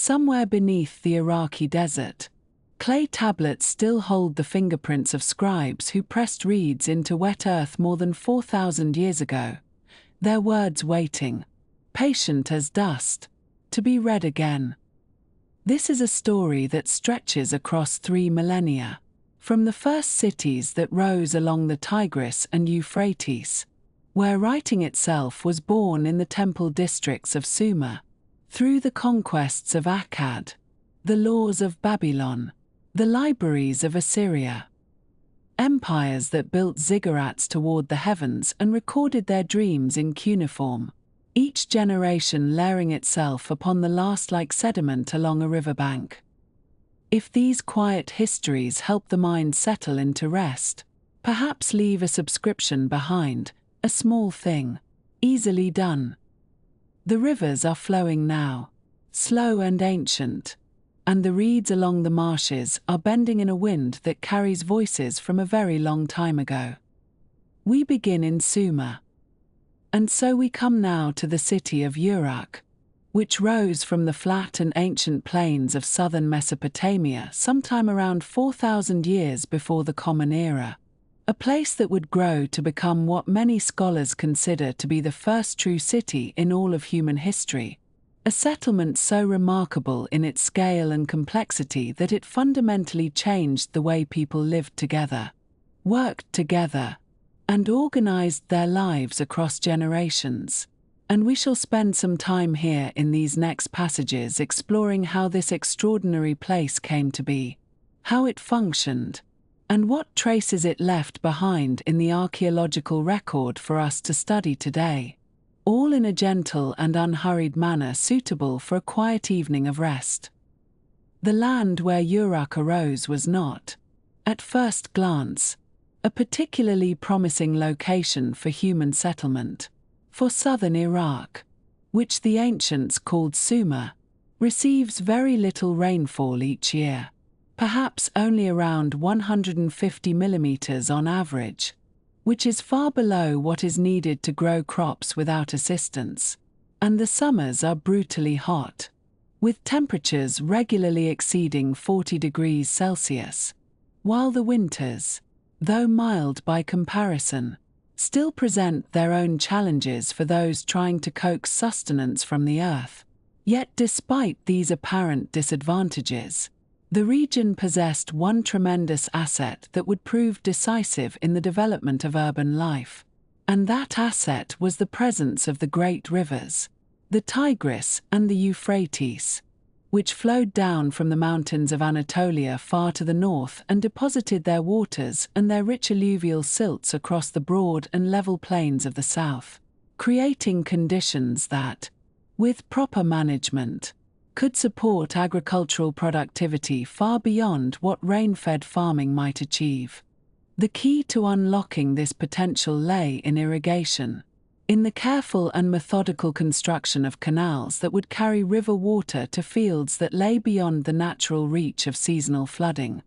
somewhere beneath the Iraqi desert, clay tablets still hold the fingerprints of scribes who pressed reeds into wet earth more than 4,000 years ago, their words waiting, patient as dust, to be read again. This is a story that stretches across 3 millennia, from the first cities that rose along the Tigris and Euphrates, where writing itself was born in the temple districts of Sumer, through the conquests of Akkad, the laws of Babylon, the libraries of Assyria. Empires that built ziggurats toward the heavens and recorded their dreams in cuneiform, each generation layering itself upon the last like sediment along a riverbank. If these quiet histories help the mind settle into rest, perhaps leave a subscription behind, a small thing, easily done. The rivers are flowing now, slow and ancient, and the reeds along the marshes are bending in a wind that carries voices from a very long time ago. We begin in Sumer. And so we come now to the city of Uruk, which rose from the flat and ancient plains of southern Mesopotamia sometime around 4,000 years before the Common Era, a place that would grow to become what many scholars consider to be the first true city in all of human history, a settlement so remarkable in its scale and complexity that it fundamentally changed the way people lived together, worked together, and organized their lives across generations. And we shall spend some time here in these next passages exploring how this extraordinary place came to be, how it functioned, and what traces it left behind in the archaeological record for us to study today, all in a gentle and unhurried manner suitable for a quiet evening of rest. The land where Uruk arose was not, at first glance, a particularly promising location for human settlement, for southern Iraq, which the ancients called Sumer, receives very little rainfall each year, perhaps only around 150 millimeters on average, which is far below what is needed to grow crops without assistance, and the summers are brutally hot, with temperatures regularly exceeding 40 degrees Celsius, while the winters, though mild by comparison, still present their own challenges for those trying to coax sustenance from the earth. Yet despite these apparent disadvantages, the region possessed one tremendous asset that would prove decisive in the development of urban life, and that asset was the presence of the great rivers, the Tigris and the Euphrates, which flowed down from the mountains of Anatolia far to the north and deposited their waters and their rich alluvial silts across the broad and level plains of the south, creating conditions that, with proper management, could support agricultural productivity far beyond what rain-fed farming might achieve. The key to unlocking this potential lay in irrigation, in the careful and methodical construction of canals that would carry river water to fields that lay beyond the natural reach of seasonal flooding,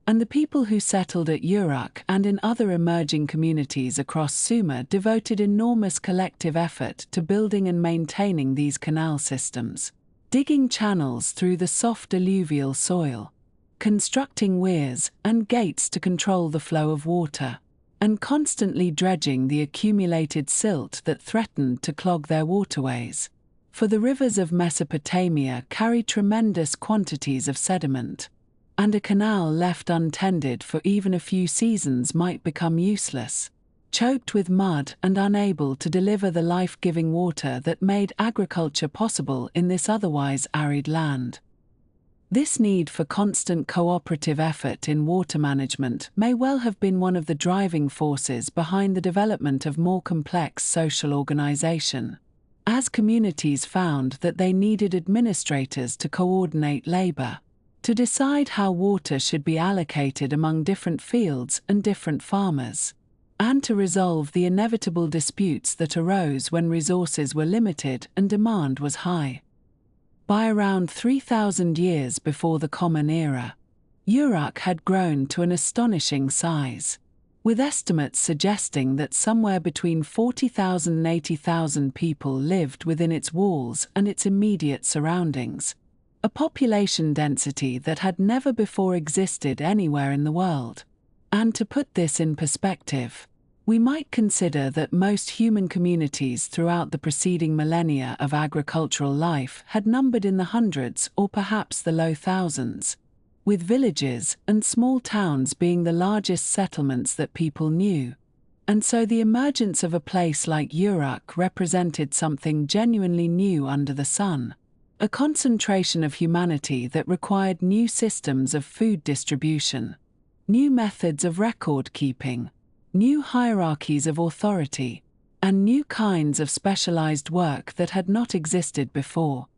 and the people who settled at Uruk and in other emerging communities across Sumer devoted enormous collective effort to building and maintaining these canal systems, digging channels through the soft alluvial soil, constructing weirs and gates to control the flow of water, and constantly dredging the accumulated silt that threatened to clog their waterways. For the rivers of Mesopotamia carry tremendous quantities of sediment, and a canal left untended for even a few seasons might become useless, choked with mud and unable to deliver the life-giving water that made agriculture possible in this otherwise arid land. This need for constant cooperative effort in water management may well have been one of the driving forces behind the development of more complex social organization, as communities found that they needed administrators to coordinate labor, to decide how water should be allocated among different fields and different farmers, and to resolve the inevitable disputes that arose when resources were limited and demand was high. By around 3,000 years before the Common Era, Uruk had grown to an astonishing size, with estimates suggesting that somewhere between 40,000 and 80,000 people lived within its walls and its immediate surroundings, a population density that had never before existed anywhere in the world. And to put this in perspective, we might consider that most human communities throughout the preceding millennia of agricultural life had numbered in the hundreds or perhaps the low thousands, with villages and small towns being the largest settlements that people knew. And so the emergence of a place like Uruk represented something genuinely new under the sun, a concentration of humanity that required new systems of food distribution, new methods of record-keeping, new hierarchies of authority, and new kinds of specialized work that had not existed before.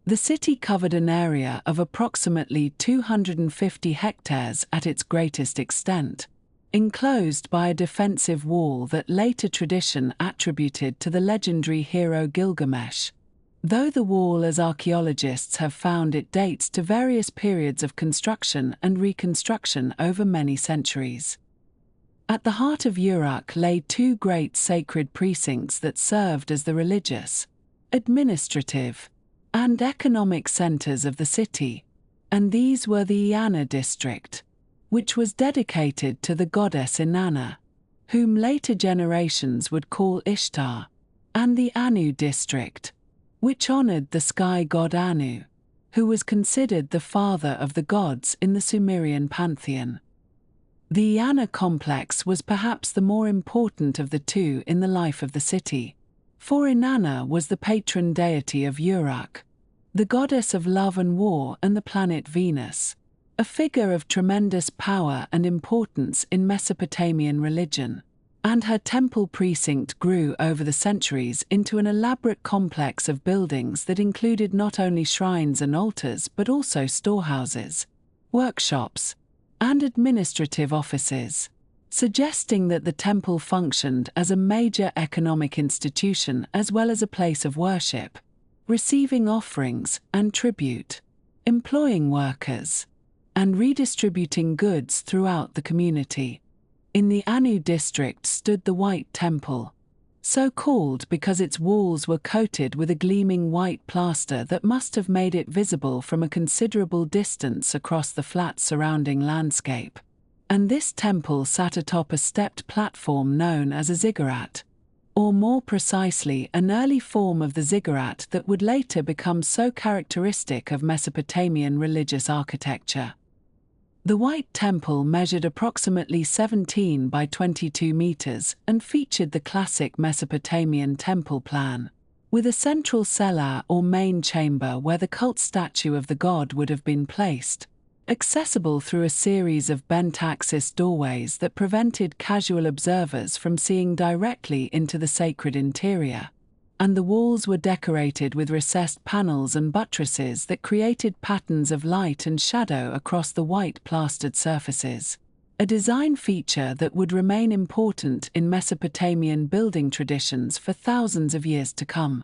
The city covered an area of approximately 250 hectares at its greatest extent, enclosed by a defensive wall that later tradition attributed to the legendary hero Gilgamesh, though the wall, as archaeologists have found, it dates to various periods of construction and reconstruction over many centuries. At the heart of Uruk lay two great sacred precincts that served as the religious, administrative, and economic centers of the city, and these were the Inanna district, which was dedicated to the goddess Inanna, whom later generations would call Ishtar, and the Anu district, which honored the sky god Anu, who was considered the father of the gods in the Sumerian pantheon. The Inanna complex was perhaps the more important of the two in the life of the city, for Inanna was the patron deity of Uruk, the goddess of love and war and the planet Venus, a figure of tremendous power and importance in Mesopotamian religion, and her temple precinct grew over the centuries into an elaborate complex of buildings that included not only shrines and altars but also storehouses, workshops, and administrative offices, suggesting that the temple functioned as a major economic institution as well as a place of worship, receiving offerings and tribute, employing workers, and redistributing goods throughout the community. In the Anu district stood the White Temple, so called because its walls were coated with a gleaming white plaster that must have made it visible from a considerable distance across the flat surrounding landscape. And this temple sat atop a stepped platform known as a ziggurat, or more precisely an early form of the ziggurat that would later become so characteristic of Mesopotamian religious architecture. The White Temple measured approximately 17 by 22 meters and featured the classic Mesopotamian temple plan, with a central cella or main chamber where the cult statue of the god would have been placed, accessible through a series of bent-axis doorways that prevented casual observers from seeing directly into the sacred interior. And the walls were decorated with recessed panels and buttresses that created patterns of light and shadow across the white plastered surfaces, a design feature that would remain important in Mesopotamian building traditions for thousands of years to come.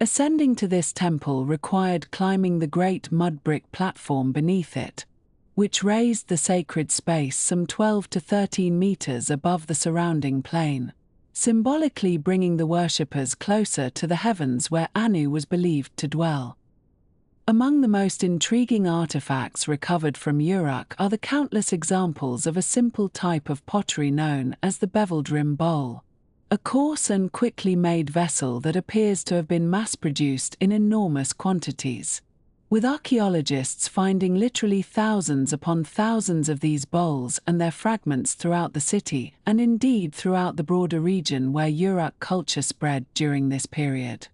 Ascending to this temple required climbing the great mud brick platform beneath it, which raised the sacred space some 12 to 13 meters above the surrounding plain, symbolically bringing the worshippers closer to the heavens where Anu was believed to dwell. Among the most intriguing artifacts recovered from Uruk are the countless examples of a simple type of pottery known as the beveled rim bowl, a coarse and quickly made vessel that appears to have been mass-produced in enormous quantities, with archaeologists finding literally thousands upon thousands of these bowls and their fragments throughout the city and indeed throughout the broader region where Uruk culture spread during this period.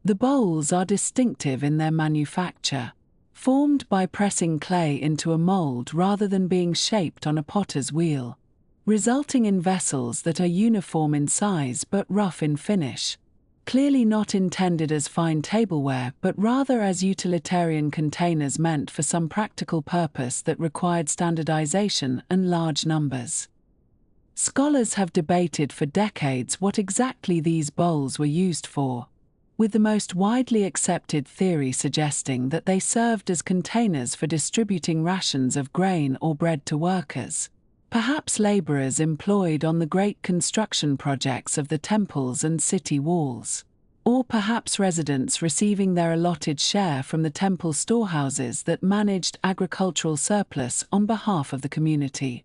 The bowls are distinctive in their manufacture, formed by pressing clay into a mold rather than being shaped on a potter's wheel, resulting in vessels that are uniform in size but rough in finish, clearly not intended as fine tableware but rather as utilitarian containers meant for some practical purpose that required standardization and large numbers. Scholars have debated for decades what exactly these bowls were used for, with the most widely accepted theory suggesting that they served as containers for distributing rations of grain or bread to workers, perhaps laborers employed on the great construction projects of the temples and city walls. or perhaps residents receiving their allotted share from the temple storehouses that managed agricultural surplus on behalf of the community.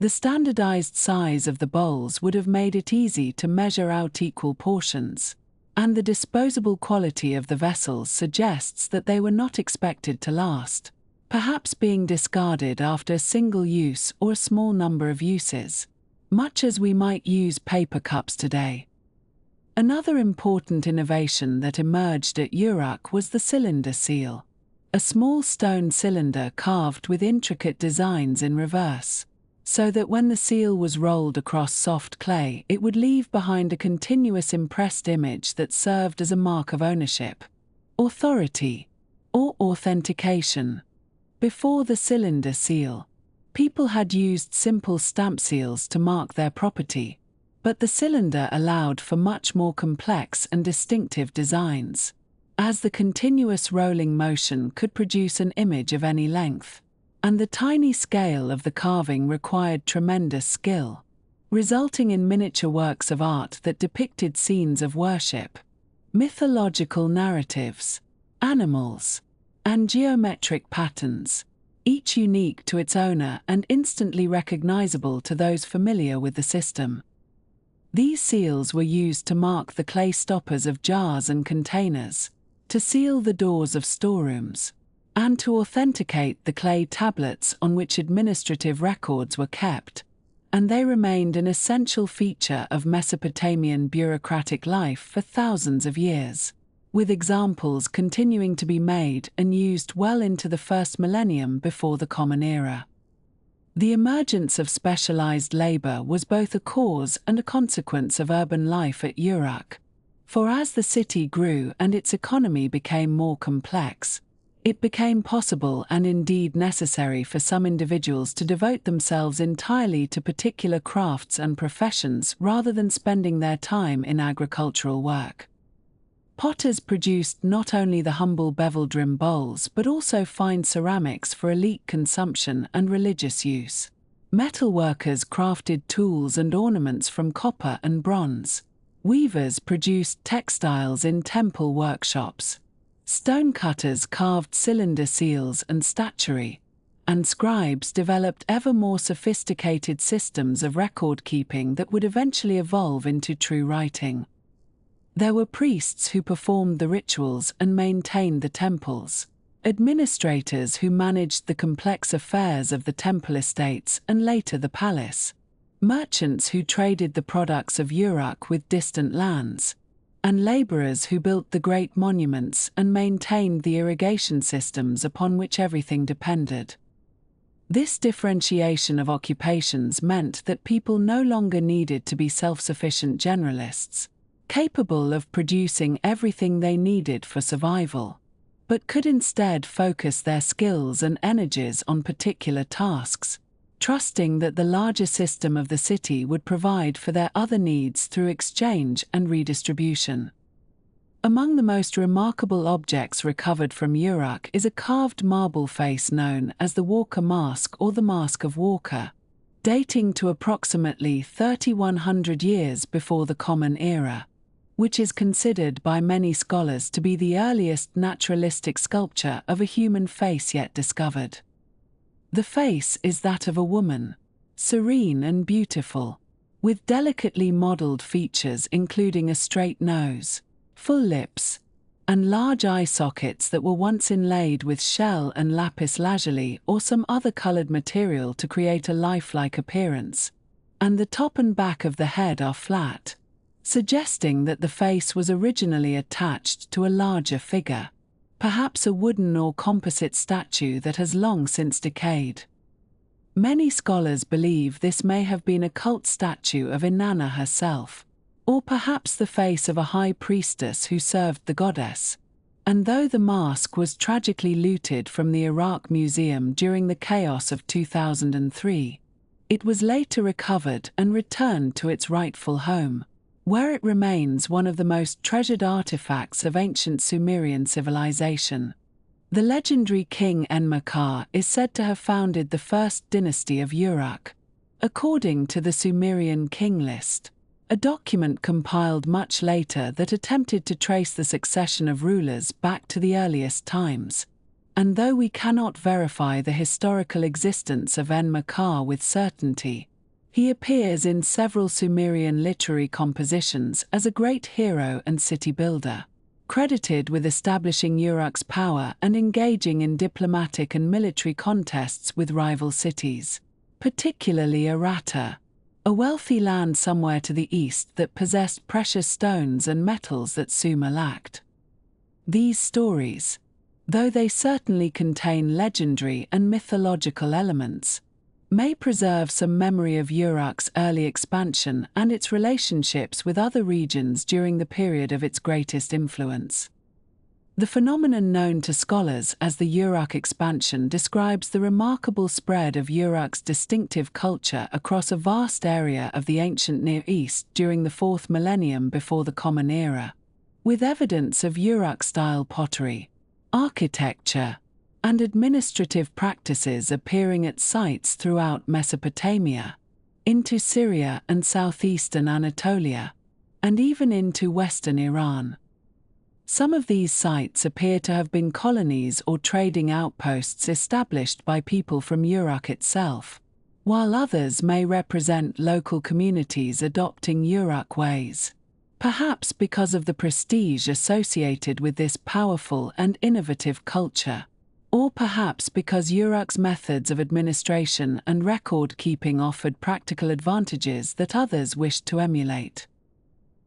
The standardized size of the bowls would have made it easy to measure out equal portions, and the disposable quality of the vessels suggests that they were not expected to last, perhaps being discarded after a single use or a small number of uses, much as we might use paper cups today. Another important innovation that emerged at Uruk was the cylinder seal, a small stone cylinder carved with intricate designs in reverse, so that when the seal was rolled across soft clay it would leave behind a continuous impressed image that served as a mark of ownership, authority, or authentication. Before the cylinder seal, people had used simple stamp seals to mark their property, but the cylinder allowed for much more complex and distinctive designs, as the continuous rolling motion could produce an image of any length, and the tiny scale of the carving required tremendous skill, resulting in miniature works of art that depicted scenes of worship, mythological narratives, animals, and geometric patterns, each unique to its owner and instantly recognizable to those familiar with the system. These seals were used to mark the clay stoppers of jars and containers, to seal the doors of storerooms, and to authenticate the clay tablets on which administrative records were kept, and they remained an essential feature of Mesopotamian bureaucratic life for thousands of years, with examples continuing to be made and used well into the first millennium before the Common Era. The emergence of specialized labor was both a cause and a consequence of urban life at Uruk, for as the city grew and its economy became more complex, it became possible and indeed necessary for some individuals to devote themselves entirely to particular crafts and professions rather than spending their time in agricultural work. Potters produced not only the humble beveled rim bowls but also fine ceramics for elite consumption and religious use. Metalworkers crafted tools and ornaments from copper and bronze. Weavers produced textiles in temple workshops. Stonecutters carved cylinder seals and statuary, and scribes developed ever more sophisticated systems of record-keeping that would eventually evolve into true writing. There were priests who performed the rituals and maintained the temples, administrators who managed the complex affairs of the temple estates and later the palace, merchants who traded the products of Uruk with distant lands, and laborers who built the great monuments and maintained the irrigation systems upon which everything depended. This differentiation of occupations meant that people no longer needed to be self-sufficient generalists, capable of producing everything they needed for survival, but could instead focus their skills and energies on particular tasks, trusting that the larger system of the city would provide for their other needs through exchange and redistribution. Among the most remarkable objects recovered from Uruk is a carved marble face known as the Walker Mask or the Mask of Walker, dating to approximately 3,100 years before the Common Era, which is considered by many scholars to be the earliest naturalistic sculpture of a human face yet discovered. The face is that of a woman, serene and beautiful, with delicately modeled features including a straight nose, full lips, and large eye sockets that were once inlaid with shell and lapis lazuli or some other colored material to create a lifelike appearance, and the top and back of the head are flat, suggesting that the face was originally attached to a larger figure, perhaps a wooden or composite statue that has long since decayed. Many scholars believe this may have been a cult statue of Inanna herself, or perhaps the face of a high priestess who served the goddess, and though the mask was tragically looted from the Iraq Museum during the chaos of 2003, it was later recovered and returned to its rightful home, where it remains one of the most treasured artifacts of ancient Sumerian civilization. The legendary king Enmerkar is said to have founded the first dynasty of Uruk, according to the Sumerian king list. a document compiled much later that attempted to trace the succession of rulers back to the earliest times. And though we cannot verify the historical existence of En-Makar with certainty, he appears in several Sumerian literary compositions as a great hero and city builder, credited with establishing Uruk's power and engaging in diplomatic and military contests with rival cities, particularly Aratta, a wealthy land somewhere to the east that possessed precious stones and metals that Sumer lacked. These stories, though they certainly contain legendary and mythological elements, may preserve some memory of Uruk's early expansion and its relationships with other regions during the period of its greatest influence. The phenomenon known to scholars as the Uruk expansion describes the remarkable spread of Uruk's distinctive culture across a vast area of the ancient Near East during the 4th millennium before the Common Era, with evidence of Uruk-style pottery, architecture, and administrative practices appearing at sites throughout Mesopotamia, into Syria and southeastern Anatolia, and even into western Iran. Some of these sites appear to have been colonies or trading outposts established by people from Uruk itself, while others may represent local communities adopting Uruk ways, perhaps because of the prestige associated with this powerful and innovative culture, or perhaps because Uruk's methods of administration and record-keeping offered practical advantages that others wished to emulate.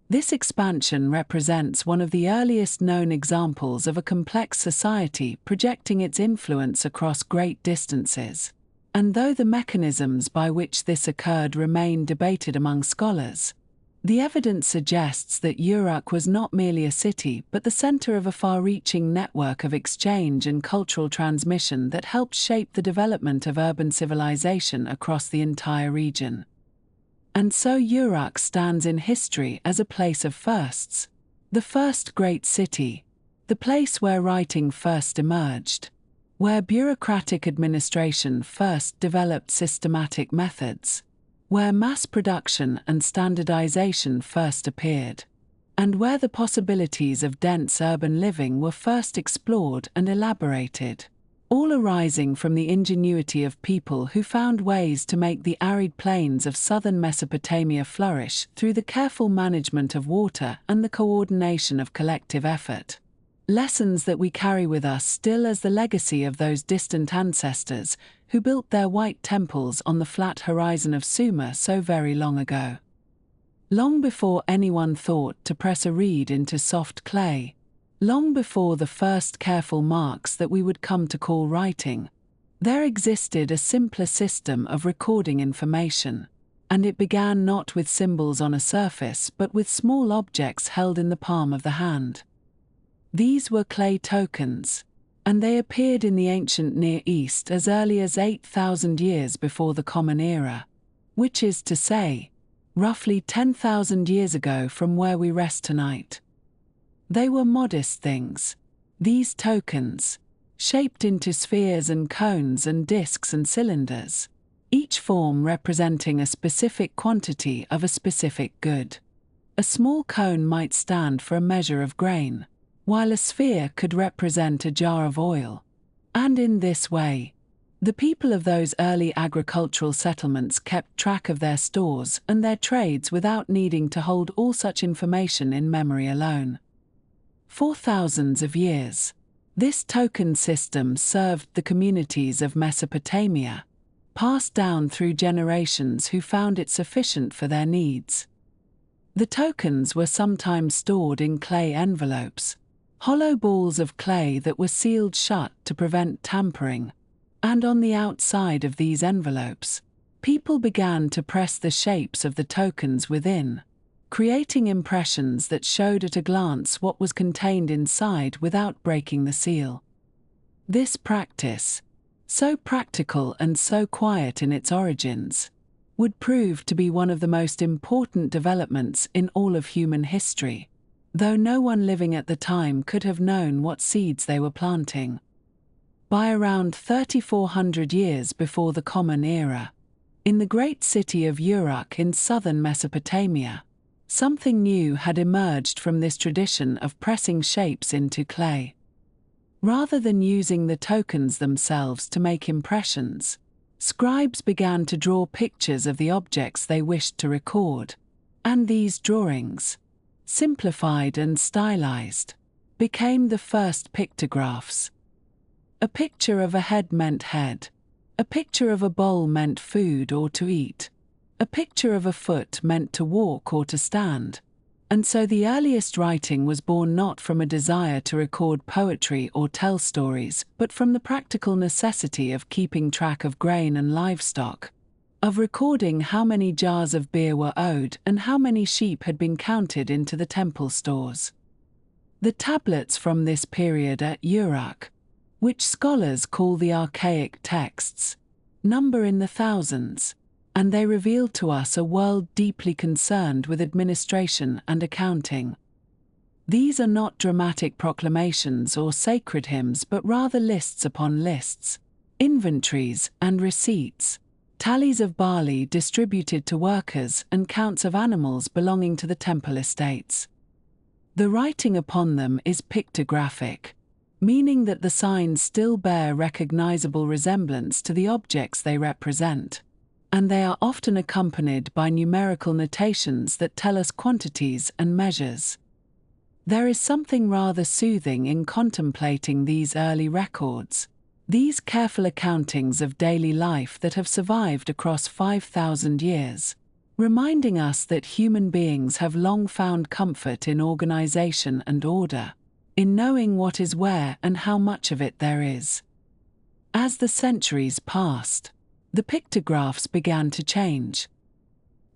This expansion represents one of the earliest known examples of a complex society projecting its influence across great distances, and though the mechanisms by which this occurred remain debated among scholars, the evidence suggests that Uruk was not merely a city but the center of a far-reaching network of exchange and cultural transmission that helped shape the development of urban civilization across the entire region. And so Uruk stands in history as a place of firsts, the first great city, the place where writing first emerged, where bureaucratic administration first developed systematic methods, where mass production and standardization first appeared, and where the possibilities of dense urban living were first explored and elaborated, all arising from the ingenuity of people who found ways to make the arid plains of southern Mesopotamia flourish through the careful management of water and the coordination of collective effort. Lessons that we carry with us still as the legacy of those distant ancestors who built their white temples on the flat horizon of Sumer so very long ago. Long before anyone thought to press a reed into soft clay, long before the first careful marks that we would come to call writing, there existed a simpler system of recording information, and it began not with symbols on a surface but with small objects held in the palm of the hand. These were clay tokens, and they appeared in the ancient Near East as early as 8,000 years before the Common Era, which is to say, roughly 10,000 years ago from where we rest tonight. They were modest things, these tokens, shaped into spheres and cones and discs and cylinders, each form representing a specific quantity of a specific good. A small cone might stand for a measure of grain, while a sphere could represent a jar of oil. And in this way, the people of those early agricultural settlements kept track of their stores and their trades without needing to hold all such information in memory alone. For thousands of years, this token system served the communities of Mesopotamia, passed down through generations who found it sufficient for their needs. The tokens were sometimes stored in clay envelopes, hollow balls of clay that were sealed shut to prevent tampering, and on the outside of these envelopes, people began to press the shapes of the tokens within, creating impressions that showed at a glance what was contained inside without breaking the seal. This practice, so practical and so quiet in its origins, would prove to be one of the most important developments in all of human history, though no one living at the time could have known what seeds they were planting. By around 3,400 years before the Common Era, in the great city of Uruk in southern Mesopotamia, Something new had emerged from this tradition of pressing shapes into clay. Rather than using the tokens themselves to make impressions, scribes began to draw pictures of the objects they wished to record, and these drawings, simplified and stylized, became the first pictographs. A picture of a head meant head. A picture of a bowl meant food or to eat. A picture of a foot meant to walk or to stand. And so the earliest writing was born not from a desire to record poetry or tell stories, but from the practical necessity of keeping track of grain and livestock, of recording how many jars of beer were owed and how many sheep had been counted into the temple stores. The tablets from this period at Uruk, which scholars call the archaic texts, number in the thousands, and they reveal to us a world deeply concerned with administration and accounting. These are not dramatic proclamations or sacred hymns, but rather lists upon lists, inventories and receipts, tallies of barley distributed to workers and counts of animals belonging to the temple estates. The writing upon them is pictographic, meaning that the signs still bear recognizable resemblance to the objects they represent, and they are often accompanied by numerical notations that tell us quantities and measures. There is something rather soothing in contemplating these early records, these careful accountings of daily life that have survived across 5,000 years, reminding us that human beings have long found comfort in organization and order, in knowing what is where and how much of it there is. As the centuries passed, the pictographs began to change.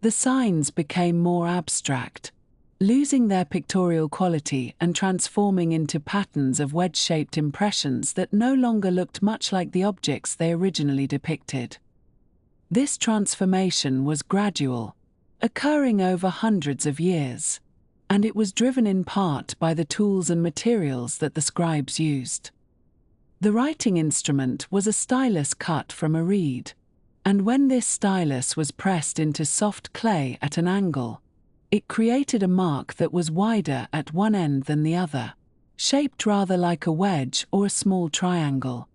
The signs became more abstract, losing their pictorial quality and transforming into patterns of wedge-shaped impressions that no longer looked much like the objects they originally depicted. This transformation was gradual, occurring over hundreds of years, and it was driven in part by the tools and materials that the scribes used. The writing instrument was a stylus cut from a reed, and when this stylus was pressed into soft clay at an angle, it created a mark that was wider at one end than the other, shaped rather like a wedge or a small triangle.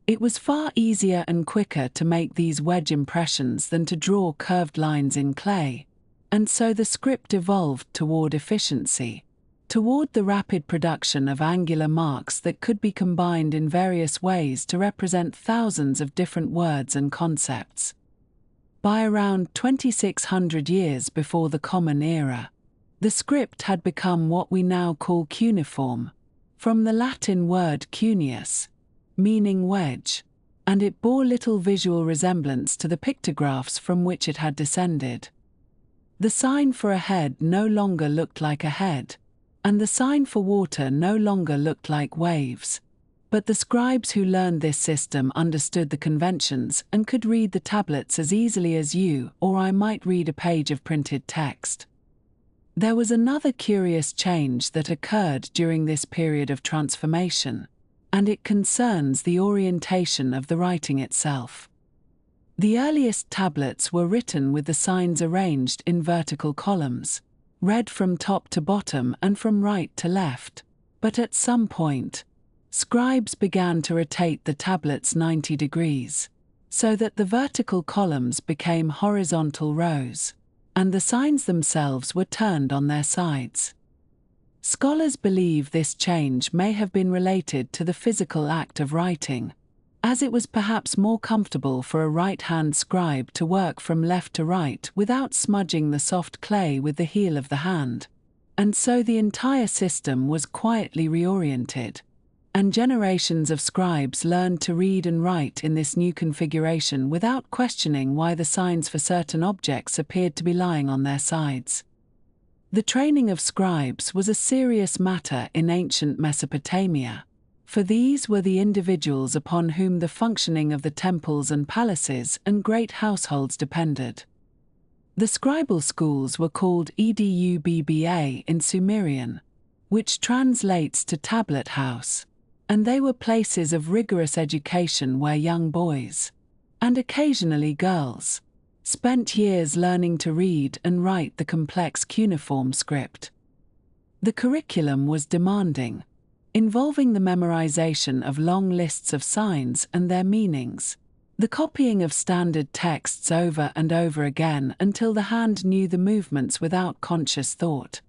It was far easier and quicker to make these wedge impressions than to draw curved lines in clay, and so the script evolved toward efficiency, toward the rapid production of angular marks that could be combined in various ways to represent thousands of different words and concepts. By around 2,600 years before the Common Era, the script had become what we now call cuneiform, from the Latin word cuneus, meaning wedge, and it bore little visual resemblance to the pictographs from which it had descended. The sign for a head no longer looked like a head, and the sign for water no longer looked like waves. But the scribes who learned this system understood the conventions and could read the tablets as easily as you or I might read a page of printed text. There was another curious change that occurred during this period of transformation, and it concerns the orientation of the writing itself. The earliest tablets were written with the signs arranged in vertical columns, read from top to bottom and from right to left, but at some point, scribes began to rotate the tablets 90 degrees, so that the vertical columns became horizontal rows, and the signs themselves were turned on their sides. Scholars believe this change may have been related to the physical act of writing, as it was perhaps more comfortable for a right-hand scribe to work from left to right without smudging the soft clay with the heel of the hand, and so the entire system was quietly reoriented, and generations of scribes learned to read and write in this new configuration without questioning why the signs for certain objects appeared to be lying on their sides. The training of scribes was a serious matter in ancient Mesopotamia, for these were the individuals upon whom the functioning of the temples and palaces and great households depended. The scribal schools were called Edubba in Sumerian, which translates to tablet house, and they were places of rigorous education where young boys, and occasionally girls, spent years learning to read and write the complex cuneiform script. The curriculum was demanding, involving the memorization of long lists of signs and their meanings, the copying of standard texts over and over again until the hand knew the movements without conscious thought,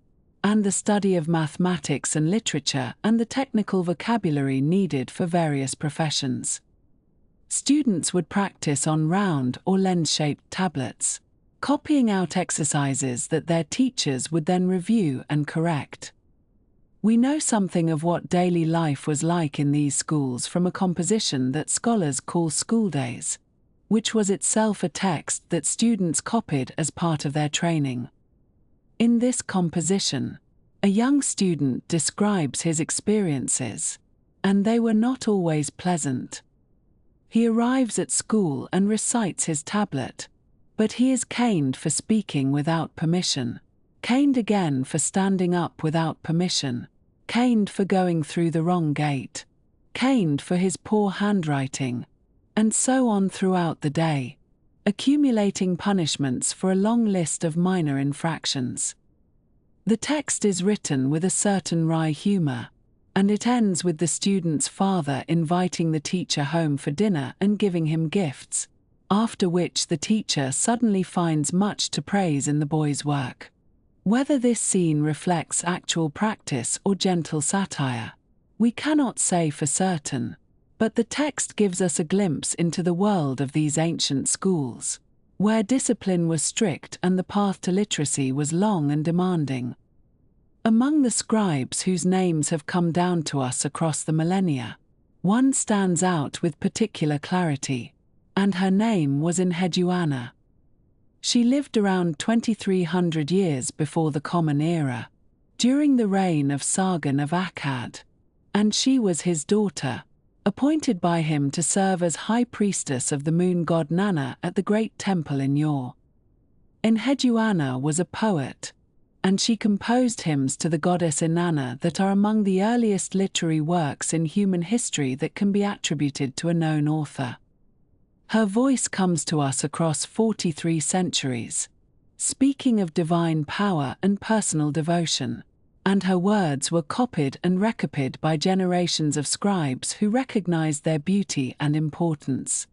and the study of mathematics and literature and the technical vocabulary needed for various professions. Students would practice on round or lens-shaped tablets, copying out exercises that their teachers would then review and correct. We know something of what daily life was like in these schools from a composition that scholars call School Days, which was itself a text that students copied as part of their training. In this composition, a young student describes his experiences, and they were not always pleasant. He arrives at school and recites his tablet, but he is caned for speaking without permission, caned again for standing up without permission, caned for going through the wrong gate, caned for his poor handwriting, and so on throughout the day, accumulating punishments for a long list of minor infractions. The text is written with a certain wry humor, and it ends with the student's father inviting the teacher home for dinner and giving him gifts, after which the teacher suddenly finds much to praise in the boy's work. Whether this scene reflects actual practice or gentle satire, we cannot say for certain, but the text gives us a glimpse into the world of these ancient schools, where discipline was strict and the path to literacy was long and demanding. Among the scribes whose names have come down to us across the millennia, one stands out with particular clarity, and her name was Enheduanna. She lived around 2300 years before the Common Era, during the reign of Sargon of Akkad, and she was his daughter, appointed by him to serve as high priestess of the moon god Nanna at the great temple in Ur. Enheduanna was a poet, and she composed hymns to the goddess Inanna that are among the earliest literary works in human history that can be attributed to a known author. Her voice comes to us across 43 centuries, speaking of divine power and personal devotion, and her words were copied and recopied by generations of scribes who recognized their beauty and importance.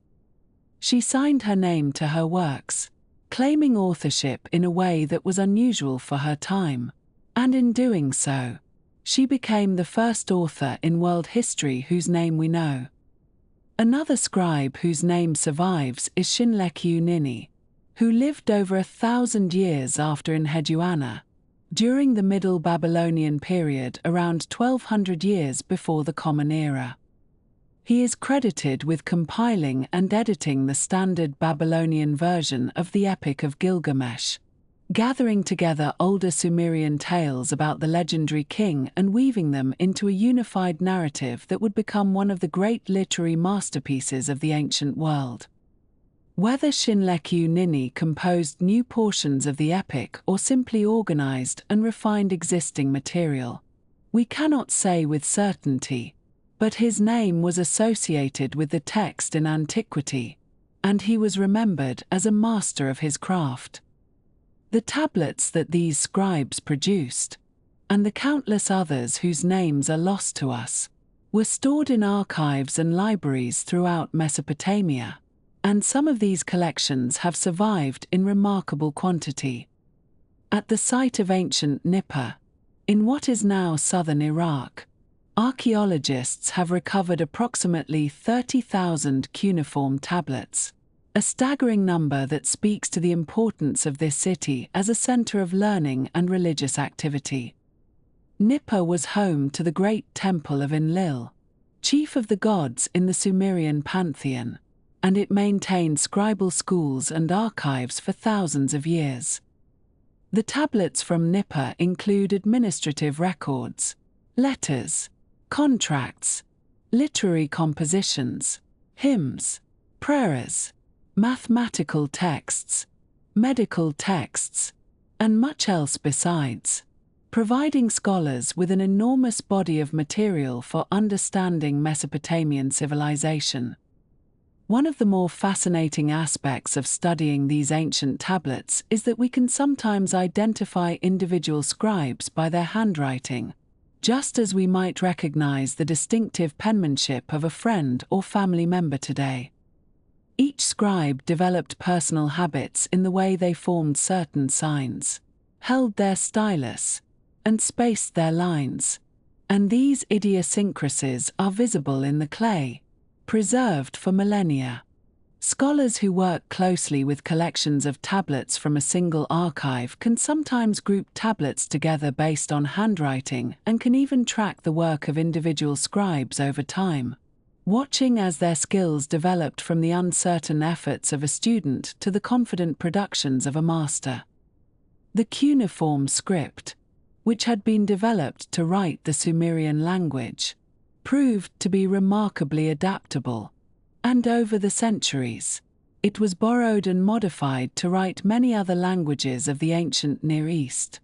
She signed her name to her works, claiming authorship in a way that was unusual for her time, and in doing so, she became the first author in world history whose name we know. Another scribe whose name survives is Shinleku Nini, who lived over 1,000 years after Enheduanna, during the Middle Babylonian period around 1200 years before the Common Era. He is credited with compiling and editing the standard Babylonian version of the Epic of Gilgamesh, gathering together older Sumerian tales about the legendary king and weaving them into a unified narrative that would become one of the great literary masterpieces of the ancient world. Whether Shinleku Nini composed new portions of the epic or simply organized and refined existing material, we cannot say with certainty, but his name was associated with the text in antiquity, and he was remembered as a master of his craft. The tablets that these scribes produced, and the countless others whose names are lost to us, were stored in archives and libraries throughout Mesopotamia, and some of these collections have survived in remarkable quantity. At the site of ancient Nippur, in what is now southern Iraq, archaeologists have recovered approximately 30,000 cuneiform tablets, a staggering number that speaks to the importance of this city as a center of learning and religious activity. Nippur was home to the great temple of Enlil, chief of the gods in the Sumerian pantheon, and it maintained scribal schools and archives for thousands of years. The tablets from Nippur include administrative records, letters, contracts, literary compositions, hymns, prayers, mathematical texts, medical texts, and much else besides, providing scholars with an enormous body of material for understanding Mesopotamian civilization. One of the more fascinating aspects of studying these ancient tablets is that we can sometimes identify individual scribes by their handwriting, just as we might recognize the distinctive penmanship of a friend or family member today. Each scribe developed personal habits in the way they formed certain signs, held their stylus, and spaced their lines, and these idiosyncrasies are visible in the clay, preserved for millennia. Scholars who work closely with collections of tablets from a single archive can sometimes group tablets together based on handwriting and can even track the work of individual scribes over time, watching as their skills developed from the uncertain efforts of a student to the confident productions of a master. The cuneiform script, which had been developed to write the Sumerian language, proved to be remarkably adaptable, and over the centuries, it was borrowed and modified to write many other languages of the ancient Near East.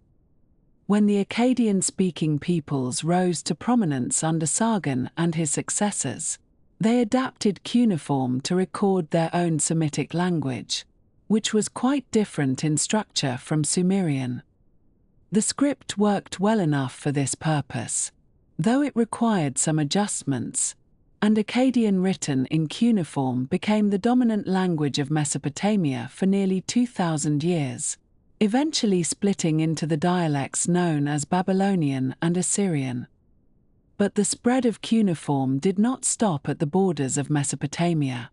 When the Akkadian-speaking peoples rose to prominence under Sargon and his successors, they adapted cuneiform to record their own Semitic language, which was quite different in structure from Sumerian. The script worked well enough for this purpose, though it required some adjustments, and Akkadian written in cuneiform became the dominant language of Mesopotamia for nearly 2,000 years, eventually splitting into the dialects known as Babylonian and Assyrian. But the spread of cuneiform did not stop at the borders of Mesopotamia.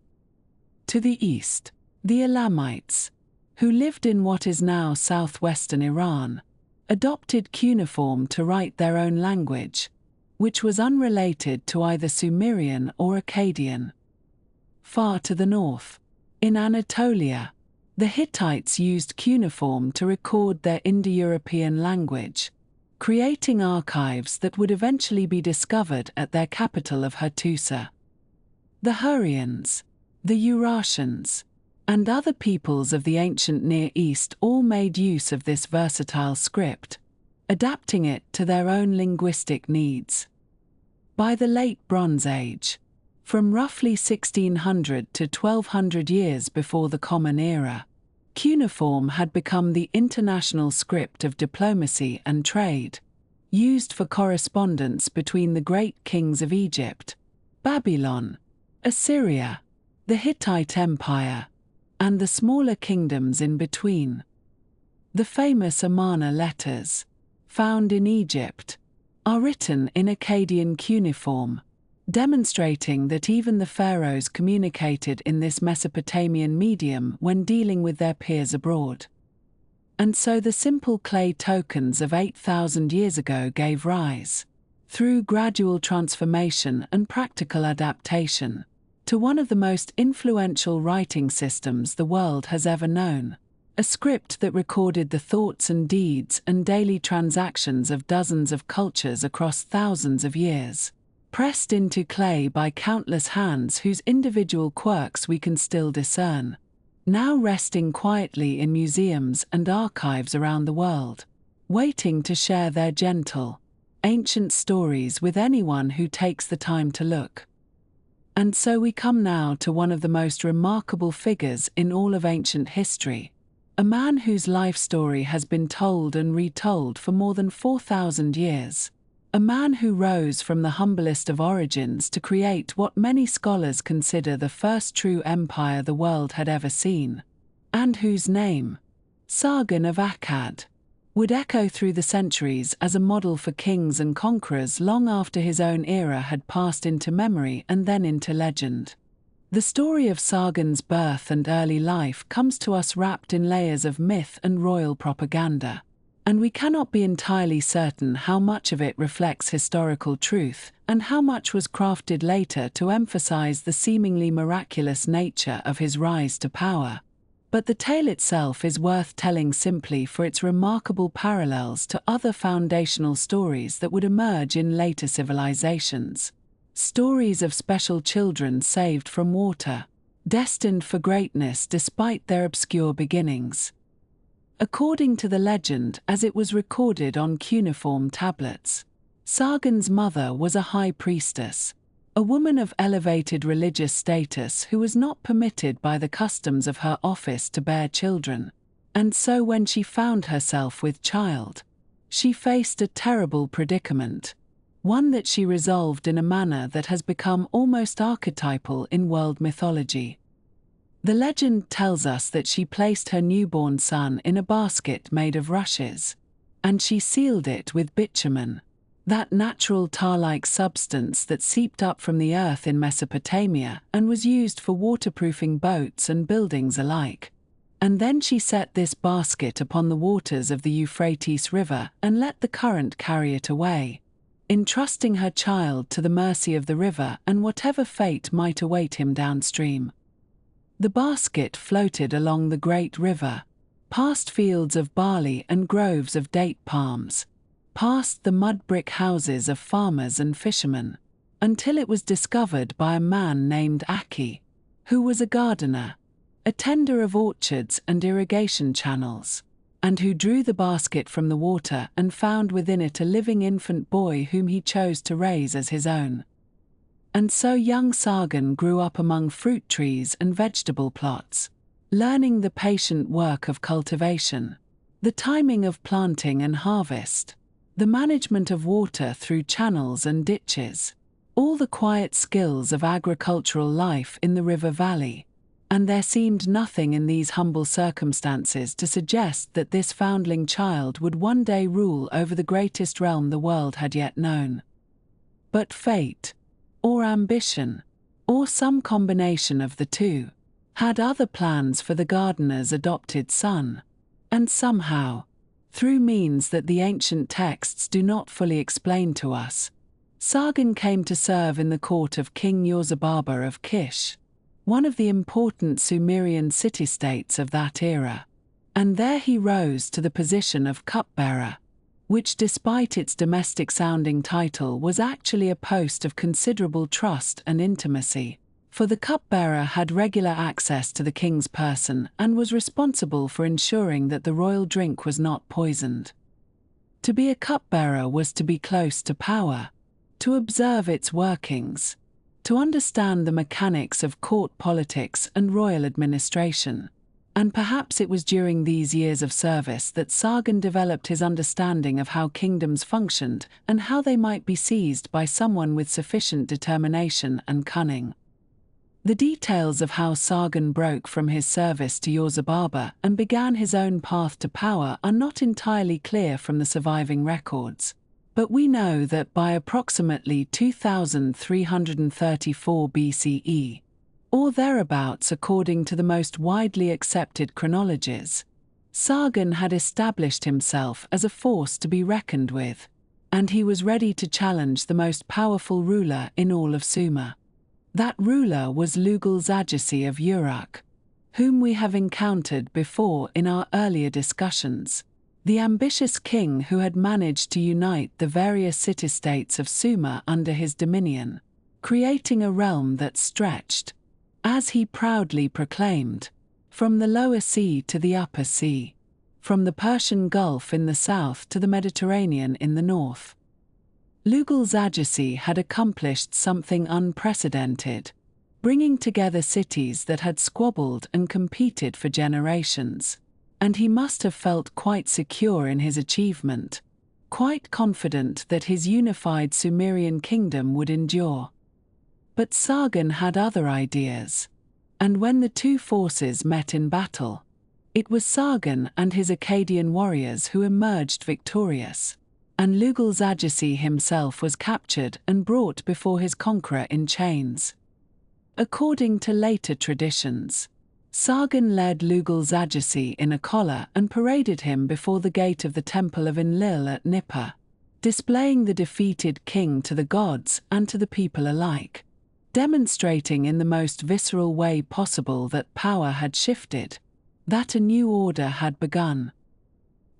To the east, the Elamites, who lived in what is now southwestern Iran, adopted cuneiform to write their own language, which was unrelated to either Sumerian or Akkadian. Far to the north, in Anatolia, the Hittites used cuneiform to record their Indo-European language, creating archives that would eventually be discovered at their capital of Hattusa. The Hurrians, the Urartians, and other peoples of the ancient Near East all made use of this versatile script, adapting it to their own linguistic needs. By the Late Bronze Age, from roughly 1600 to 1200 years before the Common Era, cuneiform had become the international script of diplomacy and trade, used for correspondence between the great kings of Egypt, Babylon, Assyria, the Hittite Empire, and the smaller kingdoms in between. The famous Amarna letters, found in Egypt, are written in Akkadian cuneiform, demonstrating that even the pharaohs communicated in this Mesopotamian medium when dealing with their peers abroad. And so the simple clay tokens of 8,000 years ago gave rise, through gradual transformation and practical adaptation, to one of the most influential writing systems the world has ever known, a script that recorded the thoughts and deeds and daily transactions of dozens of cultures across thousands of years, pressed into clay by countless hands whose individual quirks we can still discern, now resting quietly in museums and archives around the world, waiting to share their gentle, ancient stories with anyone who takes the time to look. And so we come now to one of the most remarkable figures in all of ancient history, a man whose life story has been told and retold for more than 4,000 years, a man who rose from the humblest of origins to create what many scholars consider the first true empire the world had ever seen, and whose name, Sargon of Akkad, would echo through the centuries as a model for kings and conquerors long after his own era had passed into memory and then into legend. The story of Sargon's birth and early life comes to us wrapped in layers of myth and royal propaganda, and we cannot be entirely certain how much of it reflects historical truth and how much was crafted later to emphasize the seemingly miraculous nature of his rise to power. But the tale itself is worth telling simply for its remarkable parallels to other foundational stories that would emerge in later civilizations. Stories of special children saved from water, destined for greatness despite their obscure beginnings. According to the legend as it was recorded on cuneiform tablets, Sargon's mother was a high priestess, a woman of elevated religious status who was not permitted by the customs of her office to bear children, and so when she found herself with child, she faced a terrible predicament, one that she resolved in a manner that has become almost archetypal in world mythology. The legend tells us that she placed her newborn son in a basket made of rushes, and she sealed it with bitumen, that natural tar-like substance that seeped up from the earth in Mesopotamia and was used for waterproofing boats and buildings alike. And then she set this basket upon the waters of the Euphrates River and let the current carry it away, entrusting her child to the mercy of the river and whatever fate might await him downstream. The basket floated along the great river, past fields of barley and groves of date palms, past the mud-brick houses of farmers and fishermen, until it was discovered by a man named Akkad, who was a gardener, a tender of orchards and irrigation channels, and who drew the basket from the water and found within it a living infant boy whom he chose to raise as his own. And so young Sargon grew up among fruit trees and vegetable plots, learning the patient work of cultivation, the timing of planting and harvest, the management of water through channels and ditches, all the quiet skills of agricultural life in the river valley. And there seemed nothing in these humble circumstances to suggest that this foundling child would one day rule over the greatest realm the world had yet known. But fate, or ambition, or some combination of the two, had other plans for the gardener's adopted son, and somehow, through means that the ancient texts do not fully explain to us, Sargon came to serve in the court of King Yorzababa of Kish, one of the important Sumerian city-states of that era, and there he rose to the position of cupbearer, which despite its domestic-sounding title was actually a post of considerable trust and intimacy, for the cupbearer had regular access to the king's person and was responsible for ensuring that the royal drink was not poisoned. To be a cupbearer was to be close to power, to observe its workings, to understand the mechanics of court politics and royal administration, and perhaps it was during these years of service that Sargon developed his understanding of how kingdoms functioned and how they might be seized by someone with sufficient determination and cunning. The details of how Sargon broke from his service to Yorzababa and began his own path to power are not entirely clear from the surviving records. But we know that by approximately 2334 BCE, or thereabouts according to the most widely accepted chronologies, Sargon had established himself as a force to be reckoned with, and he was ready to challenge the most powerful ruler in all of Sumer. That ruler was Lugal-Zaggisi of Uruk, whom we have encountered before in our earlier discussions, the ambitious king who had managed to unite the various city-states of Sumer under his dominion, creating a realm that stretched, as he proudly proclaimed, from the lower sea to the upper sea, from the Persian Gulf in the south to the Mediterranean in the north. Lugal-Zaggisi had accomplished something unprecedented, bringing together cities that had squabbled and competed for generations. And he must have felt quite secure in his achievement, quite confident that his unified Sumerian kingdom would endure. But Sargon had other ideas, and when the two forces met in battle, it was Sargon and his Akkadian warriors who emerged victorious, and Lugal-Zaggisi himself was captured and brought before his conqueror in chains. According to later traditions, Sargon led Lugal-Zaggisi in a collar and paraded him before the gate of the temple of Enlil at Nippur, displaying the defeated king to the gods and to the people alike, demonstrating in the most visceral way possible that power had shifted, that a new order had begun.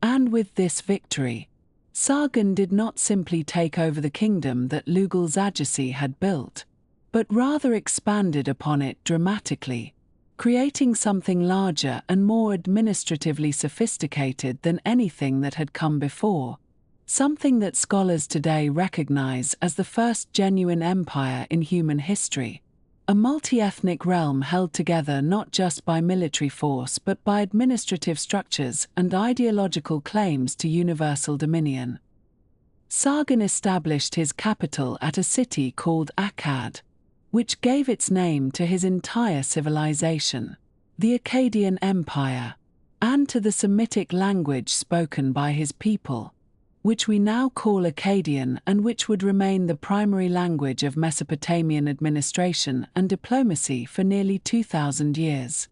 And with this victory, Sargon did not simply take over the kingdom that Lugal-Zaggisi had built, but rather expanded upon it dramatically, creating something larger and more administratively sophisticated than anything that had come before, something that scholars today recognize as the first genuine empire in human history. A multi-ethnic realm held together not just by military force but by administrative structures and ideological claims to universal dominion. Sargon established his capital at a city called Akkad, which gave its name to his entire civilization, the Akkadian Empire, and to the Semitic language spoken by his people, which we now call Akkadian and which would remain the primary language of Mesopotamian administration and diplomacy for nearly 2,000 years.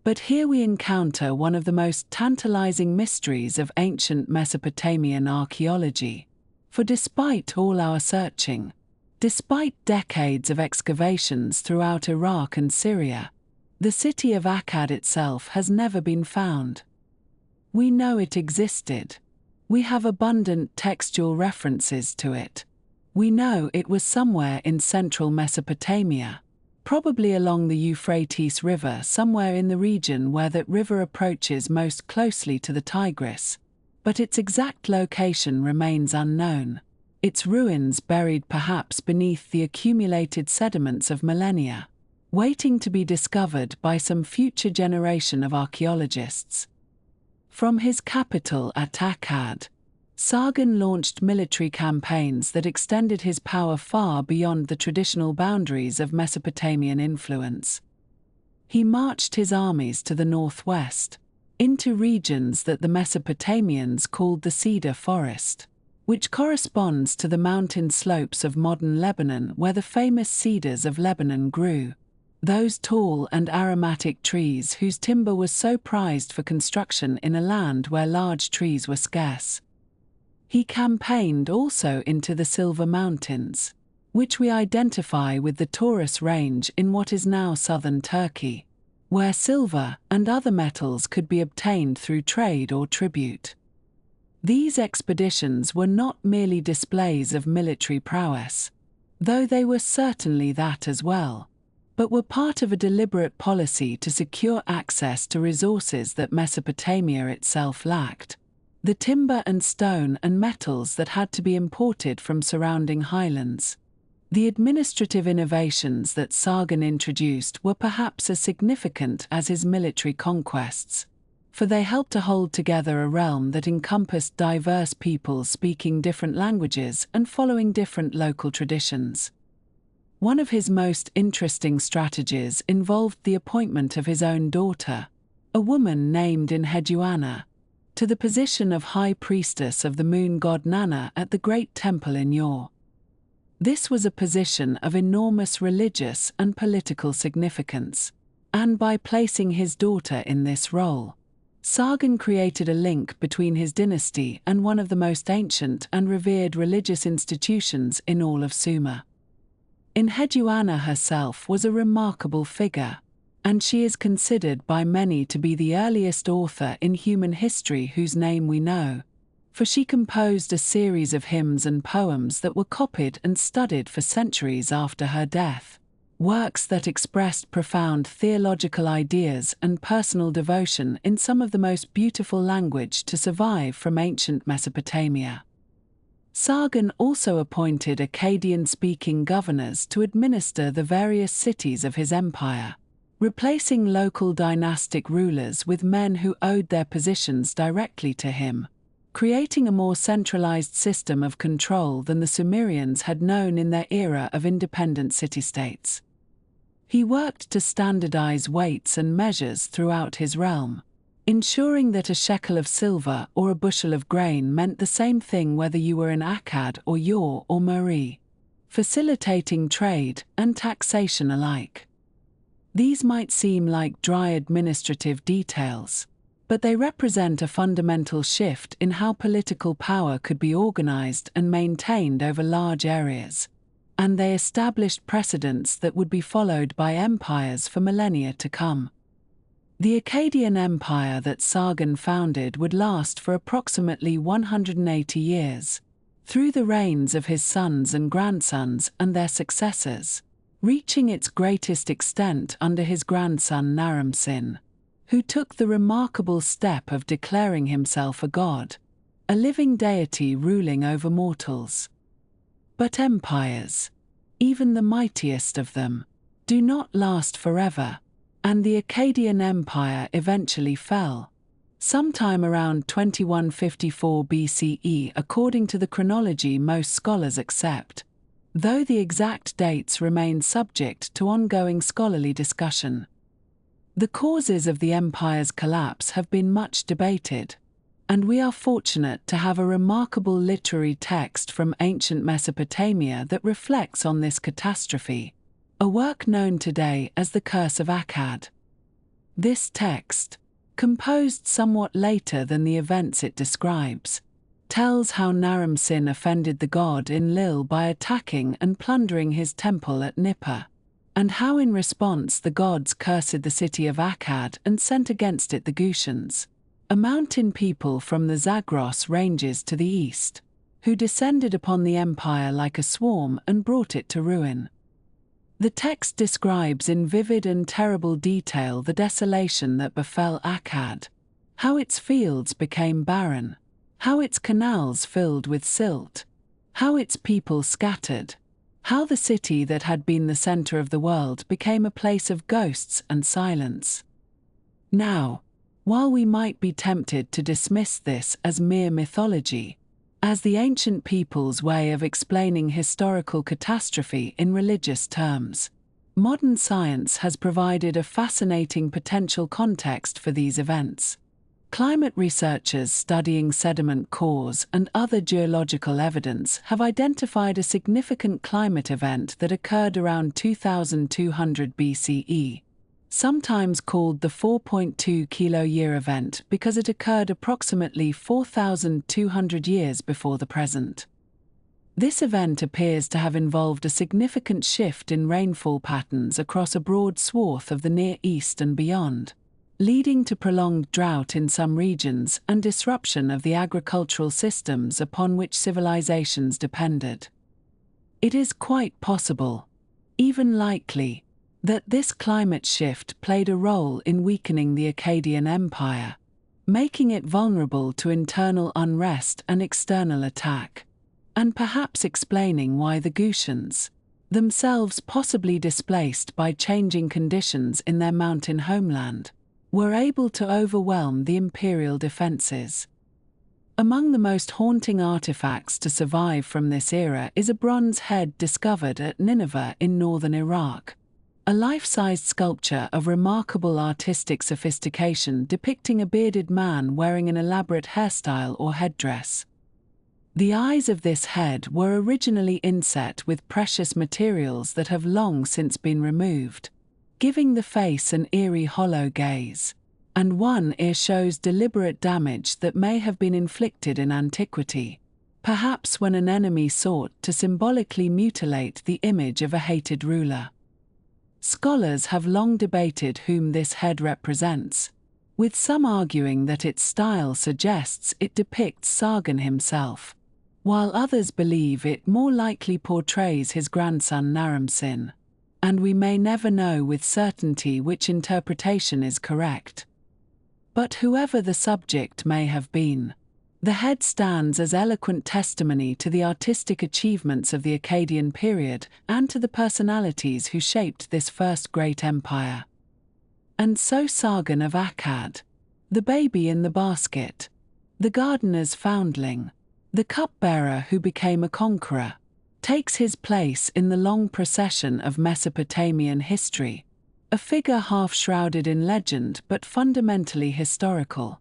But here we encounter one of the most tantalizing mysteries of ancient Mesopotamian archaeology, for despite all our searching, despite decades of excavations throughout Iraq and Syria, the city of Akkad itself has never been found. We know it existed. We have abundant textual references to it. We know it was somewhere in central Mesopotamia, probably along the Euphrates River, somewhere in the region where that river approaches most closely to the Tigris, but its exact location remains unknown, its ruins buried perhaps beneath the accumulated sediments of millennia, waiting to be discovered by some future generation of archaeologists. From his capital at Akkad, Sargon launched military campaigns that extended his power far beyond the traditional boundaries of Mesopotamian influence. He marched his armies to the northwest, into regions that the Mesopotamians called the Cedar Forest, which corresponds to the mountain slopes of modern Lebanon where the famous cedars of Lebanon grew, those tall and aromatic trees whose timber was so prized for construction in a land where large trees were scarce. He campaigned also into the Silver Mountains, which we identify with the Taurus Range in what is now southern Turkey, where silver and other metals could be obtained through trade or tribute. These expeditions were not merely displays of military prowess, though they were certainly that as well, but were part of a deliberate policy to secure access to resources that Mesopotamia itself lacked, the timber and stone and metals that had to be imported from surrounding highlands. The administrative innovations that Sargon introduced were perhaps as significant as his military conquests, for they helped to hold together a realm that encompassed diverse peoples speaking different languages and following different local traditions. One of his most interesting strategies involved the appointment of his own daughter, a woman named Enheduanna, to the position of high priestess of the moon god Nanna at the great temple in Ur. This was a position of enormous religious and political significance, and by placing his daughter in this role, Sargon created a link between his dynasty and one of the most ancient and revered religious institutions in all of Sumer. Enheduanna herself was a remarkable figure, and she is considered by many to be the earliest author in human history whose name we know, for she composed a series of hymns and poems that were copied and studied for centuries after her death, works that expressed profound theological ideas and personal devotion in some of the most beautiful language to survive from ancient Mesopotamia. Sargon also appointed Akkadian-speaking governors to administer the various cities of his empire, replacing local dynastic rulers with men who owed their positions directly to him, creating a more centralized system of control than the Sumerians had known in their era of independent city-states. He worked to standardize weights and measures throughout his realm, ensuring that a shekel of silver or a bushel of grain meant the same thing whether you were in Akkad or Ur or Mari, facilitating trade and taxation alike. These might seem like dry administrative details, but they represent a fundamental shift in how political power could be organized and maintained over large areas, and they established precedents that would be followed by empires for millennia to come. The Akkadian Empire that Sargon founded would last for approximately 180 years, through the reigns of his sons and grandsons and their successors, reaching its greatest extent under his grandson Naram-Sin, who took the remarkable step of declaring himself a god, a living deity ruling over mortals. But empires, even the mightiest of them, do not last forever, and the Akkadian Empire eventually fell, sometime around 2154 BCE according to the chronology most scholars accept, though the exact dates remain subject to ongoing scholarly discussion. The causes of the empire's collapse have been much debated, and we are fortunate to have a remarkable literary text from ancient Mesopotamia that reflects on this catastrophe, a work known today as the Curse of Akkad. This text, composed somewhat later than the events it describes, tells how Naram-Sin offended the god Enlil by attacking and plundering his temple at Nippur, and how in response the gods cursed the city of Akkad and sent against it the Gushans, a mountain people from the Zagros ranges to the east, who descended upon the empire like a swarm and brought it to ruin. The text describes in vivid and terrible detail the desolation that befell Akkad, how its fields became barren, how its canals filled with silt, how its people scattered, how the city that had been the center of the world became a place of ghosts and silence. Now, while we might be tempted to dismiss this as mere mythology, as the ancient people's way of explaining historical catastrophe in religious terms, modern science has provided a fascinating potential context for these events. Climate researchers studying sediment cores and other geological evidence have identified a significant climate event that occurred around 2200 BCE, sometimes called the 4.2 kilo-year event because it occurred approximately 4,200 years before the present. This event appears to have involved a significant shift in rainfall patterns across a broad swath of the Near East and beyond, leading to prolonged drought in some regions and disruption of the agricultural systems upon which civilizations depended. It is quite possible, even likely, that this climate shift played a role in weakening the Akkadian Empire, making it vulnerable to internal unrest and external attack, and perhaps explaining why the Gushans, themselves possibly displaced by changing conditions in their mountain homeland, were able to overwhelm the imperial defenses. Among the most haunting artifacts to survive from this era is a bronze head discovered at Nineveh in northern Iraq, a life-sized sculpture of remarkable artistic sophistication depicting a bearded man wearing an elaborate hairstyle or headdress. The eyes of this head were originally inset with precious materials that have long since been removed, giving the face an eerie hollow gaze, and one ear shows deliberate damage that may have been inflicted in antiquity, perhaps when an enemy sought to symbolically mutilate the image of a hated ruler. Scholars have long debated whom this head represents, with some arguing that its style suggests it depicts Sargon himself, while others believe it more likely portrays his grandson Naram-Sin, and we may never know with certainty which interpretation is correct. But whoever the subject may have been, the head stands as eloquent testimony to the artistic achievements of the Akkadian period and to the personalities who shaped this first great empire. And so Sargon of Akkad, the baby in the basket, the gardener's foundling, the cupbearer who became a conqueror, takes his place in the long procession of Mesopotamian history, a figure half-shrouded in legend but fundamentally historical,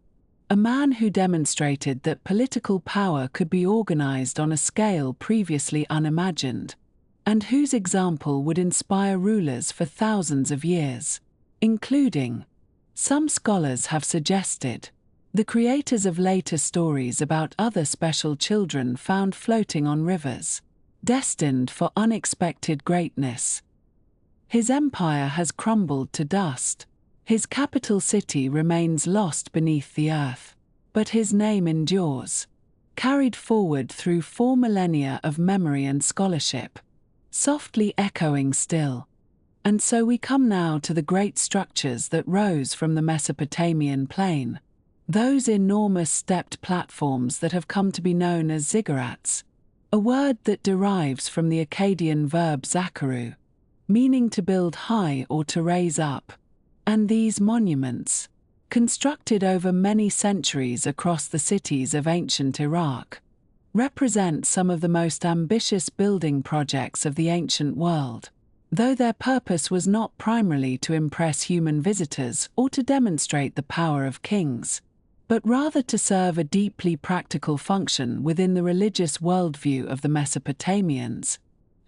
a man who demonstrated that political power could be organized on a scale previously unimagined, and whose example would inspire rulers for thousands of years, including, some scholars have suggested, the creators of later stories about other special children found floating on rivers, destined for unexpected greatness. His empire has crumbled to dust, his capital city remains lost beneath the earth, but his name endures, carried forward through 4 millennia of memory and scholarship, softly echoing still. And so we come now to the great structures that rose from the Mesopotamian plain, Those enormous stepped platforms that have come to be known as ziggurats, a word that derives from the Akkadian verb zakaru, meaning to build high or to raise up, and these monuments, constructed over many centuries across the cities of ancient Iraq, represent some of the most ambitious building projects of the ancient world, though their purpose was not primarily to impress human visitors or to demonstrate the power of kings, but rather to serve a deeply practical function within the religious worldview of the Mesopotamians,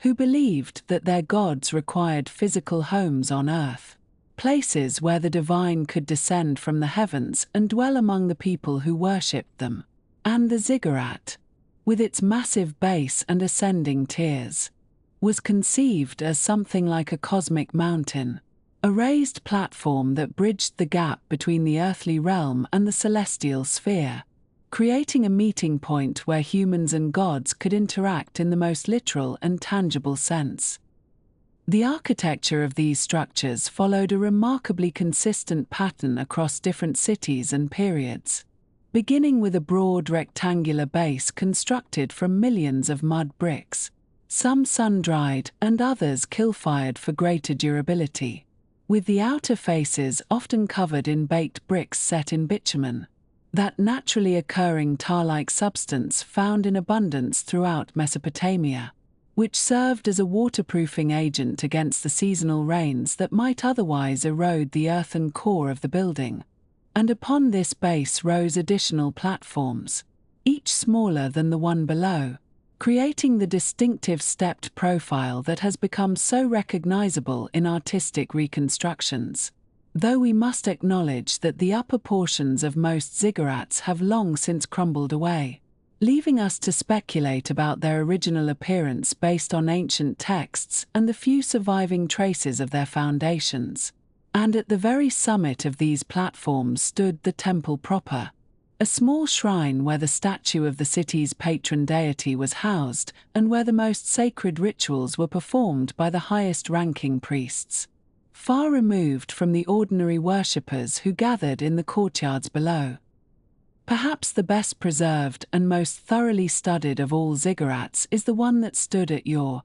who believed that their gods required physical homes on earth, places where the divine could descend from the heavens and dwell among the people who worshipped them. And the ziggurat, with its massive base and ascending tiers, was conceived as something like a cosmic mountain, a raised platform that bridged the gap between the earthly realm and the celestial sphere, creating a meeting point where humans and gods could interact in the most literal and tangible sense. The architecture of these structures followed a remarkably consistent pattern across different cities and periods, beginning with a broad rectangular base constructed from millions of mud bricks, some sun-dried and others kiln-fired for greater durability, with the outer faces often covered in baked bricks set in bitumen, that naturally occurring tar-like substance found in abundance throughout Mesopotamia, which served as a waterproofing agent against the seasonal rains that might otherwise erode the earthen core of the building. And upon this base rose additional platforms, each smaller than the one below, creating the distinctive stepped profile that has become so recognizable in artistic reconstructions, though we must acknowledge that the upper portions of most ziggurats have long since crumbled away, leaving us to speculate about their original appearance based on ancient texts and the few surviving traces of their foundations. And at the very summit of these platforms stood the temple proper, a small shrine where the statue of the city's patron deity was housed and where the most sacred rituals were performed by the highest-ranking priests, far removed from the ordinary worshippers who gathered in the courtyards below. Perhaps the best preserved and most thoroughly studied of all ziggurats is the one that stood at Ur,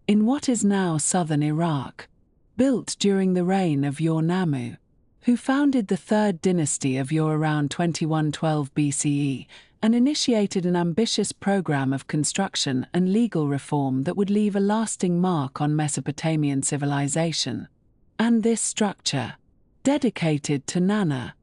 in what is now southern Iraq, built during the reign of Ur-Nammu, who founded the third dynasty of Ur around 2112 BCE and initiated an ambitious program of construction and legal reform that would leave a lasting mark on Mesopotamian civilization. And this structure, dedicated to Nanna,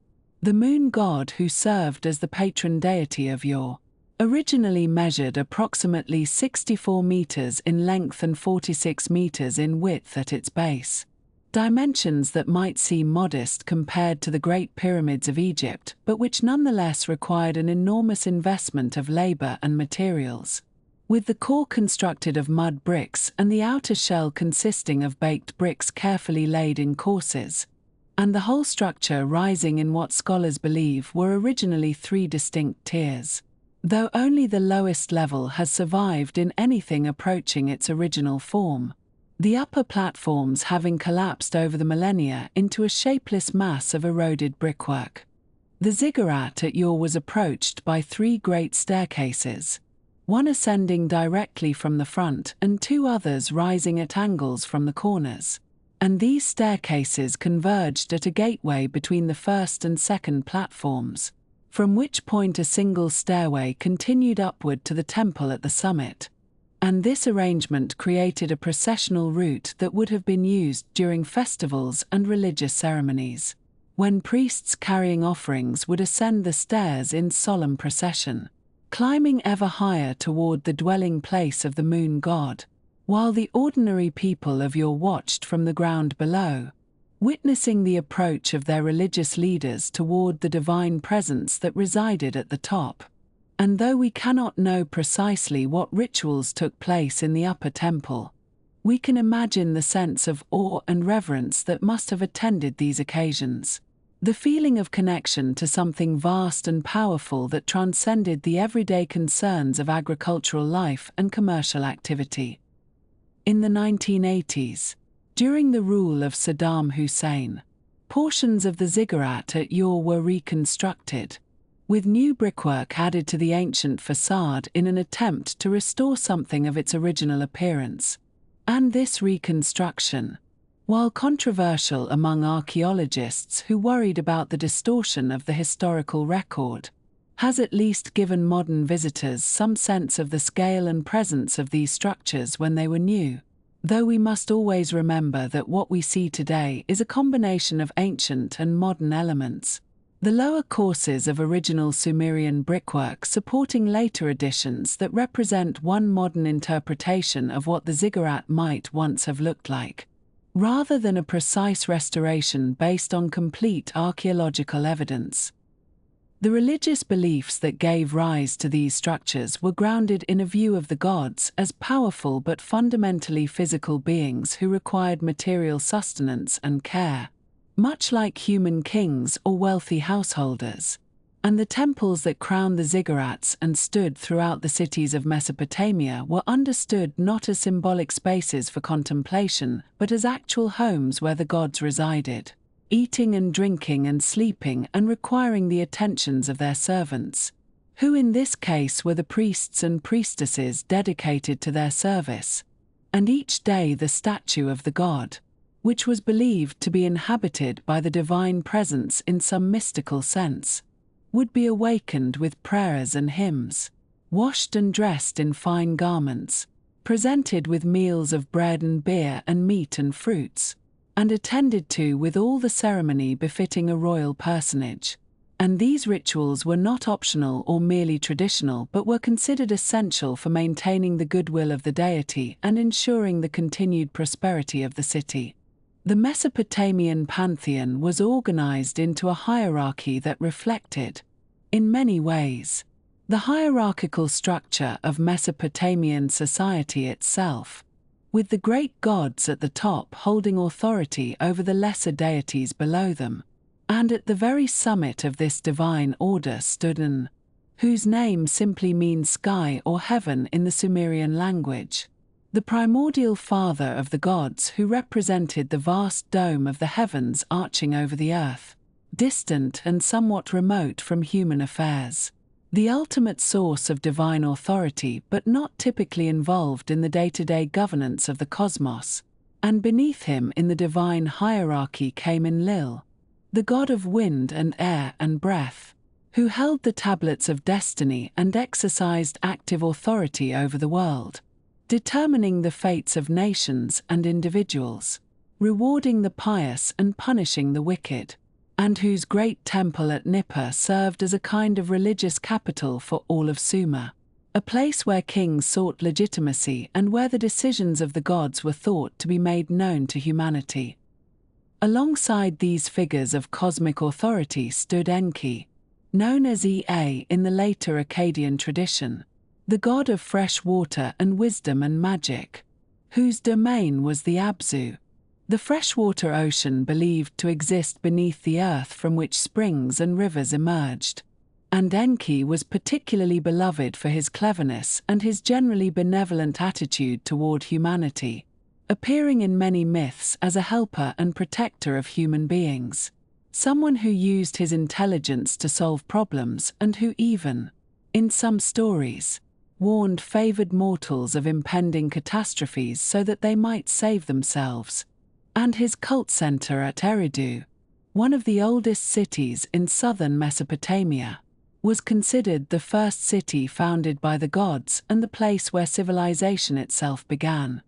the moon god who served as the patron deity of Ur, originally measured approximately 64 meters in length and 46 meters in width at its base, dimensions that might seem modest compared to the Great Pyramids of Egypt, but which nonetheless required an enormous investment of labor and materials. With the core constructed of mud bricks and the outer shell consisting of baked bricks carefully laid in courses, and the whole structure rising in what scholars believe were originally 3 distinct tiers, though only the lowest level has survived in anything approaching its original form, the upper platforms having collapsed over the millennia into a shapeless mass of eroded brickwork. The ziggurat at Ur was approached by 3 great staircases, one ascending directly from the front and 2 others rising at angles from the corners, and these staircases converged at a gateway between the first and second platforms, from which point a single stairway continued upward to the temple at the summit. And this arrangement created a processional route that would have been used during festivals and religious ceremonies, when priests carrying offerings would ascend the stairs in solemn procession, climbing ever higher toward the dwelling place of the moon god, while the ordinary people of Ur watched from the ground below, witnessing the approach of their religious leaders toward the divine presence that resided at the top. And though we cannot know precisely what rituals took place in the upper temple, we can imagine the sense of awe and reverence that must have attended these occasions, the feeling of connection to something vast and powerful that transcended the everyday concerns of agricultural life and commercial activity. In the 1980s, during the rule of Saddam Hussein, portions of the ziggurat at Ur were reconstructed, with new brickwork added to the ancient facade in an attempt to restore something of its original appearance. And this reconstruction, while controversial among archaeologists who worried about the distortion of the historical record, has at least given modern visitors some sense of the scale and presence of these structures when they were new, though we must always remember that what we see today is a combination of ancient and modern elements. The lower courses of original Sumerian brickwork supporting later additions that represent one modern interpretation of what the ziggurat might once have looked like, rather than a precise restoration based on complete archaeological evidence. The religious beliefs that gave rise to these structures were grounded in a view of the gods as powerful but fundamentally physical beings who required material sustenance and care, much like human kings or wealthy householders. And the temples that crowned the ziggurats and stood throughout the cities of Mesopotamia were understood not as symbolic spaces for contemplation, but as actual homes where the gods resided, eating and drinking and sleeping and requiring the attentions of their servants, who in this case were the priests and priestesses dedicated to their service, and each day the statue of the god, which was believed to be inhabited by the divine presence in some mystical sense, would be awakened with prayers and hymns, washed and dressed in fine garments, presented with meals of bread and beer and meat and fruits, and attended to with all the ceremony befitting a royal personage. And these rituals were not optional or merely traditional but were considered essential for maintaining the goodwill of the deity and ensuring the continued prosperity of the city. The Mesopotamian pantheon was organized into a hierarchy that reflected, in many ways, the hierarchical structure of Mesopotamian society itself, with the great gods at the top holding authority over the lesser deities below them, and at the very summit of this divine order stood An, whose name simply means sky or heaven in the Sumerian language, the primordial father of the gods who represented the vast dome of the heavens arching over the earth, distant and somewhat remote from human affairs, the ultimate source of divine authority but not typically involved in the day-to-day governance of the cosmos, and beneath him in the divine hierarchy came Enlil, the god of wind and air and breath, who held the tablets of destiny and exercised active authority over the world, determining the fates of nations and individuals, rewarding the pious and punishing the wicked, and whose great temple at Nippur served as a kind of religious capital for all of Sumer, a place where kings sought legitimacy and where the decisions of the gods were thought to be made known to humanity. Alongside these figures of cosmic authority stood Enki, known as Ea in the later Akkadian tradition, the god of fresh water and wisdom and magic, whose domain was the Abzu, the freshwater ocean believed to exist beneath the earth from which springs and rivers emerged. And Enki was particularly beloved for his cleverness and his generally benevolent attitude toward humanity, appearing in many myths as a helper and protector of human beings, someone who used his intelligence to solve problems and who even, in some stories, warned favored mortals of impending catastrophes so that they might save themselves. And his cult center at Eridu, one of the oldest cities in southern Mesopotamia, was considered the first city founded by the gods and the place where civilization itself began.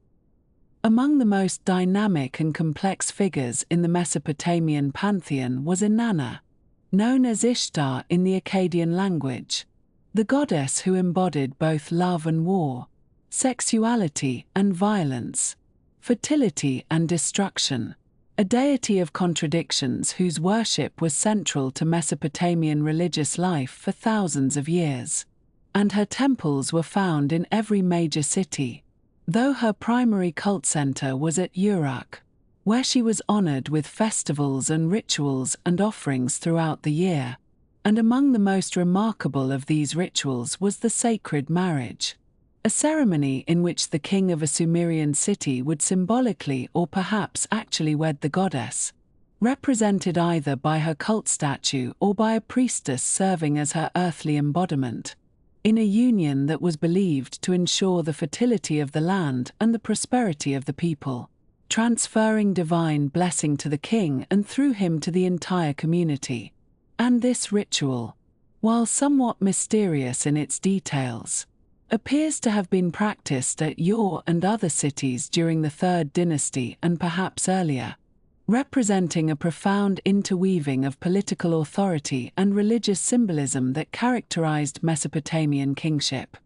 Among the most dynamic and complex figures in the Mesopotamian pantheon was Inanna, known as Ishtar in the Akkadian language, the goddess who embodied both love and war, sexuality and violence, fertility and destruction, a deity of contradictions whose worship was central to Mesopotamian religious life for thousands of years. And her temples were found in every major city, though her primary cult center was at Uruk, where she was honored with festivals and rituals and offerings throughout the year. And among the most remarkable of these rituals was the sacred marriage, a ceremony in which the king of a Sumerian city would symbolically or perhaps actually wed the goddess, represented either by her cult statue or by a priestess serving as her earthly embodiment, in a union that was believed to ensure the fertility of the land and the prosperity of the people, transferring divine blessing to the king and through him to the entire community. And this ritual, while somewhat mysterious in its details, appears to have been practiced at Ur and other cities during the Third Dynasty and perhaps earlier, representing a profound interweaving of political authority and religious symbolism that characterized Mesopotamian kingship.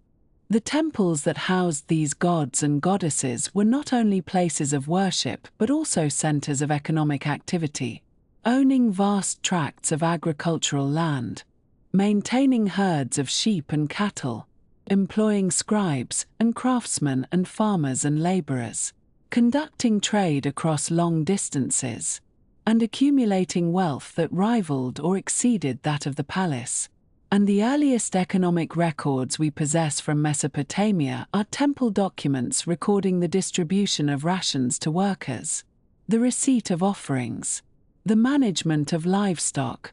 The temples that housed these gods and goddesses were not only places of worship but also centers of economic activity, owning vast tracts of agricultural land, maintaining herds of sheep and cattle, employing scribes and craftsmen and farmers and laborers, conducting trade across long distances, and accumulating wealth that rivaled or exceeded that of the palace. And the earliest economic records we possess from Mesopotamia are temple documents recording the distribution of rations to workers, the receipt of offerings, the management of livestock,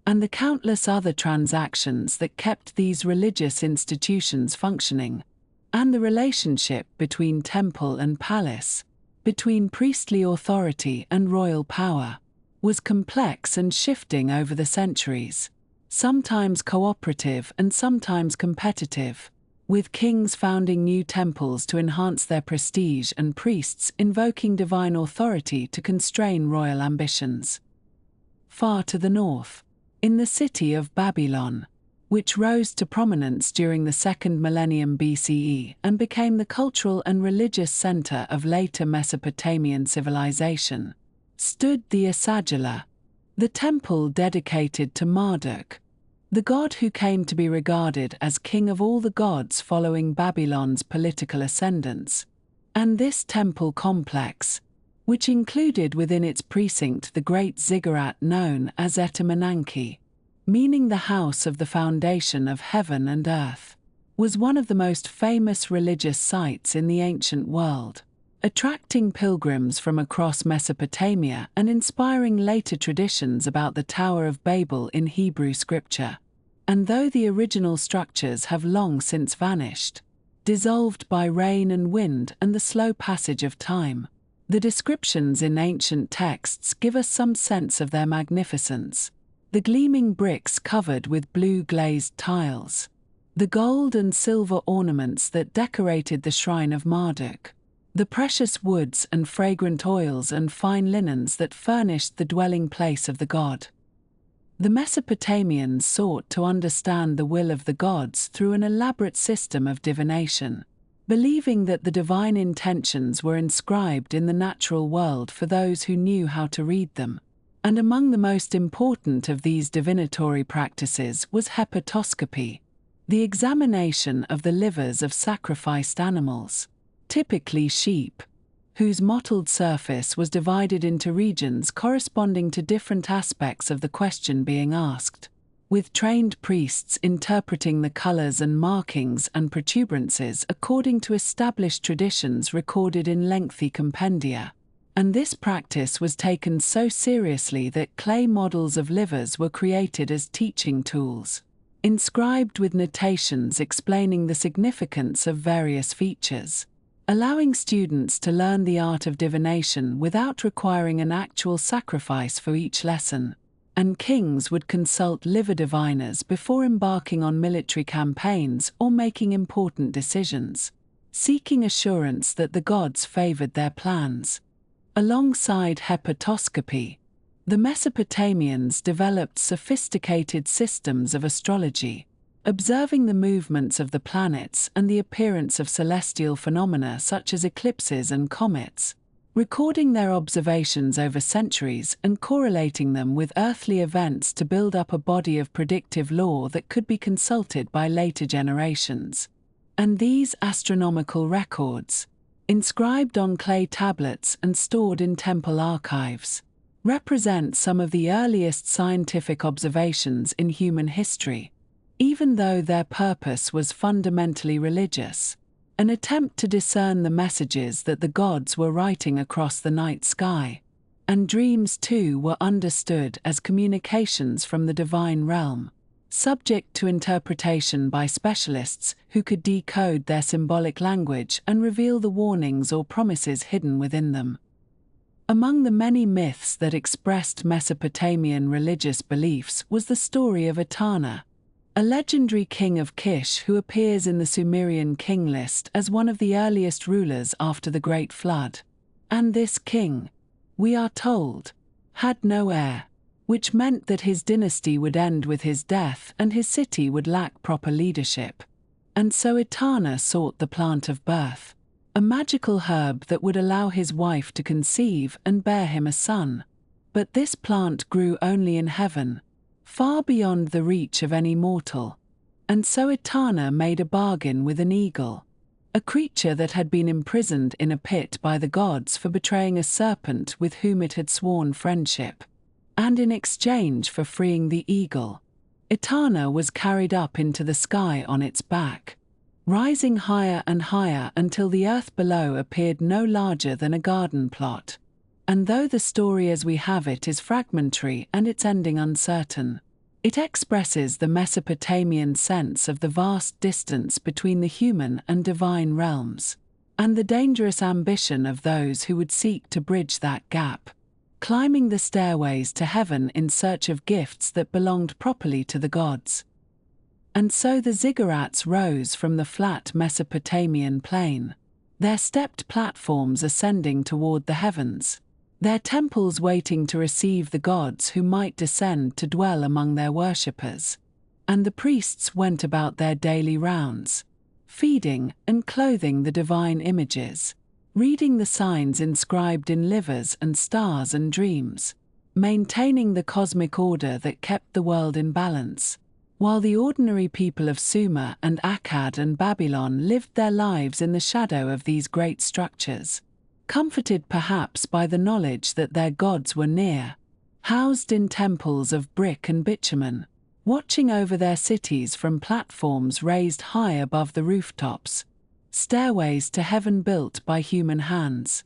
and the countless other transactions that kept these religious institutions functioning. And the relationship between temple and palace, between priestly authority and royal power, was complex and shifting over the centuries, sometimes cooperative and sometimes competitive, with kings founding new temples to enhance their prestige and priests invoking divine authority to constrain royal ambitions. Far to the north, in the city of Babylon, which rose to prominence during the second millennium BCE and became the cultural and religious center of later Mesopotamian civilization, stood the Asagila, the temple dedicated to Marduk, the god who came to be regarded as king of all the gods following Babylon's political ascendance. And this temple complex, which included within its precinct the great ziggurat known as Etemenanki, meaning the house of the foundation of heaven and earth, was one of the most famous religious sites in the ancient world, attracting pilgrims from across Mesopotamia and inspiring later traditions about the Tower of Babel in Hebrew scripture. And though the original structures have long since vanished, dissolved by rain and wind and the slow passage of time, the descriptions in ancient texts give us some sense of their magnificence. The gleaming bricks covered with blue glazed tiles, the gold and silver ornaments that decorated the shrine of Marduk, the precious woods and fragrant oils and fine linens that furnished the dwelling place of the god. The Mesopotamians sought to understand the will of the gods through an elaborate system of divination, believing that the divine intentions were inscribed in the natural world for those who knew how to read them. And among the most important of these divinatory practices was hepatoscopy, the examination of the livers of sacrificed animals, typically sheep, whose mottled surface was divided into regions corresponding to different aspects of the question being asked, with trained priests interpreting the colors and markings and protuberances according to established traditions recorded in lengthy compendia. And this practice was taken so seriously that clay models of livers were created as teaching tools, inscribed with notations explaining the significance of various features, allowing students to learn the art of divination without requiring an actual sacrifice for each lesson. And kings would consult liver diviners before embarking on military campaigns or making important decisions, seeking assurance that the gods favored their plans. Alongside hepatoscopy, the Mesopotamians developed sophisticated systems of astrology, observing the movements of the planets and the appearance of celestial phenomena such as eclipses and comets, recording their observations over centuries and correlating them with earthly events to build up a body of predictive lore that could be consulted by later generations. And these astronomical records, inscribed on clay tablets and stored in temple archives, represent some of the earliest scientific observations in human history, even though their purpose was fundamentally religious, an attempt to discern the messages that the gods were writing across the night sky. And dreams too were understood as communications from the divine realm, subject to interpretation by specialists who could decode their symbolic language and reveal the warnings or promises hidden within them. Among the many myths that expressed Mesopotamian religious beliefs was the story of Etana, a legendary king of Kish who appears in the Sumerian king list as one of the earliest rulers after the Great Flood. And this king, we are told, had no heir, which meant that his dynasty would end with his death and his city would lack proper leadership. And so Etana sought the plant of birth, a magical herb that would allow his wife to conceive and bear him a son. But this plant grew only in heaven, far beyond the reach of any mortal. And so Etana made a bargain with an eagle, a creature that had been imprisoned in a pit by the gods for betraying a serpent with whom it had sworn friendship. And in exchange for freeing the eagle, Etana was carried up into the sky on its back, rising higher and higher until the earth below appeared no larger than a garden plot. And though the story as we have it is fragmentary and its ending uncertain, it expresses the Mesopotamian sense of the vast distance between the human and divine realms, and the dangerous ambition of those who would seek to bridge that gap, climbing the stairways to heaven in search of gifts that belonged properly to the gods. And so the Ziggurats rose from the flat Mesopotamian plain, their stepped platforms ascending toward the heavens, their temples waiting to receive the gods who might descend to dwell among their worshippers. And the priests went about their daily rounds, feeding and clothing the divine images, reading the signs inscribed in livers and stars and dreams, maintaining the cosmic order that kept the world in balance, while the ordinary people of Sumer and Akkad and Babylon lived their lives in the shadow of these great structures, comforted perhaps by the knowledge that their gods were near, housed in temples of brick and bitumen, watching over their cities from platforms raised high above the rooftops, stairways to heaven built by human hands.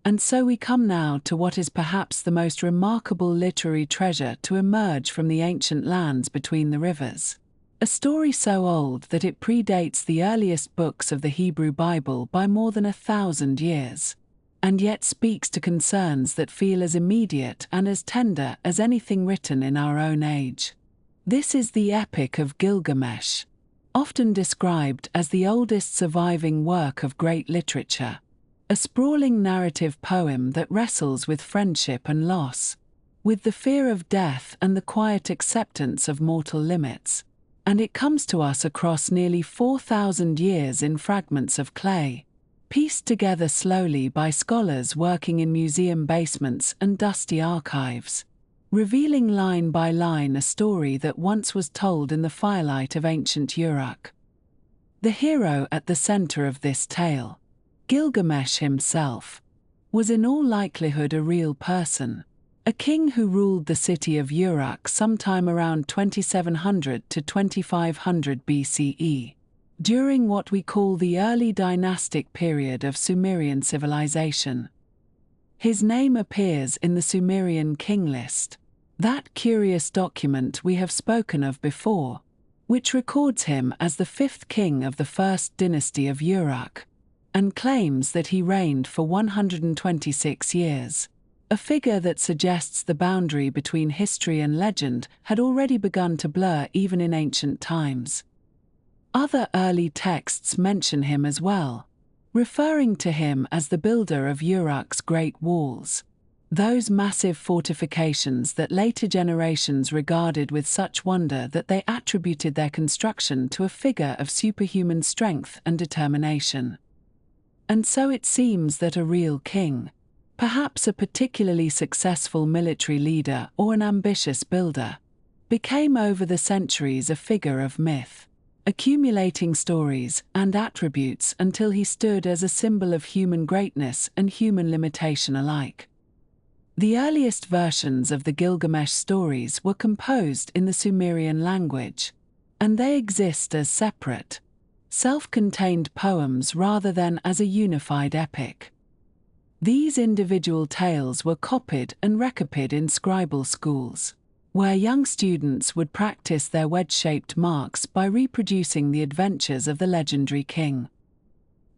And so we come now to what is perhaps the most remarkable literary treasure to emerge from the ancient lands between the rivers, a story so old that it predates the earliest books of the Hebrew Bible by more than 1,000 years, and yet speaks to concerns that feel as immediate and as tender as anything written in our own age. This is the Epic of Gilgamesh, often described as the oldest surviving work of great literature, a sprawling narrative poem that wrestles with friendship and loss, with the fear of death and the quiet acceptance of mortal limits. And it comes to us across nearly 4,000 years in fragments of clay, pieced together slowly by scholars working in museum basements and dusty archives, revealing line by line a story that once was told in the firelight of ancient Uruk. The hero at the center of this tale, Gilgamesh himself, was in all likelihood a real person, a king who ruled the city of Uruk sometime around 2700 to 2500 BCE, during what we call the early dynastic period of Sumerian civilization. His name appears in the Sumerian king list, that curious document we have spoken of before, which records him as the fifth king of the first dynasty of Uruk, and claims that he reigned for 126 years, a figure that suggests the boundary between history and legend had already begun to blur even in ancient times. Other early texts mention him as well, referring to him as the builder of Uruk's great walls, those massive fortifications that later generations regarded with such wonder that they attributed their construction to a figure of superhuman strength and determination. And so it seems that a real king, perhaps a particularly successful military leader or an ambitious builder, became over the centuries a figure of myth, accumulating stories and attributes until he stood as a symbol of human greatness and human limitation alike. The earliest versions of the Gilgamesh stories were composed in the Sumerian language, and they exist as separate, self-contained poems rather than as a unified epic. These individual tales were copied and recopied in scribal schools, where young students would practice their wedge-shaped marks by reproducing the adventures of the legendary king.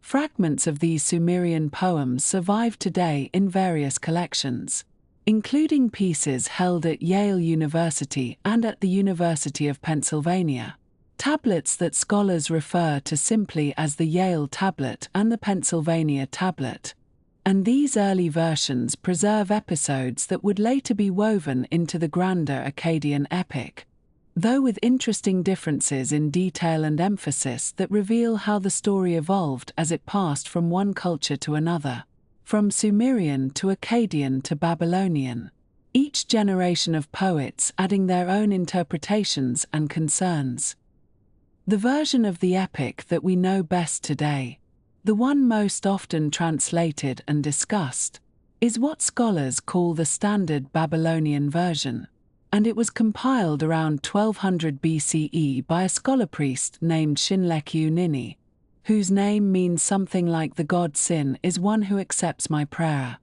Fragments of these Sumerian poems survive today in various collections, including pieces held at Yale University and at the University of Pennsylvania, tablets that scholars refer to simply as the Yale tablet and the Pennsylvania tablet, and these early versions preserve episodes that would later be woven into the grander Akkadian epic, though with interesting differences in detail and emphasis that reveal how the story evolved as it passed from one culture to another, from Sumerian to Akkadian to Babylonian, each generation of poets adding their own interpretations and concerns. The version of the epic that we know best today, the one most often translated and discussed, is what scholars call the Standard Babylonian Version, and it was compiled around 1200 BCE by a scholar priest named Shinleku-Nini, whose name means something like the god Sin is one who accepts my prayer.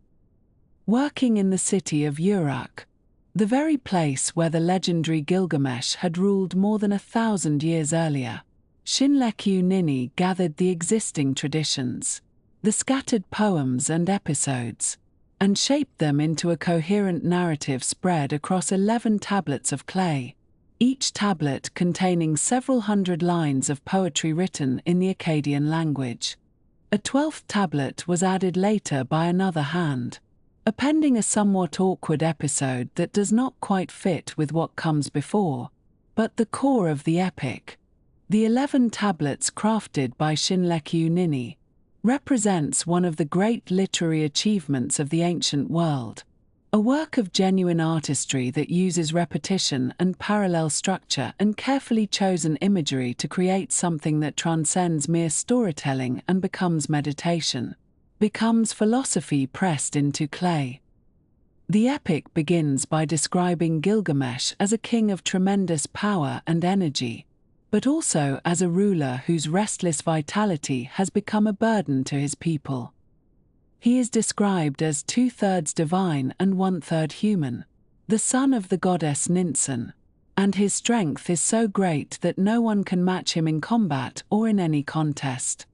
Working in the city of Uruk, the very place where the legendary Gilgamesh had ruled more than 1,000 years earlier, Shinleku-Nini gathered the existing traditions, the scattered poems and episodes, and shaped them into a coherent narrative spread across 11 tablets of clay, each tablet containing several hundred lines of poetry written in the Akkadian language. A 12th tablet was added later by another hand, appending a somewhat awkward episode that does not quite fit with what comes before, but the core of the epic. The 11 tablets crafted by Shinleku-Nini represents one of the great literary achievements of the ancient world, a work of genuine artistry that uses repetition and parallel structure and carefully chosen imagery to create something that transcends mere storytelling and becomes meditation, becomes philosophy pressed into clay. The epic begins by describing Gilgamesh as a king of tremendous power and energy, but also as a ruler whose restless vitality has become a burden to his people. He is described as 2/3 divine and 1/3 human, the son of the goddess Ninsun, and his strength is so great that no one can match him in combat or in any contest.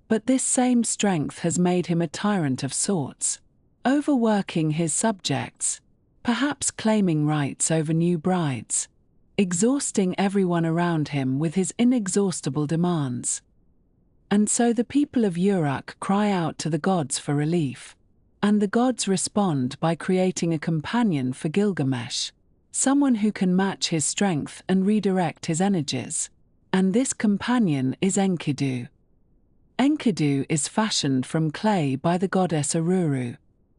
But this same strength has made him a tyrant of sorts, overworking his subjects, perhaps claiming rights over new brides, exhausting everyone around him with his inexhaustible demands. And so the people of Uruk cry out to the gods for relief, and the gods respond by creating a companion for Gilgamesh, someone who can match his strength and redirect his energies. And this companion is Enkidu. Enkidu is fashioned from clay by the goddess Uruk,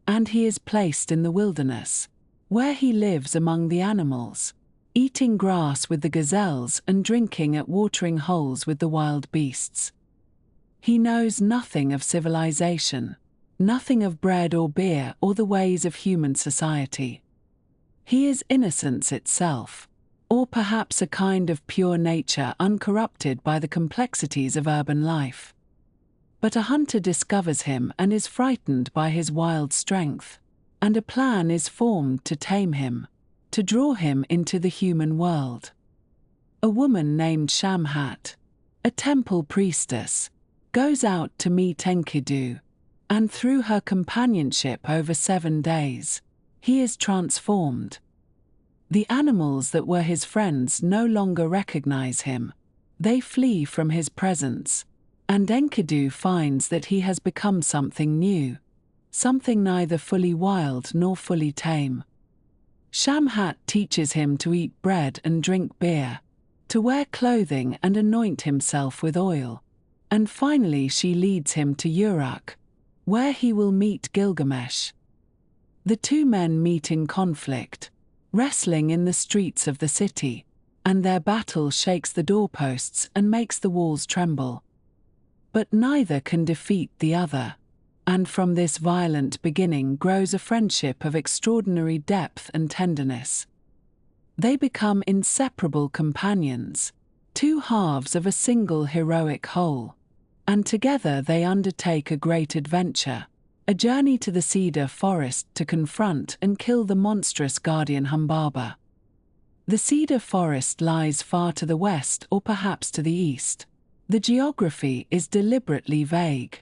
and he is placed in the wilderness, where he lives among the animals, eating grass with the gazelles and drinking at watering holes with the wild beasts. He knows nothing of civilization, nothing of bread or beer or the ways of human society. He is innocence itself, or perhaps a kind of pure nature uncorrupted by the complexities of urban life. But a hunter discovers him and is frightened by his wild strength, and a plan is formed to tame him, to draw him into the human world. A woman named Shamhat, a temple priestess, goes out to meet Enkidu, and through her companionship over 7 days, he is transformed. The animals that were his friends no longer recognize him, they flee from his presence, and Enkidu finds that he has become something new, something neither fully wild nor fully tame. Shamhat teaches him to eat bread and drink beer, to wear clothing and anoint himself with oil, and finally she leads him to Uruk, where he will meet Gilgamesh. The two men meet in conflict, wrestling in the streets of the city, and their battle shakes the doorposts and makes the walls tremble. But neither can defeat the other, and from this violent beginning grows a friendship of extraordinary depth and tenderness. They become inseparable companions, two halves of a single heroic whole, and together they undertake a great adventure, a journey to the cedar forest to confront and kill the monstrous guardian Humbaba. The cedar forest lies far to the west or perhaps to the east. The geography is deliberately vague,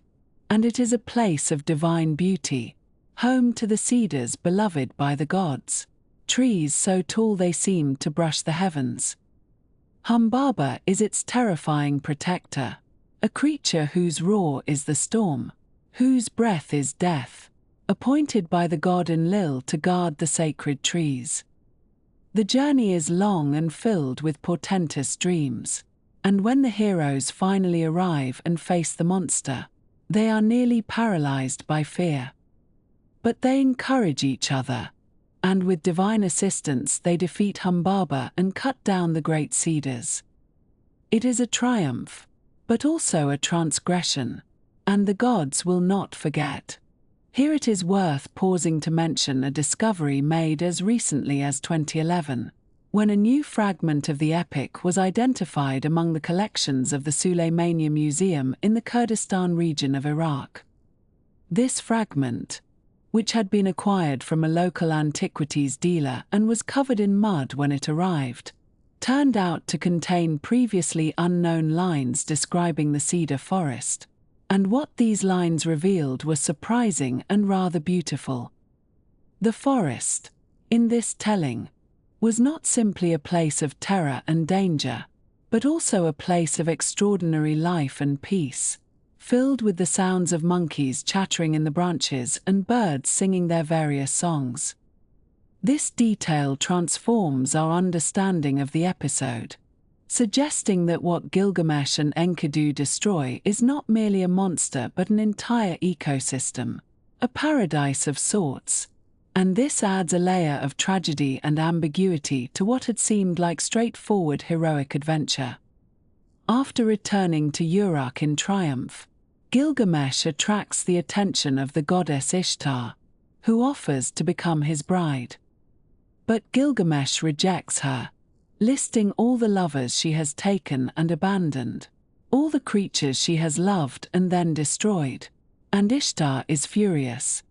and it is a place of divine beauty, home to the cedars beloved by the gods, trees so tall they seem to brush the heavens. Humbaba is its terrifying protector, a creature whose roar is the storm, whose breath is death, appointed by the god Enlil to guard the sacred trees. The journey is long and filled with portentous dreams, and when the heroes finally arrive and face the monster, they are nearly paralyzed by fear. But they encourage each other, and with divine assistance they defeat Humbaba and cut down the great cedars. It is a triumph, but also a transgression, and the gods will not forget. Here it is worth pausing to mention a discovery made as recently as 2011, when a new fragment of the epic was identified among the collections of the Suleymania Museum in the Kurdistan region of Iraq. This fragment, which had been acquired from a local antiquities dealer and was covered in mud when it arrived, turned out to contain previously unknown lines describing the cedar forest. And what these lines revealed was surprising and rather beautiful. The forest, in this telling, was not simply a place of terror and danger, but also a place of extraordinary life and peace, filled with the sounds of monkeys chattering in the branches and birds singing their various songs. This detail transforms our understanding of the episode, suggesting that what Gilgamesh and Enkidu destroy is not merely a monster but an entire ecosystem, a paradise of sorts, and this adds a layer of tragedy and ambiguity to what had seemed like straightforward heroic adventure. After returning to Uruk in triumph, Gilgamesh attracts the attention of the goddess Ishtar, who offers to become his bride. But Gilgamesh rejects her, listing all the lovers she has taken and abandoned, all the creatures she has loved and then destroyed, and Ishtar is furious.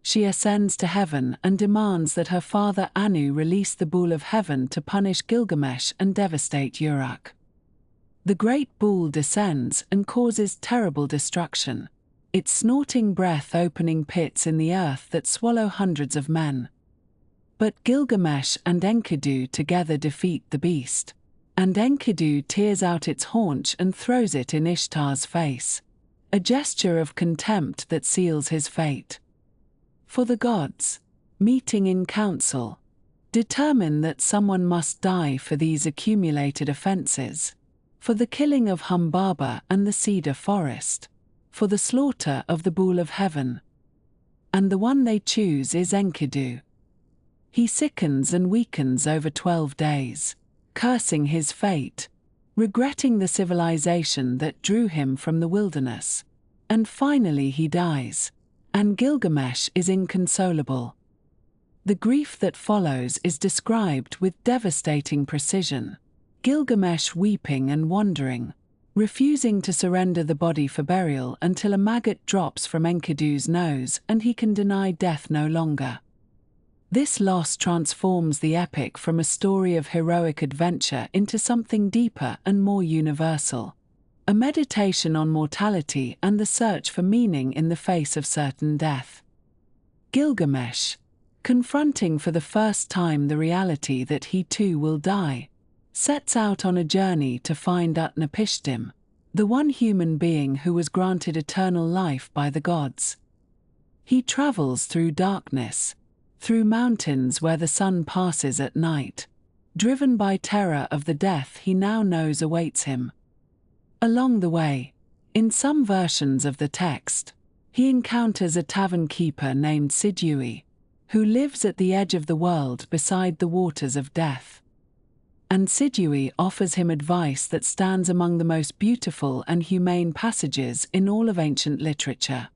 She ascends to heaven and demands that her father Anu release the bull of heaven to punish Gilgamesh and devastate Uruk. The great bull descends and causes terrible destruction, its snorting breath opening pits in the earth that swallow hundreds of men. But Gilgamesh and Enkidu together defeat the beast, and Enkidu tears out its haunch and throws it in Ishtar's face, a gesture of contempt that seals his fate. For the gods, meeting in council, determine that someone must die for these accumulated offenses, for the killing of Humbaba and the cedar forest, for the slaughter of the bull of heaven. And the one they choose is Enkidu. He sickens and weakens over 12 days, cursing his fate, regretting the civilization that drew him from the wilderness, and finally he dies, and Gilgamesh is inconsolable. The grief that follows is described with devastating precision, Gilgamesh weeping and wandering, refusing to surrender the body for burial until a maggot drops from Enkidu's nose and he can deny death no longer. This loss transforms the epic from a story of heroic adventure into something deeper and more universal, a meditation on mortality and the search for meaning in the face of certain death. Gilgamesh, confronting for the first time the reality that he too will die, sets out on a journey to find Utnapishtim, the one human being who was granted eternal life by the gods. He travels through darkness, through mountains where the sun passes at night, driven by terror of the death he now knows awaits him. Along the way, in some versions of the text, he encounters a tavern keeper named Sidui, who lives at the edge of the world beside the waters of death. And Sidui offers him advice that stands among the most beautiful and humane passages in all of ancient literature.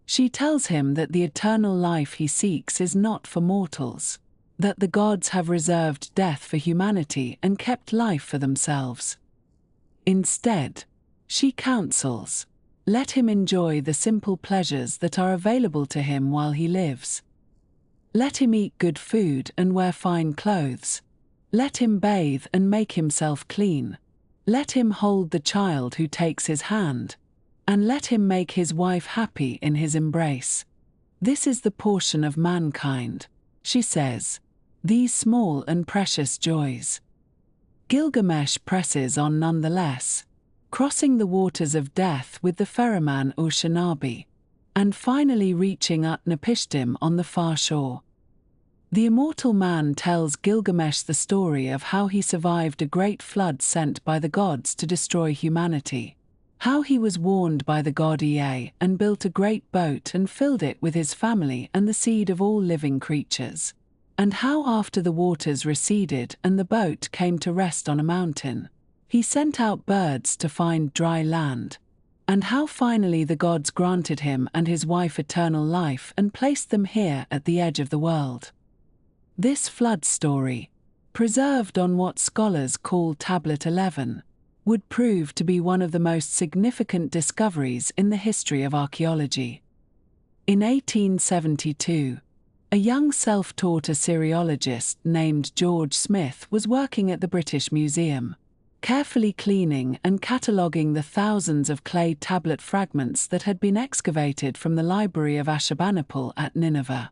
She tells him that the eternal life he seeks is not for mortals, that the gods have reserved death for humanity and kept life for themselves. Instead, she counsels, Let him enjoy the simple pleasures that are available to him while he lives. Let him eat good food and wear fine clothes. Let him bathe and make himself clean. Let him hold the child who takes his hand. And let him make his wife happy in his embrace. This is the portion of mankind, she says, these small and precious joys. Gilgamesh presses on nonetheless, crossing the waters of death with the ferryman Ushabti, and finally reaching Utnapishtim on the far shore. The immortal man tells Gilgamesh the story of how he survived a great flood sent by the gods to destroy humanity, how he was warned by the god Ea and built a great boat and filled it with his family and the seed of all living creatures, and how after the waters receded and the boat came to rest on a mountain, he sent out birds to find dry land, and how finally the gods granted him and his wife eternal life and placed them here at the edge of the world. This flood story, preserved on what scholars call Tablet 11, would prove to be one of the most significant discoveries in the history of archaeology. In 1872, a young self-taught Assyriologist named George Smith was working at the British Museum, carefully cleaning and cataloguing the thousands of clay tablet fragments that had been excavated from the library of Ashurbanipal at Nineveh.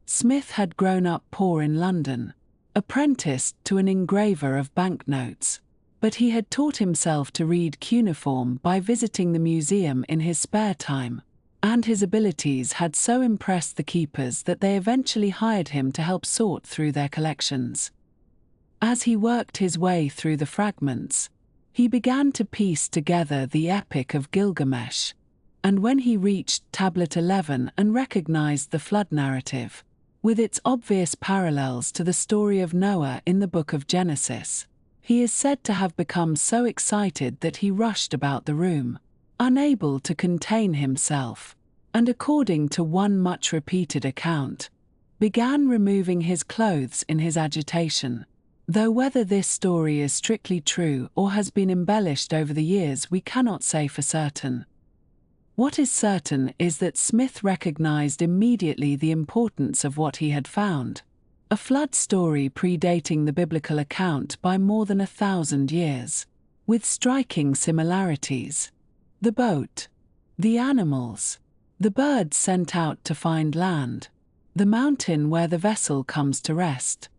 Smith had grown up poor in London, apprenticed to an engraver of banknotes, but he had taught himself to read cuneiform by visiting the museum in his spare time, and his abilities had so impressed the keepers that they eventually hired him to help sort through their collections. As he worked his way through the fragments, he began to piece together the Epic of Gilgamesh, and when he reached Tablet 11 and recognized the flood narrative, with its obvious parallels to the story of Noah in the book of Genesis, he is said to have become so excited that he rushed about the room, unable to contain himself, and according to one much-repeated account, began removing his clothes in his agitation. Though whether this story is strictly true or has been embellished over the years we cannot say for certain. What is certain is that Smith recognized immediately the importance of what he had found, a flood story predating the biblical account by more than 1,000 years, with striking similarities. The boat, the animals, the birds sent out to find land, the mountain where the vessel comes to rest.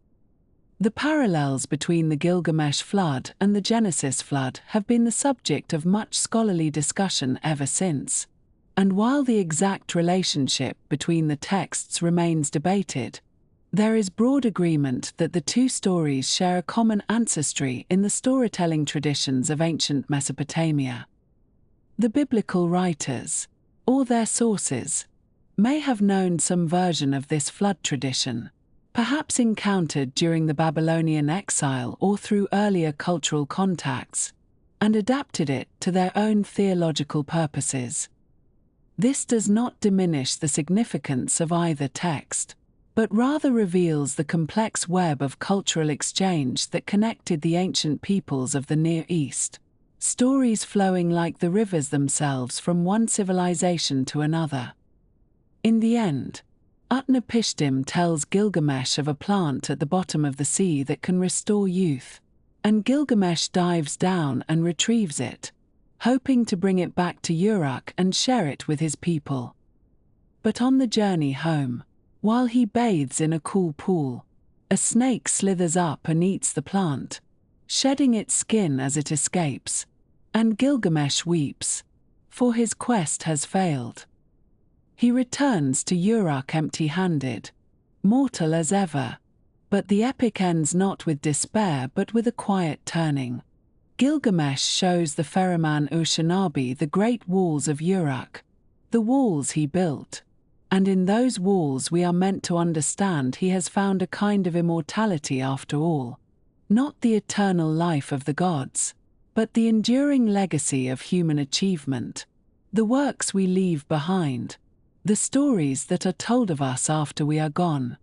The parallels between the Gilgamesh flood and the Genesis flood have been the subject of much scholarly discussion ever since, and while the exact relationship between the texts remains debated, there is broad agreement that the two stories share a common ancestry in the storytelling traditions of ancient Mesopotamia. The biblical writers, or their sources, may have known some version of this flood tradition, perhaps encountered during the Babylonian exile or through earlier cultural contacts, and adapted it to their own theological purposes. This does not diminish the significance of either text, but rather reveals the complex web of cultural exchange that connected the ancient peoples of the Near East, stories flowing like the rivers themselves from one civilization to another. In the end, Utnapishtim tells Gilgamesh of a plant at the bottom of the sea that can restore youth, and Gilgamesh dives down and retrieves it, hoping to bring it back to Uruk and share it with his people. But on the journey home, while he bathes in a cool pool, a snake slithers up and eats the plant, shedding its skin as it escapes, and Gilgamesh weeps, for his quest has failed. He returns to Uruk empty-handed, mortal as ever, but the epic ends not with despair but with a quiet turning. Gilgamesh shows the ferryman Ushabti the great walls of Uruk, the walls he built, and in those walls we are meant to understand he has found a kind of immortality after all, not the eternal life of the gods, but the enduring legacy of human achievement, the works we leave behind, the stories that are told of us after we are gone.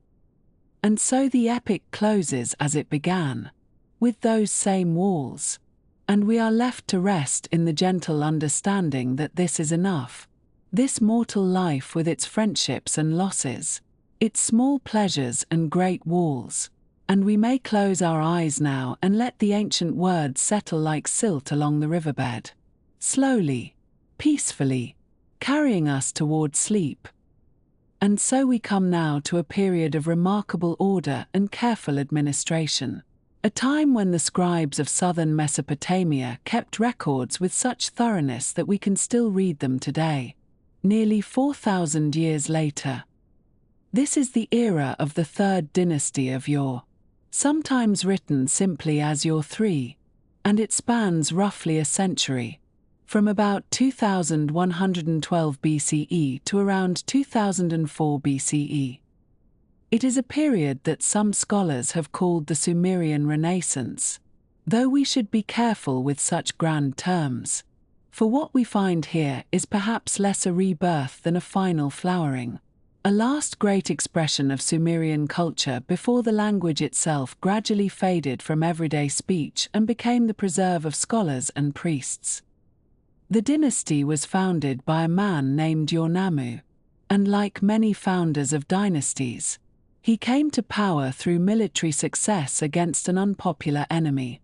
And so the epic closes as it began, with those same walls, and we are left to rest in the gentle understanding that this is enough. This mortal life with its friendships and losses, its small pleasures and great walls, and we may close our eyes now and let the ancient words settle like silt along the riverbed, slowly, peacefully, carrying us toward sleep. And so we come now to a period of remarkable order and careful administration, a time when the scribes of southern Mesopotamia kept records with such thoroughness that we can still read them today, nearly 4,000 years later. This is the era of the third dynasty of Ur, sometimes written simply as Ur III, and it spans roughly a century, from about 2112 BCE to around 2004 BCE. It is a period that some scholars have called the Sumerian Renaissance, though we should be careful with such grand terms, for what we find here is perhaps less a rebirth than a final flowering, a last great expression of Sumerian culture before the language itself gradually faded from everyday speech and became the preserve of scholars and priests. The dynasty was founded by a man named Ur-Nammu, and like many founders of dynasties, he came to power through military success against an unpopular enemy.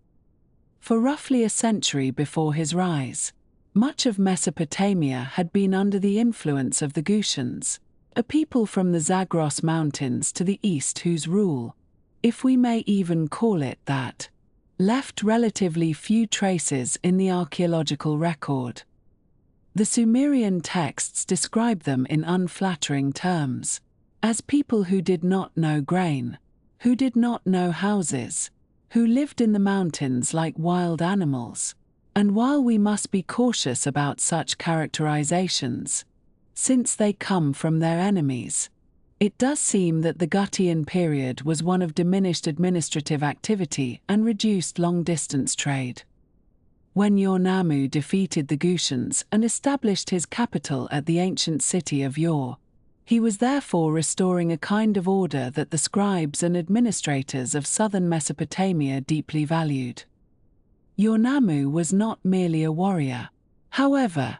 For roughly a century before his rise, much of Mesopotamia had been under the influence of the Gutians, a people from the Zagros Mountains to the east whose rule, if we may even call it that, left relatively few traces in the archaeological record. The Sumerian texts describe them in unflattering terms, as people who did not know grain, who did not know houses, who lived in the mountains like wild animals. And while we must be cautious about such characterizations, since they come from their enemies, it does seem that the Gutian period was one of diminished administrative activity and reduced long-distance trade. When Ur-Nammu defeated the Gutians and established his capital at the ancient city of Ur, he was therefore restoring a kind of order that the scribes and administrators of southern Mesopotamia deeply valued. Ur-Nammu was not merely a warrior, however.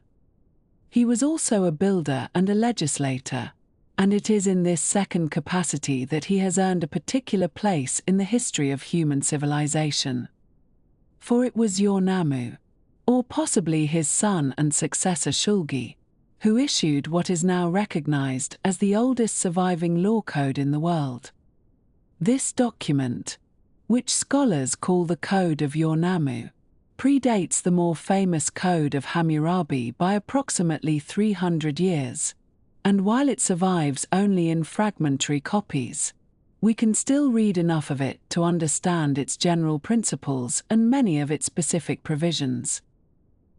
He was also a builder and a legislator, and it is in this second capacity that he has earned a particular place in the history of human civilization. For it was Ur-Nammu, or possibly his son and successor Shulgi, who issued what is now recognized as the oldest surviving law code in the world. This document, which scholars call the Code of Ur-Nammu, predates the more famous Code of Hammurabi by approximately 300 years, and while it survives only in fragmentary copies, we can still read enough of it to understand its general principles and many of its specific provisions.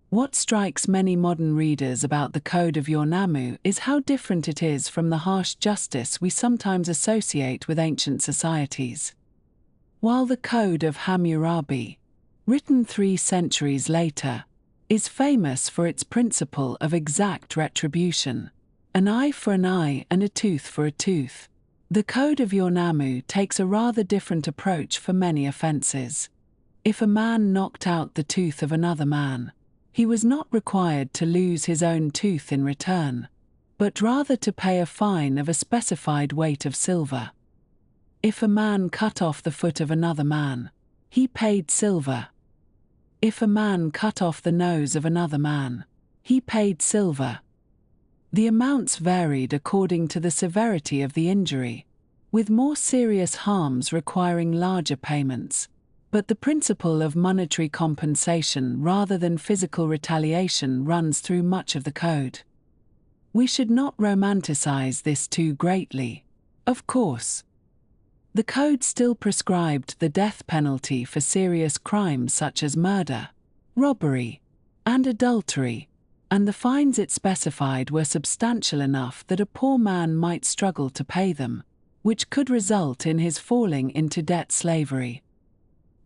What strikes many modern readers about the Code of Ur-Nammu is how different it is from the harsh justice we sometimes associate with ancient societies. While the Code of Hammurabi, written 3 centuries later, is famous for its principle of exact retribution, an eye for an eye and a tooth for a tooth, the Code of Ur-Nammu takes a rather different approach for many offenses. If a man knocked out the tooth of another man, he was not required to lose his own tooth in return, but rather to pay a fine of a specified weight of silver. If a man cut off the foot of another man, he paid silver. If a man cut off the nose of another man, he paid silver. The amounts varied according to the severity of the injury, with more serious harms requiring larger payments, but the principle of monetary compensation rather than physical retaliation runs through much of the code. We should not romanticize this too greatly, of course. The code still prescribed the death penalty for serious crimes such as murder, robbery, and adultery, and the fines it specified were substantial enough that a poor man might struggle to pay them, which could result in his falling into debt slavery.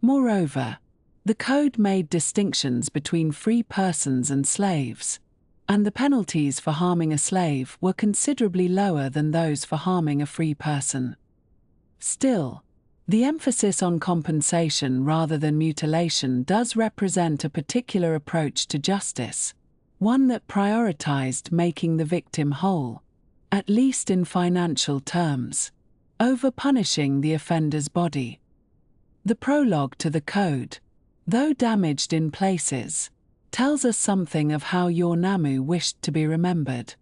Moreover, the code made distinctions between free persons and slaves, and the penalties for harming a slave were considerably lower than those for harming a free person. Still, The emphasis on compensation rather than mutilation does represent a particular approach to justice, one that prioritized making the victim whole, at least in financial terms, over punishing the offender's body. The prologue to the code, though damaged in places, tells us something of how Ur-Nammu wished to be remembered.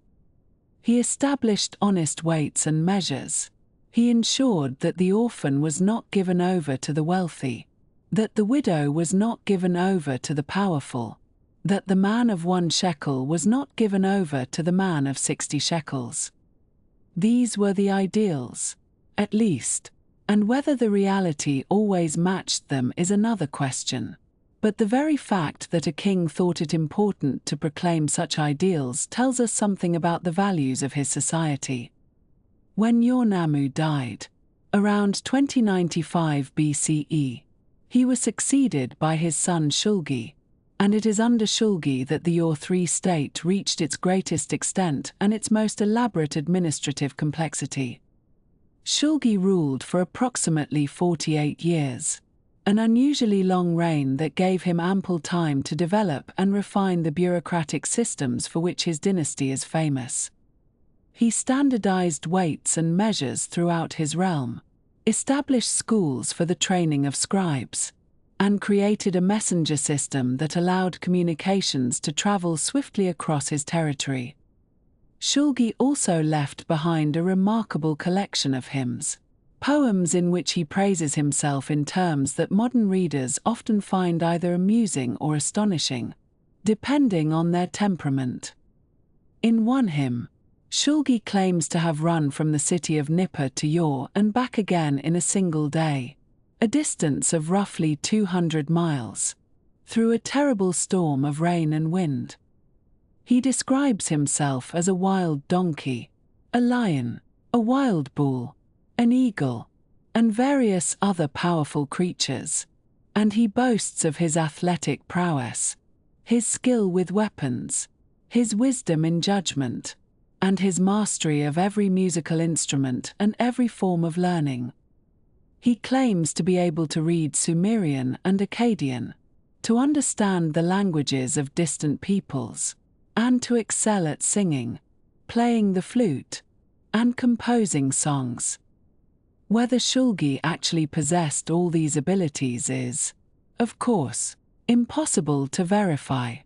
He established honest weights and measures. He ensured that the orphan was not given over to the wealthy, that the widow was not given over to the powerful, that the man of 1 shekel was not given over to the man of 60 shekels. These were the ideals, at least, and whether the reality always matched them is another question. But the very fact that a king thought it important to proclaim such ideals tells us something about the values of his society. When Ur-Nammu died, around 2095 BCE, he was succeeded by his son Shulgi, and it is under Shulgi that the Ur-3 state reached its greatest extent and its most elaborate administrative complexity. Shulgi ruled for approximately 48 years, an unusually long reign that gave him ample time to develop and refine the bureaucratic systems for which his dynasty is famous. He standardized weights and measures throughout his realm, established schools for the training of scribes, and created a messenger system that allowed communications to travel swiftly across his territory. Shulgi also left behind a remarkable collection of hymns, poems in which he praises himself in terms that modern readers often find either amusing or astonishing, depending on their temperament. In one hymn, Shulgi claims to have run from the city of Nippur to Ur and back again in a single day, a distance of roughly 200 miles, through a terrible storm of rain and wind. He describes himself as a wild donkey, a lion, a wild bull, an eagle, and various other powerful creatures, and he boasts of his athletic prowess, his skill with weapons, his wisdom in judgment, and his mastery of every musical instrument and every form of learning. He claims to be able to read Sumerian and Akkadian, to understand the languages of distant peoples, and to excel at singing, playing the flute, and composing songs. Whether Shulgi actually possessed all these abilities is, of course, impossible to verify.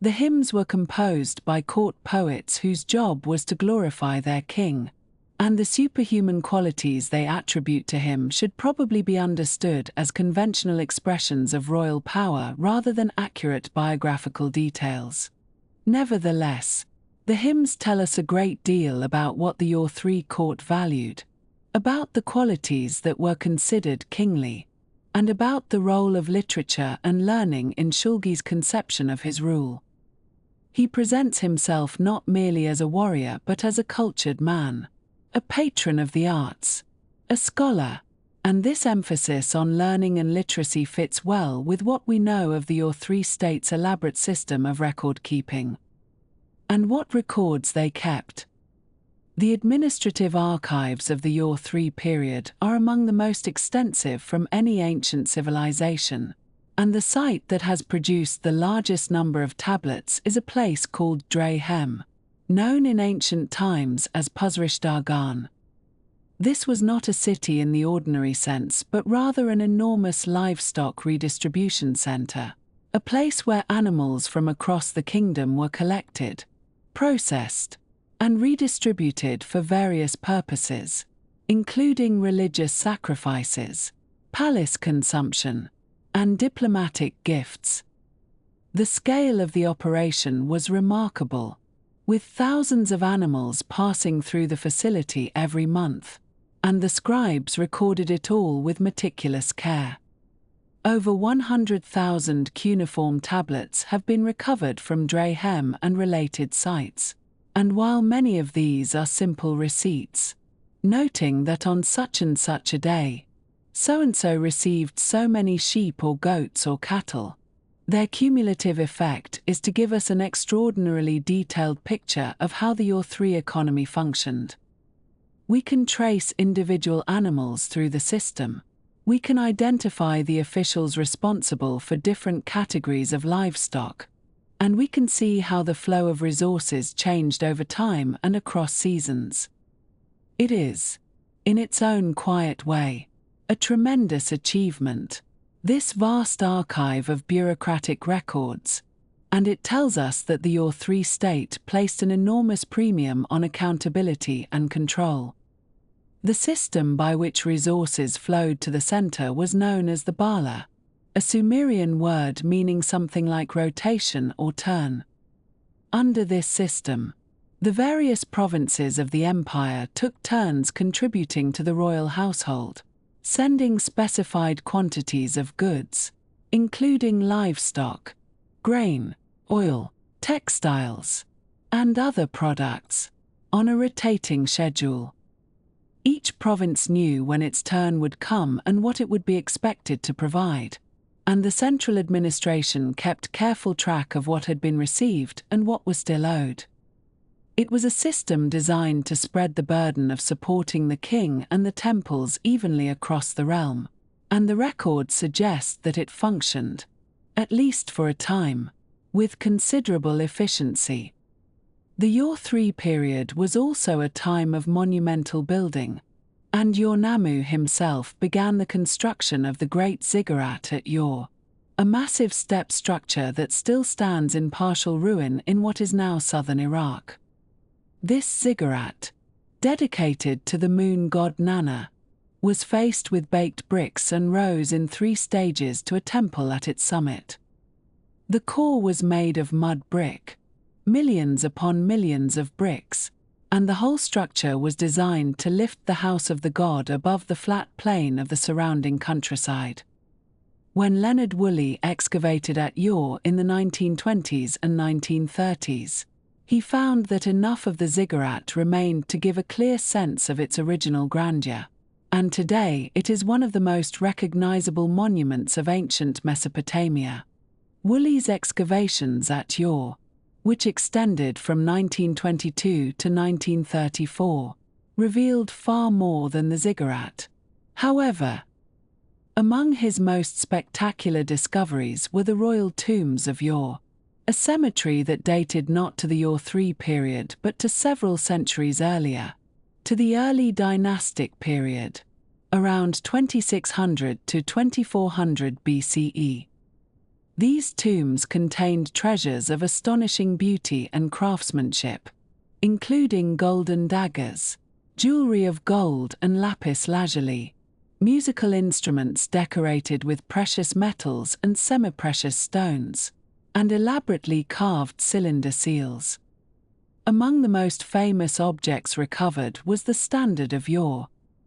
The hymns were composed by court poets whose job was to glorify their king, and the superhuman qualities they attribute to him should probably be understood as conventional expressions of royal power rather than accurate biographical details. Nevertheless, the hymns tell us a great deal about what the Ur-3 court valued, about the qualities that were considered kingly, and about the role of literature and learning in Shulgi's conception of his rule. He presents himself not merely as a warrior but as a cultured man, a patron of the arts, a scholar, and this emphasis on learning and literacy fits well with what we know of the Ur-3 state's elaborate system of record-keeping. And what records they kept. The administrative archives of the Ur-3 period are among the most extensive from any ancient civilization, and the site that has produced the largest number of tablets is a place called Dre-Hem, known in ancient times as Pusrish-Dargan. This was not a city in the ordinary sense but rather an enormous livestock redistribution center, a place where animals from across the kingdom were collected, processed, and redistributed for various purposes, including religious sacrifices, palace consumption, and diplomatic gifts. The scale of the operation was remarkable, with thousands of animals passing through the facility every month, and the scribes recorded it all with meticulous care. Over 100,000 cuneiform tablets have been recovered from Dre-Hem and related sites, and while many of these are simple receipts, noting that on such and such a day, so-and-so received so many sheep or goats or cattle, their cumulative effect is to give us an extraordinarily detailed picture of how the Ur-3 economy functioned. We can trace individual animals through the system. We can identify the officials responsible for different categories of livestock. And we can see how the flow of resources changed over time and across seasons. It is, in its own quiet way, a tremendous achievement, this vast archive of bureaucratic records, and it tells us that the Ur-3 state placed an enormous premium on accountability and control. The system by which resources flowed to the center was known as the Bala, a Sumerian word meaning something like rotation or turn. Under this system, the various provinces of the empire took turns contributing to the royal household, sending specified quantities of goods, including livestock, grain, oil, textiles, and other products, on a rotating schedule. Each province knew when its turn would come and what it would be expected to provide, and the central administration kept careful track of what had been received and what was still owed. It was a system designed to spread the burden of supporting the king and the temples evenly across the realm, and the records suggest that it functioned, at least for a time, with considerable efficiency. The Ur-3 period was also a time of monumental building, and Ur-Nammu himself began the construction of the Great Ziggurat at Ur, a massive step structure that still stands in partial ruin in what is now southern Iraq. This ziggurat, dedicated to the moon god Nanna, was faced with baked bricks and rose in 3 stages to a temple at its summit. The core was made of mud brick, millions upon millions of bricks, and the whole structure was designed to lift the house of the god above the flat plain of the surrounding countryside. When Leonard Woolley excavated at Ur in the 1920s and 1930s, he found that enough of the ziggurat remained to give a clear sense of its original grandeur, and today it is one of the most recognizable monuments of ancient Mesopotamia. Woolley's excavations at Ur, which extended from 1922 to 1934, revealed far more than the ziggurat. However, among his most spectacular discoveries were the royal tombs of Ur, a cemetery that dated not to the Ur-3 period but to several centuries earlier, to the early dynastic period, around 2600 to 2400 BCE. These tombs contained treasures of astonishing beauty and craftsmanship, including golden daggers, jewelry of gold and lapis lazuli, musical instruments decorated with precious metals and semi-precious stones, and elaborately carved cylinder seals. Among the most famous objects recovered was the Standard of Ur,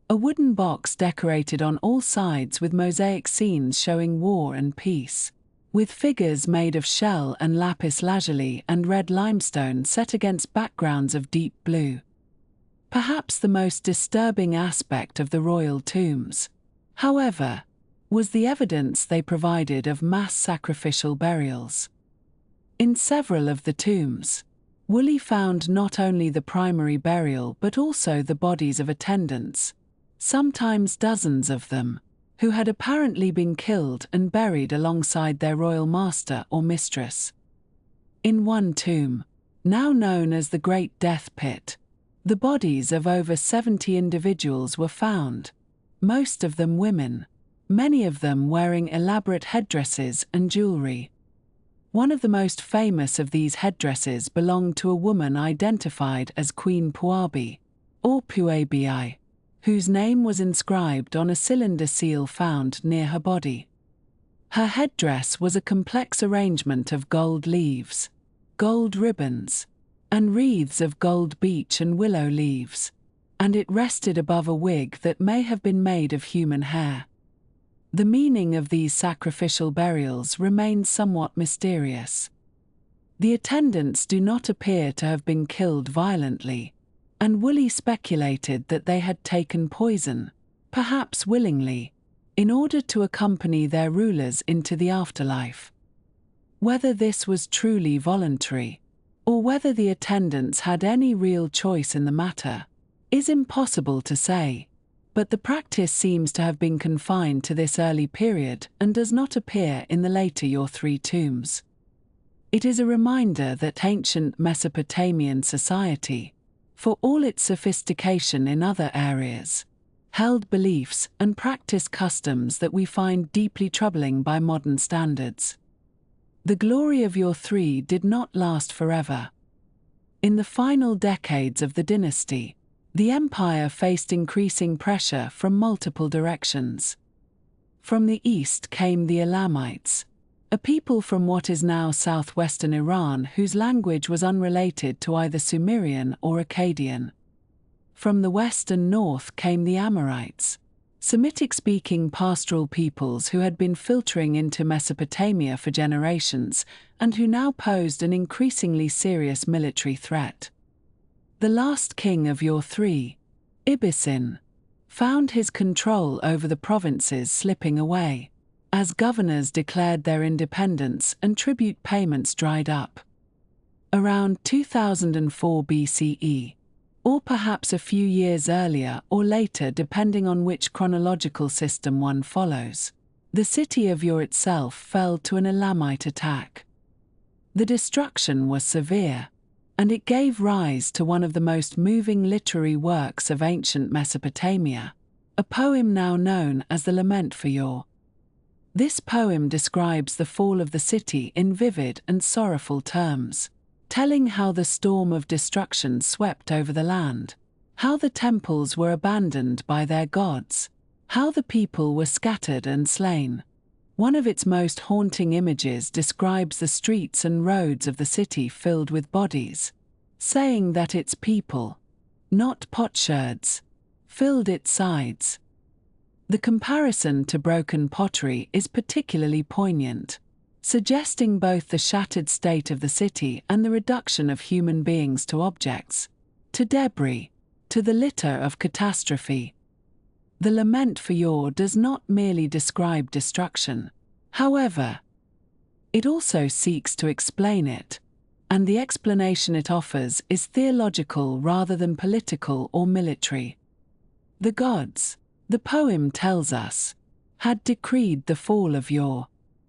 a wooden box decorated on all sides with mosaic scenes showing war and peace, with figures made of shell and lapis lazuli and red limestone set against backgrounds of deep blue. Perhaps the most disturbing aspect of the royal tombs, however, was the evidence they provided of mass sacrificial burials. In several of the tombs, Woolley found not only the primary burial but also the bodies of attendants, sometimes dozens of them, who had apparently been killed and buried alongside their royal master or mistress. In one tomb, now known as the Great Death Pit, the bodies of over 70 individuals were found, most of them women, many of them wearing elaborate headdresses and jewelry. One of the most famous of these headdresses belonged to a woman identified as Queen Puabi, or Puabi, whose name was inscribed on a cylinder seal found near her body. Her headdress was a complex arrangement of gold leaves, gold ribbons, and wreaths of gold beech and willow leaves, and it rested above a wig that may have been made of human hair. The meaning of these sacrificial burials remains somewhat mysterious. The attendants do not appear to have been killed violently, and Woolley speculated that they had taken poison, perhaps willingly, in order to accompany their rulers into the afterlife. Whether this was truly voluntary, or whether the attendants had any real choice in the matter, is impossible to say, but the practice seems to have been confined to this early period and does not appear in the later Your 3 tombs. It is a reminder that ancient Mesopotamian society, for all its sophistication in other areas, held beliefs and practiced customs that we find deeply troubling by modern standards. The glory of Your 3 did not last forever. In the final decades of the dynasty, the empire faced increasing pressure from multiple directions. From the east came the Elamites, a people from what is now southwestern Iran whose language was unrelated to either Sumerian or Akkadian. From the west and north came the Amorites, Semitic-speaking pastoral peoples who had been filtering into Mesopotamia for generations and who now posed an increasingly serious military threat. The last king of Your 3, Ibisin, found his control over the provinces slipping away, as governors declared their independence and tribute payments dried up. Around 2004 BCE, or perhaps a few years earlier or later depending on which chronological system one follows, the city of Ur itself fell to an Elamite attack. The destruction was severe, and it gave rise to one of the most moving literary works of ancient Mesopotamia, a poem now known as the Lament for Ur. This poem describes the fall of the city in vivid and sorrowful terms, telling how the storm of destruction swept over the land, how the temples were abandoned by their gods, how the people were scattered and slain. One of its most haunting images describes the streets and roads of the city filled with bodies, saying that its people, not potsherds, filled its sides. The comparison to broken pottery is particularly poignant, suggesting both the shattered state of the city and the reduction of human beings to objects, to debris, to the litter of catastrophe. The Lament for Ur does not merely describe destruction, however. It also seeks to explain it, and the explanation it offers is theological rather than political or military. The gods, the poem tells us, had decreed the fall of Ur,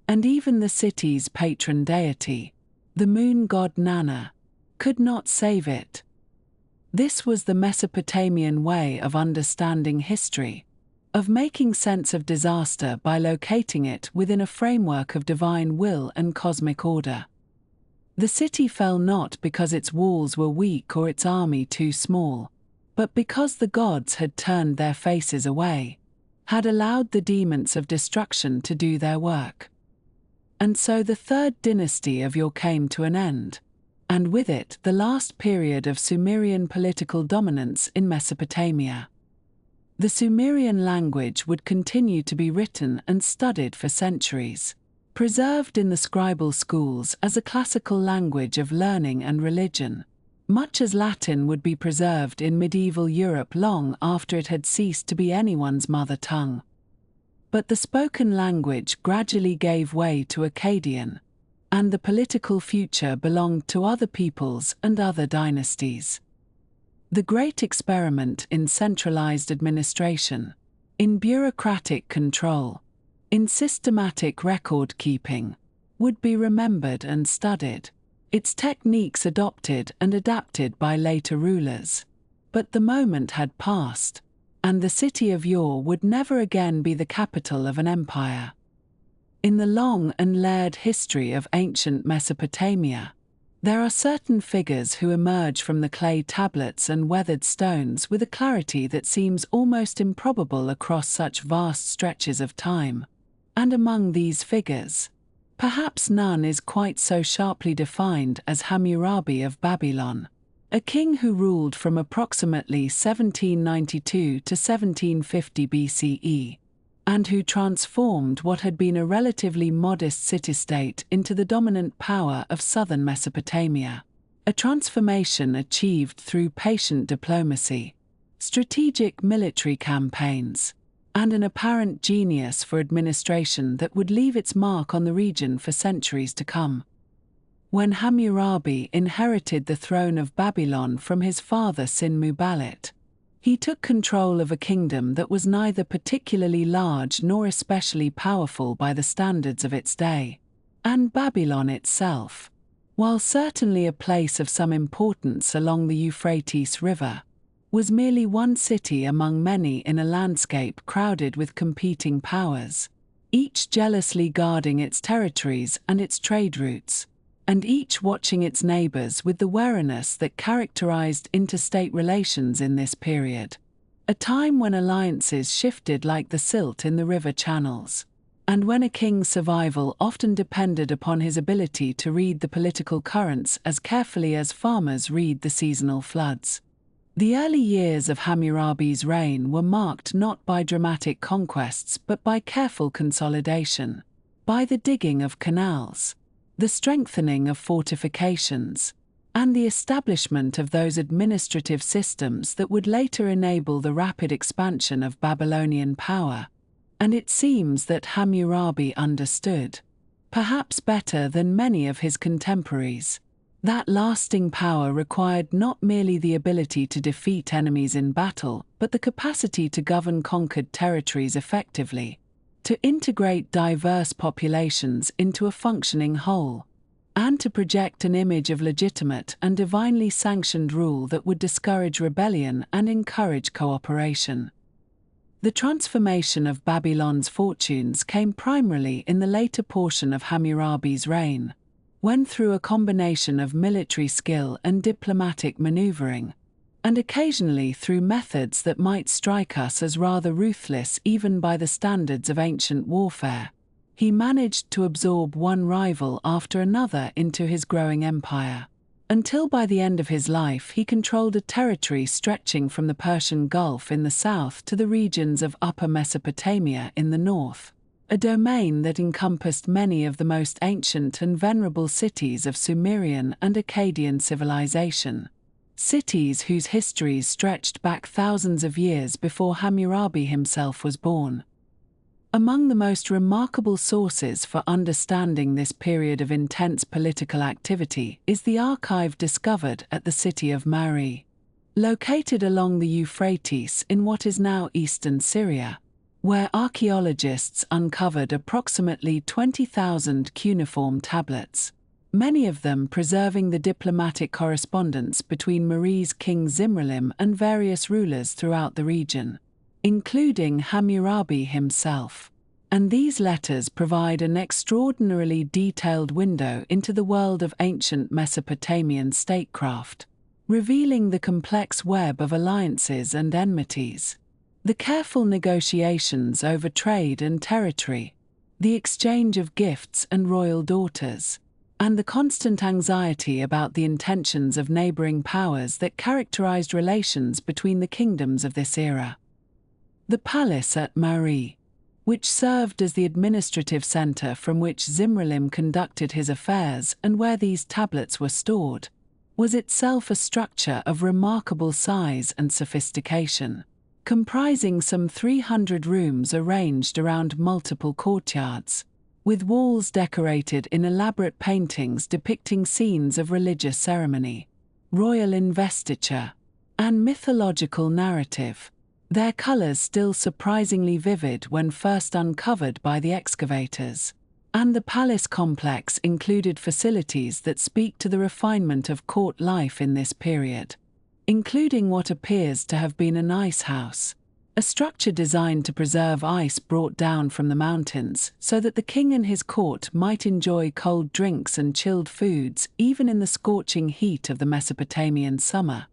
and even the city's patron deity, the moon god Nana, could not save it. This was the Mesopotamian way of understanding history, of making sense of disaster by locating it within a framework of divine will and cosmic order. The city fell not because its walls were weak or its army too small, but because the gods had turned their faces away, had allowed the demons of destruction to do their work. And so the third dynasty of Ur came to an end, and with it the last period of Sumerian political dominance in Mesopotamia. The Sumerian language would continue to be written and studied for centuries, preserved in the scribal schools as a classical language of learning and religion, much as Latin would be preserved in medieval Europe long after it had ceased to be anyone's mother tongue. But the spoken language gradually gave way to Akkadian, and the political future belonged to other peoples and other dynasties. The great experiment in centralized administration, in bureaucratic control, in systematic record-keeping, would be remembered and studied, its techniques adopted and adapted by later rulers. But the moment had passed, and the city of Ur would never again be the capital of an empire. In the long and layered history of ancient Mesopotamia, there are certain figures who emerge from the clay tablets and weathered stones with a clarity that seems almost improbable across such vast stretches of time. And among these figures, perhaps none is quite so sharply defined as Hammurabi of Babylon, a king who ruled from approximately 1792 to 1750 BCE, and who transformed what had been a relatively modest city-state into the dominant power of southern Mesopotamia, a transformation achieved through patient diplomacy, strategic military campaigns, and an apparent genius for administration that would leave its mark on the region for centuries to come. When Hammurabi inherited the throne of Babylon from his father Sin-Muballit, He took control of a kingdom that was neither particularly large nor especially powerful by the standards of its day. And Babylon itself, while certainly a place of some importance along the Euphrates River, was merely one city among many in a landscape crowded with competing powers, each jealously guarding its territories and its trade routes, and each watching its neighbors with the wariness that characterized interstate relations in this period, a time when alliances shifted like the silt in the river channels, and when a king's survival often depended upon his ability to read the political currents as carefully as farmers read the seasonal floods. The early years of Hammurabi's reign were marked not by dramatic conquests but by careful consolidation, by the digging of canals, the strengthening of fortifications, and the establishment of those administrative systems that would later enable the rapid expansion of Babylonian power. And it seems that Hammurabi understood, perhaps better than many of his contemporaries, that lasting power required not merely the ability to defeat enemies in battle, but the capacity to govern conquered territories effectively, to integrate diverse populations into a functioning whole, and to project an image of legitimate and divinely sanctioned rule that would discourage rebellion and encourage cooperation. The transformation of Babylon's fortunes came primarily in the later portion of Hammurabi's reign, when through a combination of military skill and diplomatic maneuvering, and occasionally through methods that might strike us as rather ruthless even by the standards of ancient warfare, he managed to absorb one rival after another into his growing empire, until by the end of his life he controlled a territory stretching from the Persian Gulf in the south to the regions of Upper Mesopotamia in the north, a domain that encompassed many of the most ancient and venerable cities of Sumerian and Akkadian civilization, cities whose histories stretched back thousands of years before Hammurabi himself was born. Among the most remarkable sources for understanding this period of intense political activity is the archive discovered at the city of Mari, located along the Euphrates in what is now eastern Syria, where archaeologists uncovered approximately 20,000 cuneiform tablets, many of them preserving the diplomatic correspondence between Mari's king Zimrilim and various rulers throughout the region, including Hammurabi himself. And these letters provide an extraordinarily detailed window into the world of ancient Mesopotamian statecraft, revealing the complex web of alliances and enmities, the careful negotiations over trade and territory, the exchange of gifts and royal daughters, and the constant anxiety about the intentions of neighboring powers that characterized relations between the kingdoms of this era. The palace at Mari, which served as the administrative center from which Zimrilim conducted his affairs and where these tablets were stored, was itself a structure of remarkable size and sophistication, comprising some 300 rooms arranged around multiple courtyards, with walls decorated in elaborate paintings depicting scenes of religious ceremony, royal investiture, and mythological narrative, their colors still surprisingly vivid when first uncovered by the excavators. And the palace complex included facilities that speak to the refinement of court life in this period, including what appears to have been an ice house, a structure designed to preserve ice brought down from the mountains so that the king and his court might enjoy cold drinks and chilled foods even in the scorching heat of the Mesopotamian summer,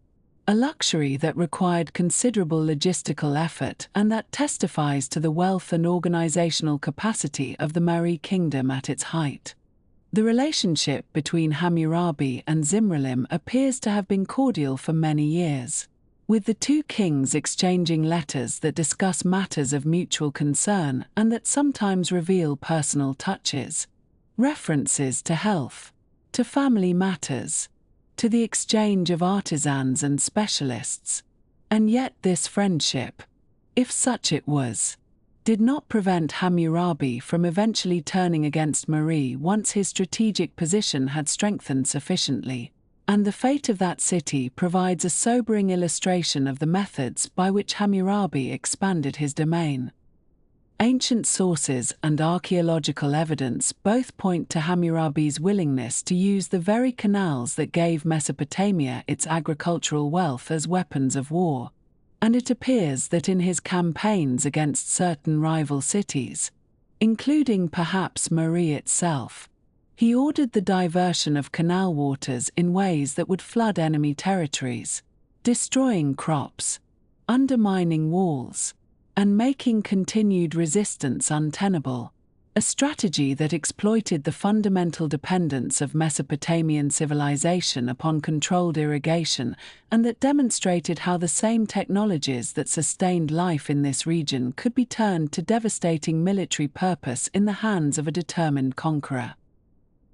a luxury that required considerable logistical effort and that testifies to the wealth and organizational capacity of the Mari kingdom at its height. The relationship between Hammurabi and Zimrilim appears to have been cordial for many years, with the two kings exchanging letters that discuss matters of mutual concern and that sometimes reveal personal touches, references to health, to family matters, to the exchange of artisans and specialists. And yet this friendship, if such it was, did not prevent Hammurabi from eventually turning against Mari once his strategic position had strengthened sufficiently, and the fate of that city provides a sobering illustration of the methods by which Hammurabi expanded his domain. Ancient sources and archaeological evidence both point to Hammurabi's willingness to use the very canals that gave Mesopotamia its agricultural wealth as weapons of war, and it appears that in his campaigns against certain rival cities, including perhaps Mari itself, he ordered the diversion of canal waters in ways that would flood enemy territories, destroying crops, undermining walls, and making continued resistance untenable, a strategy that exploited the fundamental dependence of Mesopotamian civilization upon controlled irrigation and that demonstrated how the same technologies that sustained life in this region could be turned to devastating military purpose in the hands of a determined conqueror.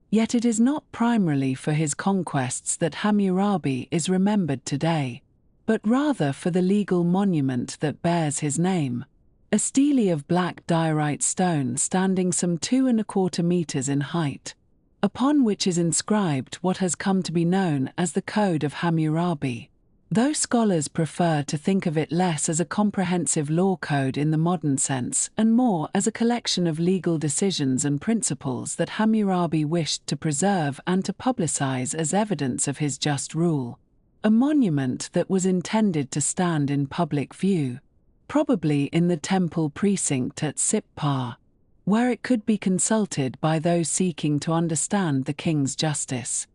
Yet it is not primarily for his conquests that Hammurabi is remembered today, but rather for the legal monument that bears his name, a stele of black diorite stone standing some 2¼ meters in height, upon which is inscribed what has come to be known as the Code of Hammurabi, though scholars prefer to think of it less as a comprehensive law code in the modern sense and more as a collection of legal decisions and principles that Hammurabi wished to preserve and to publicize as evidence of his just rule. A monument that was intended to stand in public view, probably in the temple precinct at Sippar, where it could be consulted by those seeking to understand the king's justice.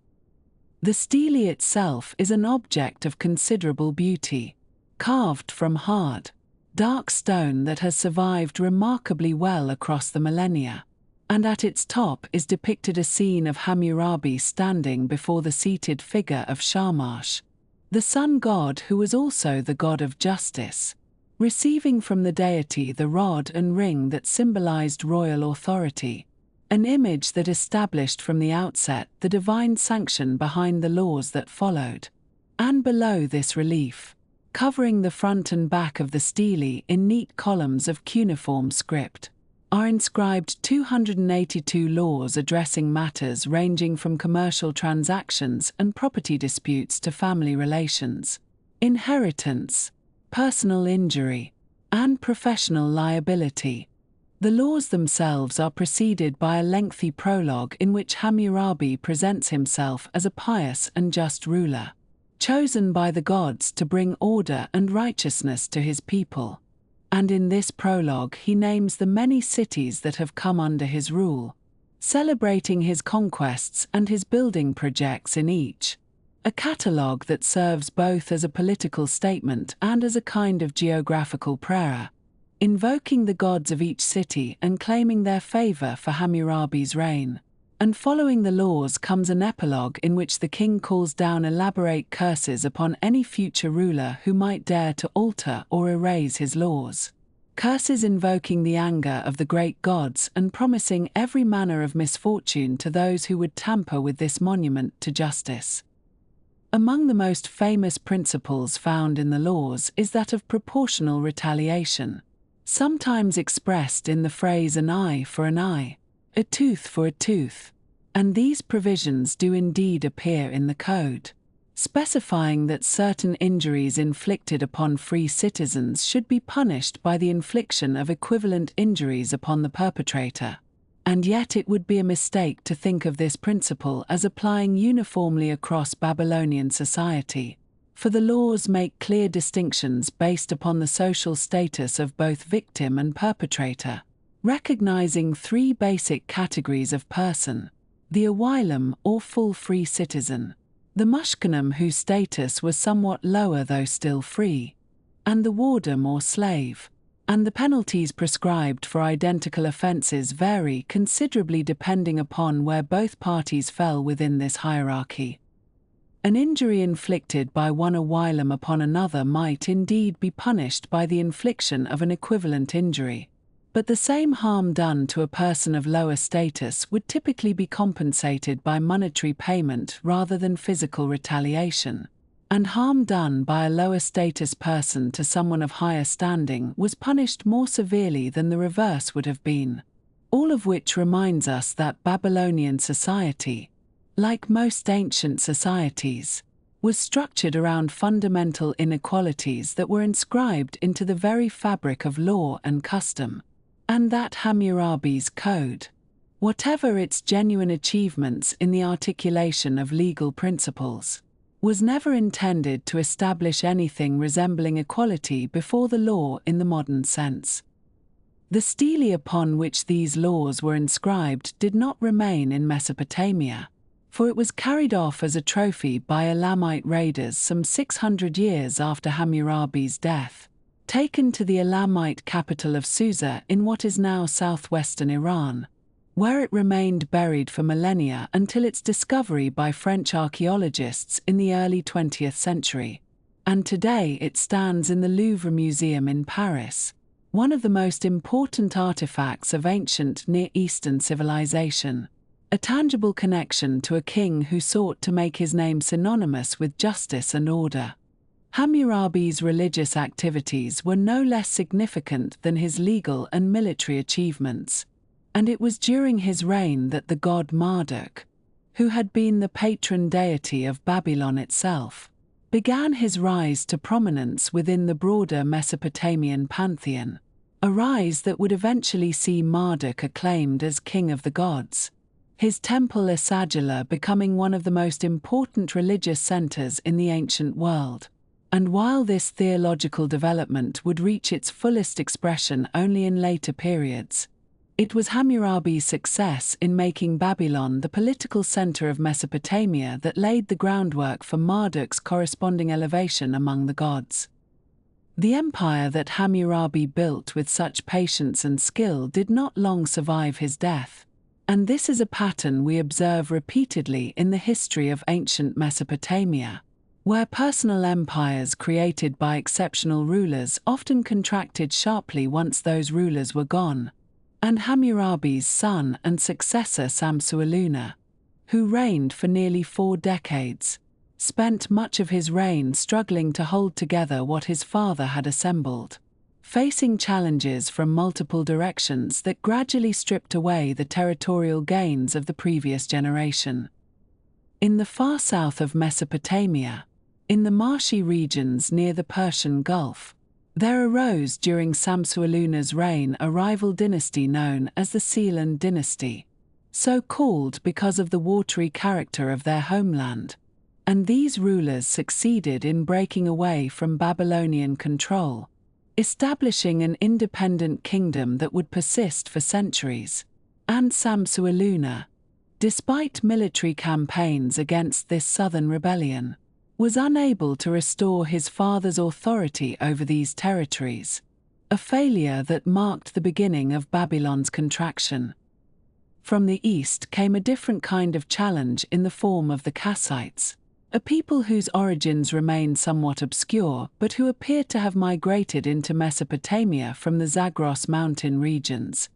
The stele itself is an object of considerable beauty, carved from hard, dark stone that has survived remarkably well across the millennia, and at its top is depicted a scene of Hammurabi standing before the seated figure of Shamash, the sun god who was also the god of justice, receiving from the deity the rod and ring that symbolized royal authority, an image that established from the outset the divine sanction behind the laws that followed. And below this relief, covering the front and back of the stele in neat columns of cuneiform script, are inscribed 282 laws addressing matters ranging from commercial transactions and property disputes to family relations, inheritance, personal injury, and professional liability. The laws themselves are preceded by a lengthy prologue in which Hammurabi presents himself as a pious and just ruler, chosen by the gods to bring order and righteousness to his people. And in this prologue he names the many cities that have come under his rule, celebrating his conquests and his building projects in each, a catalogue that serves both as a political statement and as a kind of geographical prayer, invoking the gods of each city and claiming their favor for Hammurabi's reign. And following the laws comes an epilogue in which the king calls down elaborate curses upon any future ruler who might dare to alter or erase his laws. Curses invoking the anger of the great gods and promising every manner of misfortune to those who would tamper with this monument to justice. Among the most famous principles found in the laws is that of proportional retaliation, sometimes expressed in the phrase an eye for an eye, a tooth for a tooth, and these provisions do indeed appear in the code, specifying that certain injuries inflicted upon free citizens should be punished by the infliction of equivalent injuries upon the perpetrator. And yet it would be a mistake to think of this principle as applying uniformly across Babylonian society, for the laws make clear distinctions based upon the social status of both victim and perpetrator, recognizing three basic categories of person: the awilum or full free citizen, the mushkanum whose status was somewhat lower though still free, and the wardum or slave. And the penalties prescribed for identical offenses vary considerably depending upon where both parties fell within this hierarchy. An injury inflicted by one awilum upon another might indeed be punished by the infliction of an equivalent injury, but the same harm done to a person of lower status would typically be compensated by monetary payment rather than physical retaliation, and harm done by a lower status person to someone of higher standing was punished more severely than the reverse would have been. All of which reminds us that Babylonian society, like most ancient societies, was structured around fundamental inequalities that were inscribed into the very fabric of law and custom, and that Hammurabi's code, whatever its genuine achievements in the articulation of legal principles, was never intended to establish anything resembling equality before the law in the modern sense. The stele upon which these laws were inscribed did not remain in Mesopotamia, for it was carried off as a trophy by Elamite raiders some 600 years after Hammurabi's death, taken to the Elamite capital of Susa in what is now southwestern Iran, where it remained buried for millennia until its discovery by French archaeologists in the early 20th century, and today it stands in the Louvre Museum in Paris, one of the most important artifacts of ancient Near Eastern civilization, a tangible connection to a king who sought to make his name synonymous with justice and order. Hammurabi's religious activities were no less significant than his legal and military achievements, and it was during his reign that the god Marduk, who had been the patron deity of Babylon itself, began his rise to prominence within the broader Mesopotamian pantheon, a rise that would eventually see Marduk acclaimed as king of the gods, his temple Esagila becoming one of the most important religious centers in the ancient world. And while this theological development would reach its fullest expression only in later periods, it was Hammurabi's success in making Babylon the political center of Mesopotamia that laid the groundwork for Marduk's corresponding elevation among the gods. The empire that Hammurabi built with such patience and skill did not long survive his death, and this is a pattern we observe repeatedly in the history of ancient Mesopotamia, where personal empires created by exceptional rulers often contracted sharply once those rulers were gone, and Hammurabi's son and successor Samsu-iluna, who reigned for nearly 4 decades, spent much of his reign struggling to hold together what his father had assembled, facing challenges from multiple directions that gradually stripped away the territorial gains of the previous generation. In the far south of Mesopotamia, in the marshy regions near the Persian Gulf, there arose during Samsu-iluna's reign a rival dynasty known as the Sealand dynasty, so called because of the watery character of their homeland, and these rulers succeeded in breaking away from Babylonian control, establishing an independent kingdom that would persist for centuries, and Samsu-iluna, despite military campaigns against this southern rebellion, was unable to restore his father's authority over these territories, a failure that marked the beginning of Babylon's contraction. From the east came a different kind of challenge in the form of the Kassites, a people whose origins remain somewhat obscure but who appear to have migrated into Mesopotamia from the Zagros mountain regions.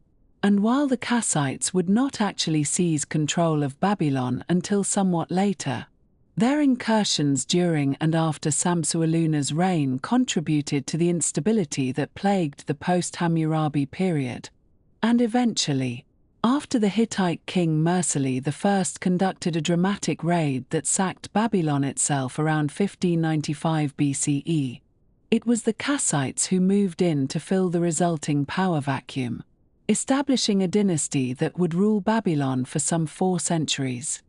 And while the Kassites would not actually seize control of Babylon until somewhat later, their incursions during and after Samsu-iluna's reign contributed to the instability that plagued the post-Hammurabi period, and eventually, after the Hittite king Mursili I conducted a dramatic raid that sacked Babylon itself around 1595 BCE, it was the Kassites who moved in to fill the resulting power vacuum, establishing a dynasty that would rule Babylon for some 4 centuries.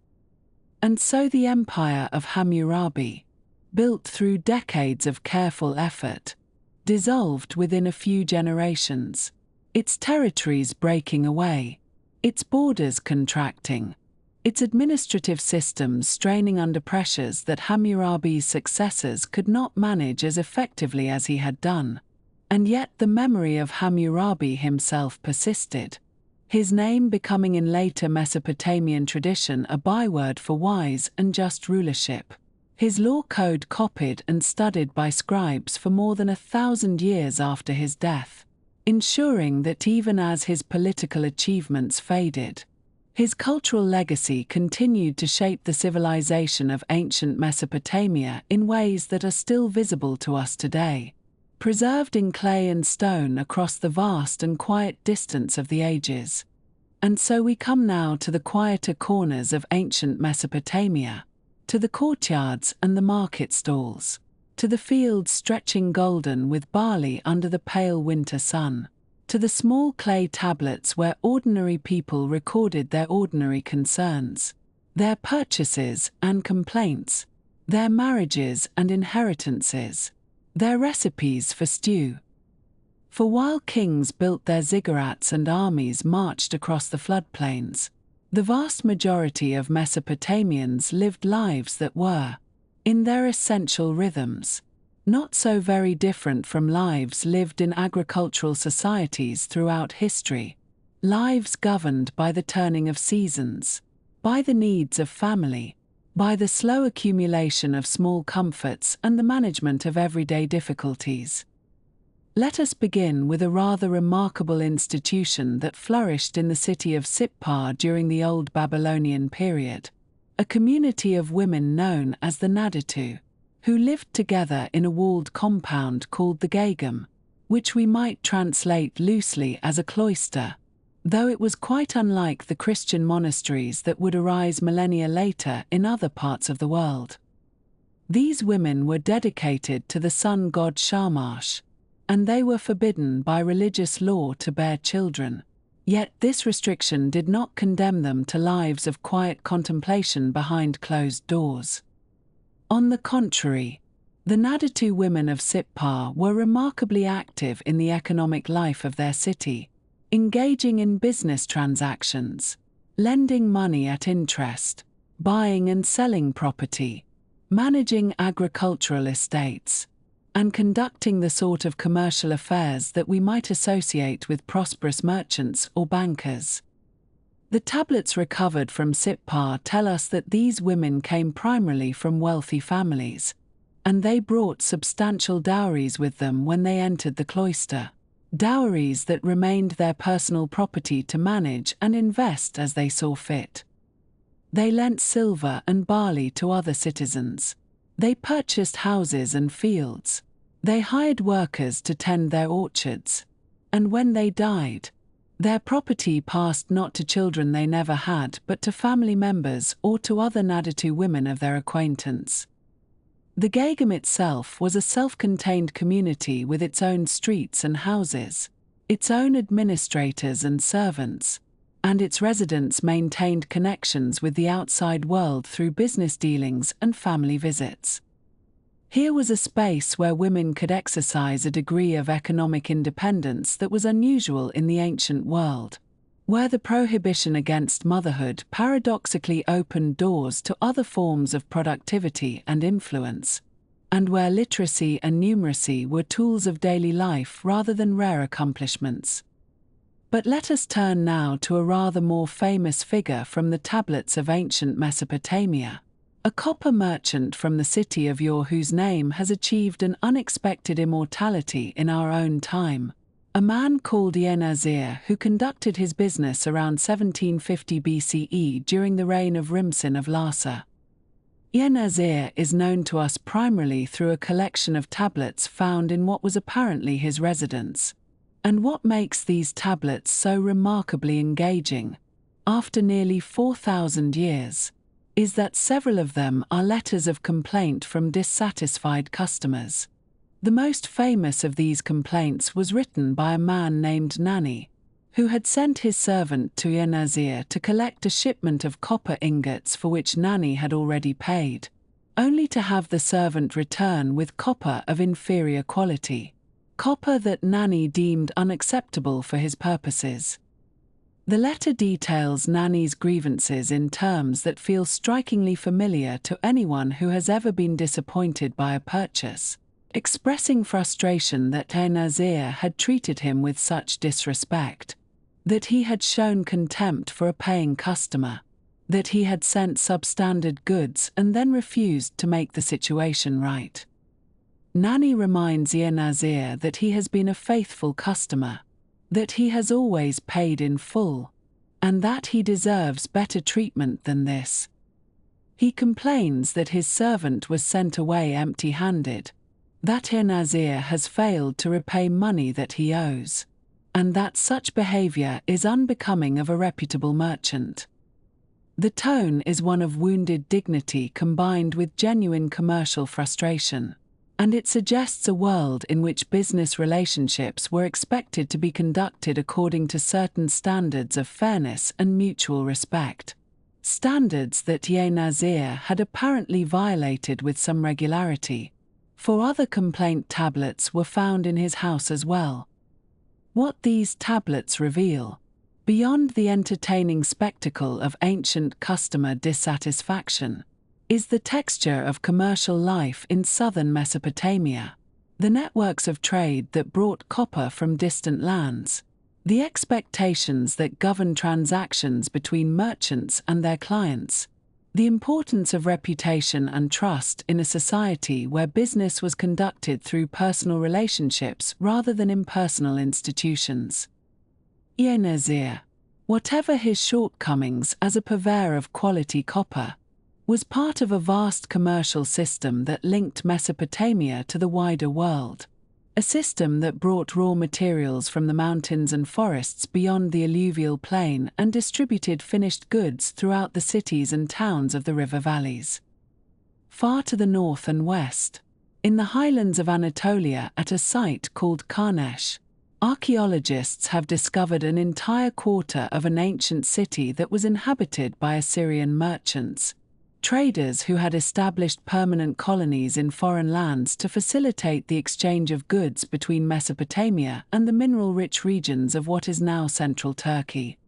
And so the empire of Hammurabi, built through decades of careful effort, dissolved within a few generations, its territories breaking away, its borders contracting, its administrative systems straining under pressures that Hammurabi's successors could not manage as effectively as he had done. And yet the memory of Hammurabi himself persisted, his name becoming in later Mesopotamian tradition a byword for wise and just rulership, his law code copied and studied by scribes for more than 1,000 years after his death, ensuring that even as his political achievements faded, his cultural legacy continued to shape the civilization of ancient Mesopotamia in ways that are still visible to us today, preserved in clay and stone across the vast and quiet distance of the ages. And so we come now to the quieter corners of ancient Mesopotamia, to the courtyards and the market stalls, to the fields stretching golden with barley under the pale winter sun, to the small clay tablets where ordinary people recorded their ordinary concerns, their purchases and complaints, their marriages and inheritances, their recipes for stew. For while kings built their ziggurats and armies marched across the floodplains, the vast majority of Mesopotamians lived lives that were, in their essential rhythms, not so very different from lives lived in agricultural societies throughout history, lives governed by the turning of seasons, by the needs of family, by the slow accumulation of small comforts and the management of everyday difficulties. Let us begin with a rather remarkable institution that flourished in the city of Sippar during the Old Babylonian period, a community of women known as the Naditu, who lived together in a walled compound called the Gagam, which we might translate loosely as a cloister, though it was quite unlike the Christian monasteries that would arise millennia later in other parts of the world. These women were dedicated to the sun god Shamash, and they were forbidden by religious law to bear children. Yet this restriction did not condemn them to lives of quiet contemplation behind closed doors. On the contrary, the Naditu women of Sippar were remarkably active in the economic life of their city, engaging in business transactions, lending money at interest, buying and selling property, managing agricultural estates, and conducting the sort of commercial affairs that we might associate with prosperous merchants or bankers. The tablets recovered from Sippar tell us that these women came primarily from wealthy families, and they brought substantial dowries with them when they entered the cloister, dowries that remained their personal property to manage and invest as they saw fit. They lent silver and barley to other citizens. They purchased houses and fields. They hired workers to tend their orchards. And when they died, their property passed not to children they never had but to family members or to other Naditu women of their acquaintance. The Gagam itself was a self-contained community with its own streets and houses, its own administrators and servants, and its residents maintained connections with the outside world through business dealings and family visits. Here was a space where women could exercise a degree of economic independence that was unusual in the ancient world, where the prohibition against motherhood paradoxically opened doors to other forms of productivity and influence, and where literacy and numeracy were tools of daily life rather than rare accomplishments. But let us turn now to a rather more famous figure from the tablets of ancient Mesopotamia, a copper merchant from the city of Ur whose name has achieved an unexpected immortality in our own time, a man called Yenazir who conducted his business around 1750 BCE during the reign of Rimsin of Larsa. Yenazir is known to us primarily through a collection of tablets found in what was apparently his residence. And what makes these tablets so remarkably engaging, after nearly 4,000 years, is that several of them are letters of complaint from dissatisfied customers. The most famous of these complaints was written by a man named Nani, who had sent his servant to Yenazir to collect a shipment of copper ingots for which Nani had already paid, only to have the servant return with copper of inferior quality, copper that Nani deemed unacceptable for his purposes. The letter details Nani's grievances in terms that feel strikingly familiar to anyone who has ever been disappointed by a purchase, expressing frustration that Yenazir had treated him with such disrespect, that he had shown contempt for a paying customer, that he had sent substandard goods and then refused to make the situation right. Nani reminds Yenazir that he has been a faithful customer, that he has always paid in full, and that he deserves better treatment than this. He complains that his servant was sent away empty-handed, that Yenazir has failed to repay money that he owes, and that such behavior is unbecoming of a reputable merchant. The tone is one of wounded dignity combined with genuine commercial frustration, and it suggests a world in which business relationships were expected to be conducted according to certain standards of fairness and mutual respect. Standards that Nazir had apparently violated with some regularity, for other complaint tablets were found in his house as well. What these tablets reveal, beyond the entertaining spectacle of ancient customer dissatisfaction, is the texture of commercial life in southern Mesopotamia, the networks of trade that brought copper from distant lands, the expectations that govern transactions between merchants and their clients, the importance of reputation and trust in a society where business was conducted through personal relationships rather than impersonal institutions. Nazir, whatever his shortcomings as a purveyor of quality copper, was part of a vast commercial system that linked Mesopotamia to the wider world, a system that brought raw materials from the mountains and forests beyond the alluvial plain and distributed finished goods throughout the cities and towns of the river valleys. Far to the north and west, in the highlands of Anatolia at a site called Karnesh, archaeologists have discovered an entire quarter of an ancient city that was inhabited by Assyrian merchants, traders who had established permanent colonies in foreign lands to facilitate the exchange of goods between Mesopotamia and the mineral-rich regions of what is now central Turkey.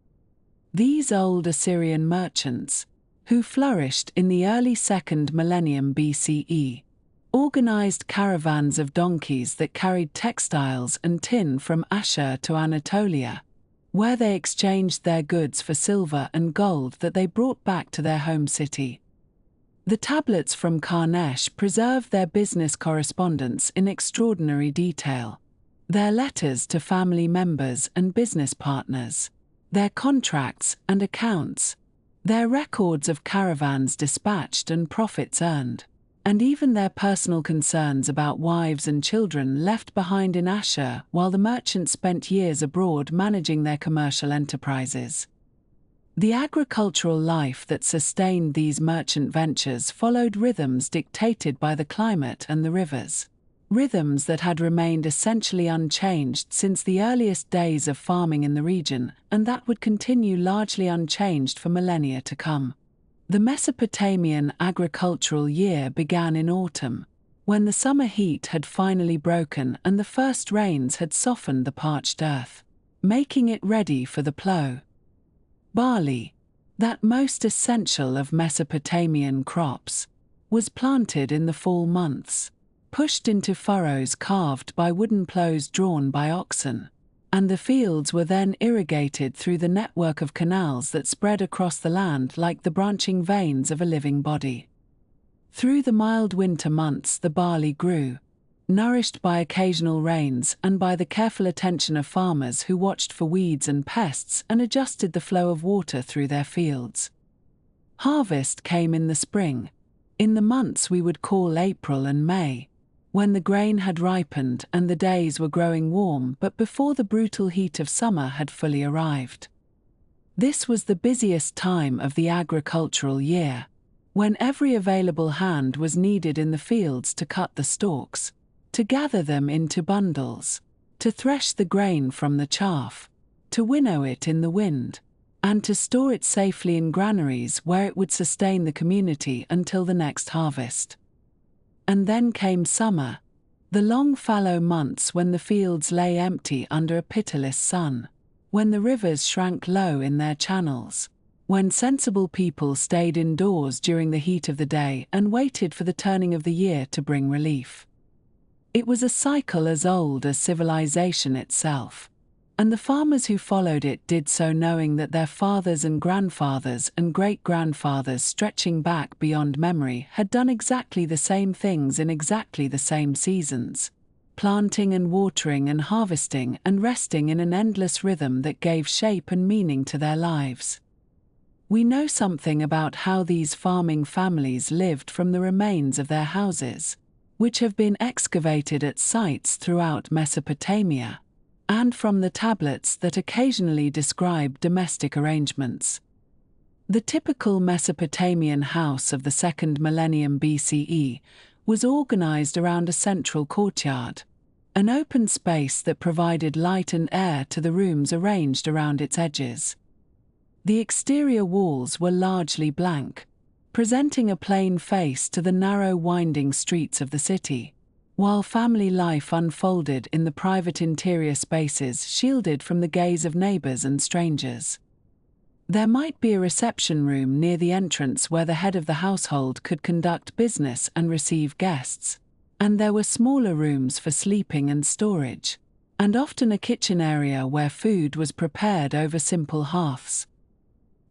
These old Assyrian merchants, who flourished in the early 2nd millennium BCE, organized caravans of donkeys that carried textiles and tin from Ashur to Anatolia, where they exchanged their goods for silver and gold that they brought back to their home city. The tablets from Karnesh preserve their business correspondence in extraordinary detail, their letters to family members and business partners, their contracts and accounts, their records of caravans dispatched and profits earned, and even their personal concerns about wives and children left behind in Ashur while the merchants spent years abroad managing their commercial enterprises. The agricultural life that sustained these merchant ventures followed rhythms dictated by the climate and the rivers, rhythms that had remained essentially unchanged since the earliest days of farming in the region and that would continue largely unchanged for millennia to come. The Mesopotamian agricultural year began in autumn, when the summer heat had finally broken and the first rains had softened the parched earth, making it ready for the plough. Barley, that most essential of Mesopotamian crops, was planted in the fall months, pushed into furrows carved by wooden ploughs drawn by oxen, and the fields were then irrigated through the network of canals that spread across the land like the branching veins of a living body. Through the mild winter months the barley grew, nourished by occasional rains and by the careful attention of farmers who watched for weeds and pests and adjusted the flow of water through their fields. Harvest came in the spring, in the months we would call April and May, when the grain had ripened and the days were growing warm but before the brutal heat of summer had fully arrived. This was the busiest time of the agricultural year, when every available hand was needed in the fields to cut the stalks, to gather them into bundles, to thresh the grain from the chaff, to winnow it in the wind, and to store it safely in granaries where it would sustain the community until the next harvest. And then came summer, the long fallow months when the fields lay empty under a pitiless sun, when the rivers shrank low in their channels, when sensible people stayed indoors during the heat of the day and waited for the turning of the year to bring relief. It was a cycle as old as civilization itself, and the farmers who followed it did so knowing that their fathers and grandfathers and great-grandfathers stretching back beyond memory had done exactly the same things in exactly the same seasons, planting and watering and harvesting and resting in an endless rhythm that gave shape and meaning to their lives. We know something about how these farming families lived from the remains of their houses, which have been excavated at sites throughout Mesopotamia, and from the tablets that occasionally describe domestic arrangements. The typical Mesopotamian house of the 2nd millennium BCE was organized around a central courtyard, an open space that provided light and air to the rooms arranged around its edges. The exterior walls were largely blank, presenting a plain face to the narrow winding streets of the city, while family life unfolded in the private interior spaces shielded from the gaze of neighbors and strangers. There might be a reception room near the entrance where the head of the household could conduct business and receive guests, and there were smaller rooms for sleeping and storage, and often a kitchen area where food was prepared over simple hearths.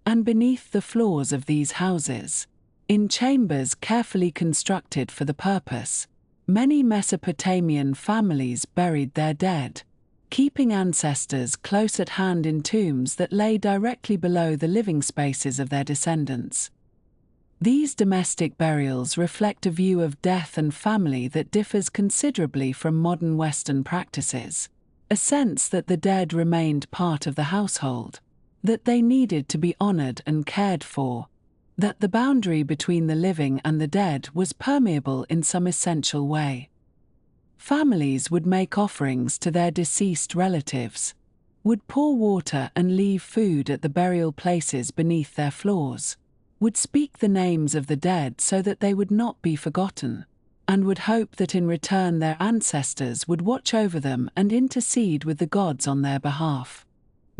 And beneath the floors of these houses, in chambers carefully constructed for the purpose, many Mesopotamian families buried their dead, keeping ancestors close at hand in tombs that lay directly below the living spaces of their descendants. These domestic burials reflect a view of death and family that differs considerably from modern Western practices, a sense that the dead remained part of the household, that they needed to be honored and cared for, that the boundary between the living and the dead was permeable in some essential way. Families would make offerings to their deceased relatives, would pour water and leave food at the burial places beneath their floors, would speak the names of the dead so that they would not be forgotten, and would hope that in return their ancestors would watch over them and intercede with the gods on their behalf.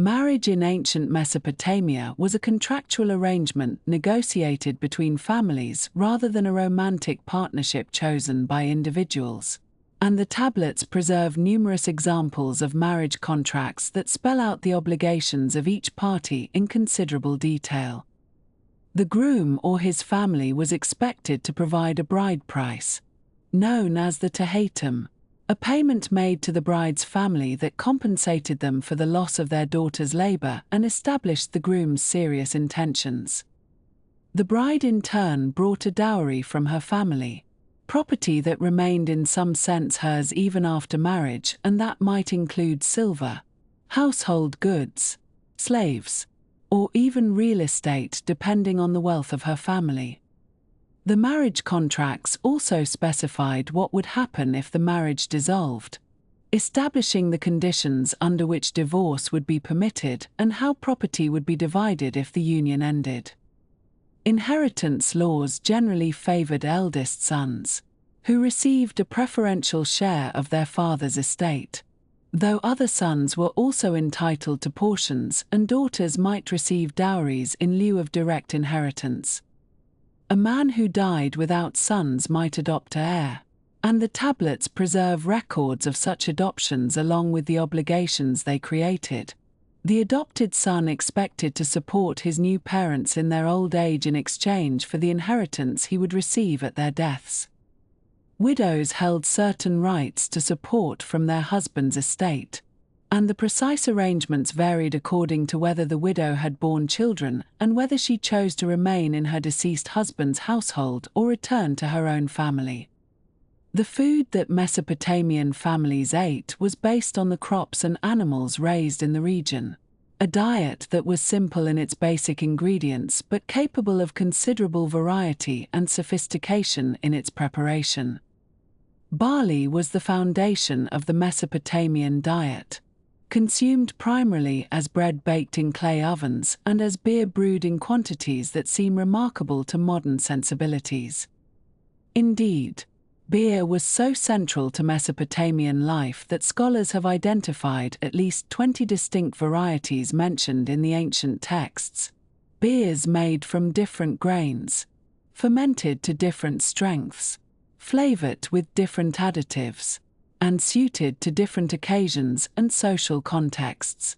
Marriage in ancient Mesopotamia was a contractual arrangement negotiated between families rather than a romantic partnership chosen by individuals, and the tablets preserve numerous examples of marriage contracts that spell out the obligations of each party in considerable detail. The groom or his family was expected to provide a bride price, known as the tehatum, a payment made to the bride's family that compensated them for the loss of their daughter's labor and established the groom's serious intentions. The bride in turn brought a dowry from her family, property that remained in some sense hers even after marriage, and that might include silver, household goods, slaves, or even real estate depending on the wealth of her family. The marriage contracts also specified what would happen if the marriage dissolved, establishing the conditions under which divorce would be permitted and how property would be divided if the union ended. Inheritance laws generally favored eldest sons, who received a preferential share of their father's estate, though other sons were also entitled to portions and daughters might receive dowries in lieu of direct inheritance. A man who died without sons might adopt an heir, and the tablets preserve records of such adoptions along with the obligations they created. The adopted son expected to support his new parents in their old age in exchange for the inheritance he would receive at their deaths. Widows held certain rights to support from their husband's estate, and the precise arrangements varied according to whether the widow had borne children and whether she chose to remain in her deceased husband's household or return to her own family. The food that Mesopotamian families ate was based on the crops and animals raised in the region, a diet that was simple in its basic ingredients but capable of considerable variety and sophistication in its preparation. Barley was the foundation of the Mesopotamian diet, consumed primarily as bread baked in clay ovens and as beer brewed in quantities that seem remarkable to modern sensibilities. Indeed, beer was so central to Mesopotamian life that scholars have identified at least 20 distinct varieties mentioned in the ancient texts. Beers made from different grains, fermented to different strengths, flavored with different additives, and suited to different occasions and social contexts.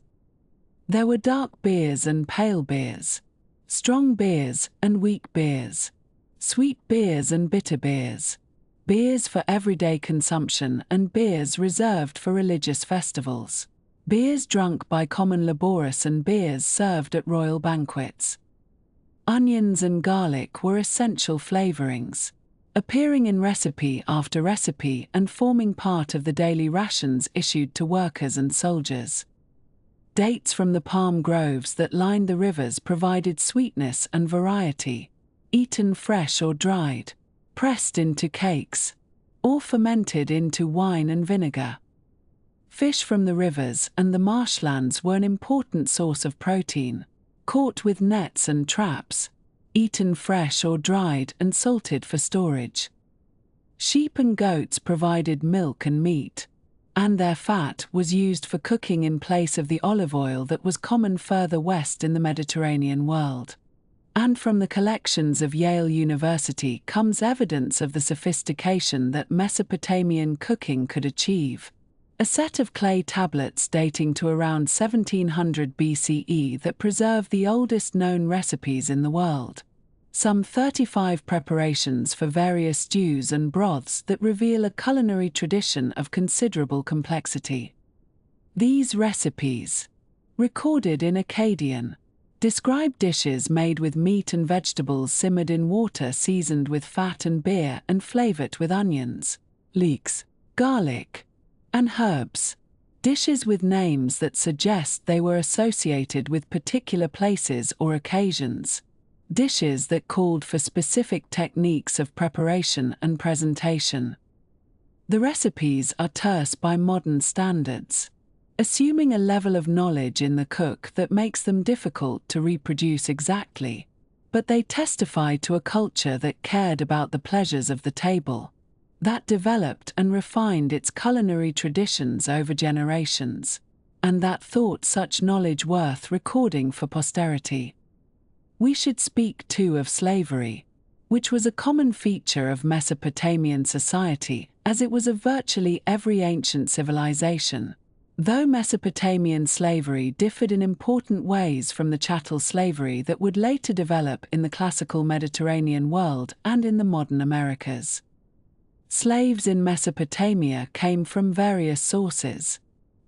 There were dark beers and pale beers, strong beers and weak beers, sweet beers and bitter beers, beers for everyday consumption and beers reserved for religious festivals, beers drunk by common laborers and beers served at royal banquets. Onions and garlic were essential flavorings. appearing in recipe after recipe and forming part of the daily rations issued to workers and soldiers. Dates from the palm groves that lined the rivers provided sweetness and variety, eaten fresh or dried, pressed into cakes, or fermented into wine and vinegar. Fish from the rivers and the marshlands were an important source of protein, caught with nets and traps, eaten fresh or dried and salted for storage. Sheep and goats provided milk and meat, and their fat was used for cooking in place of the olive oil that was common further west in the Mediterranean world. And from the collections of Yale University comes evidence of the sophistication that Mesopotamian cooking could achieve. A set of clay tablets dating to around 1700 BCE that preserve the oldest known recipes in the world. Some 35 preparations for various stews and broths that reveal a culinary tradition of considerable complexity. These recipes, recorded in Akkadian, describe dishes made with meat and vegetables simmered in water seasoned with fat and beer and flavored with onions, leeks, garlic, and herbs. Dishes with names that suggest they were associated with particular places or occasions. Dishes that called for specific techniques of preparation and presentation. The recipes are terse by modern standards, assuming a level of knowledge in the cook that makes them difficult to reproduce exactly, but they testify to a culture that cared about the pleasures of the table, that developed and refined its culinary traditions over generations, and that thought such knowledge worth recording for posterity. We should speak too of slavery, which was a common feature of Mesopotamian society, as it was of virtually every ancient civilization, though Mesopotamian slavery differed in important ways from the chattel slavery that would later develop in the classical Mediterranean world and in the modern Americas. Slaves in Mesopotamia came from various sources,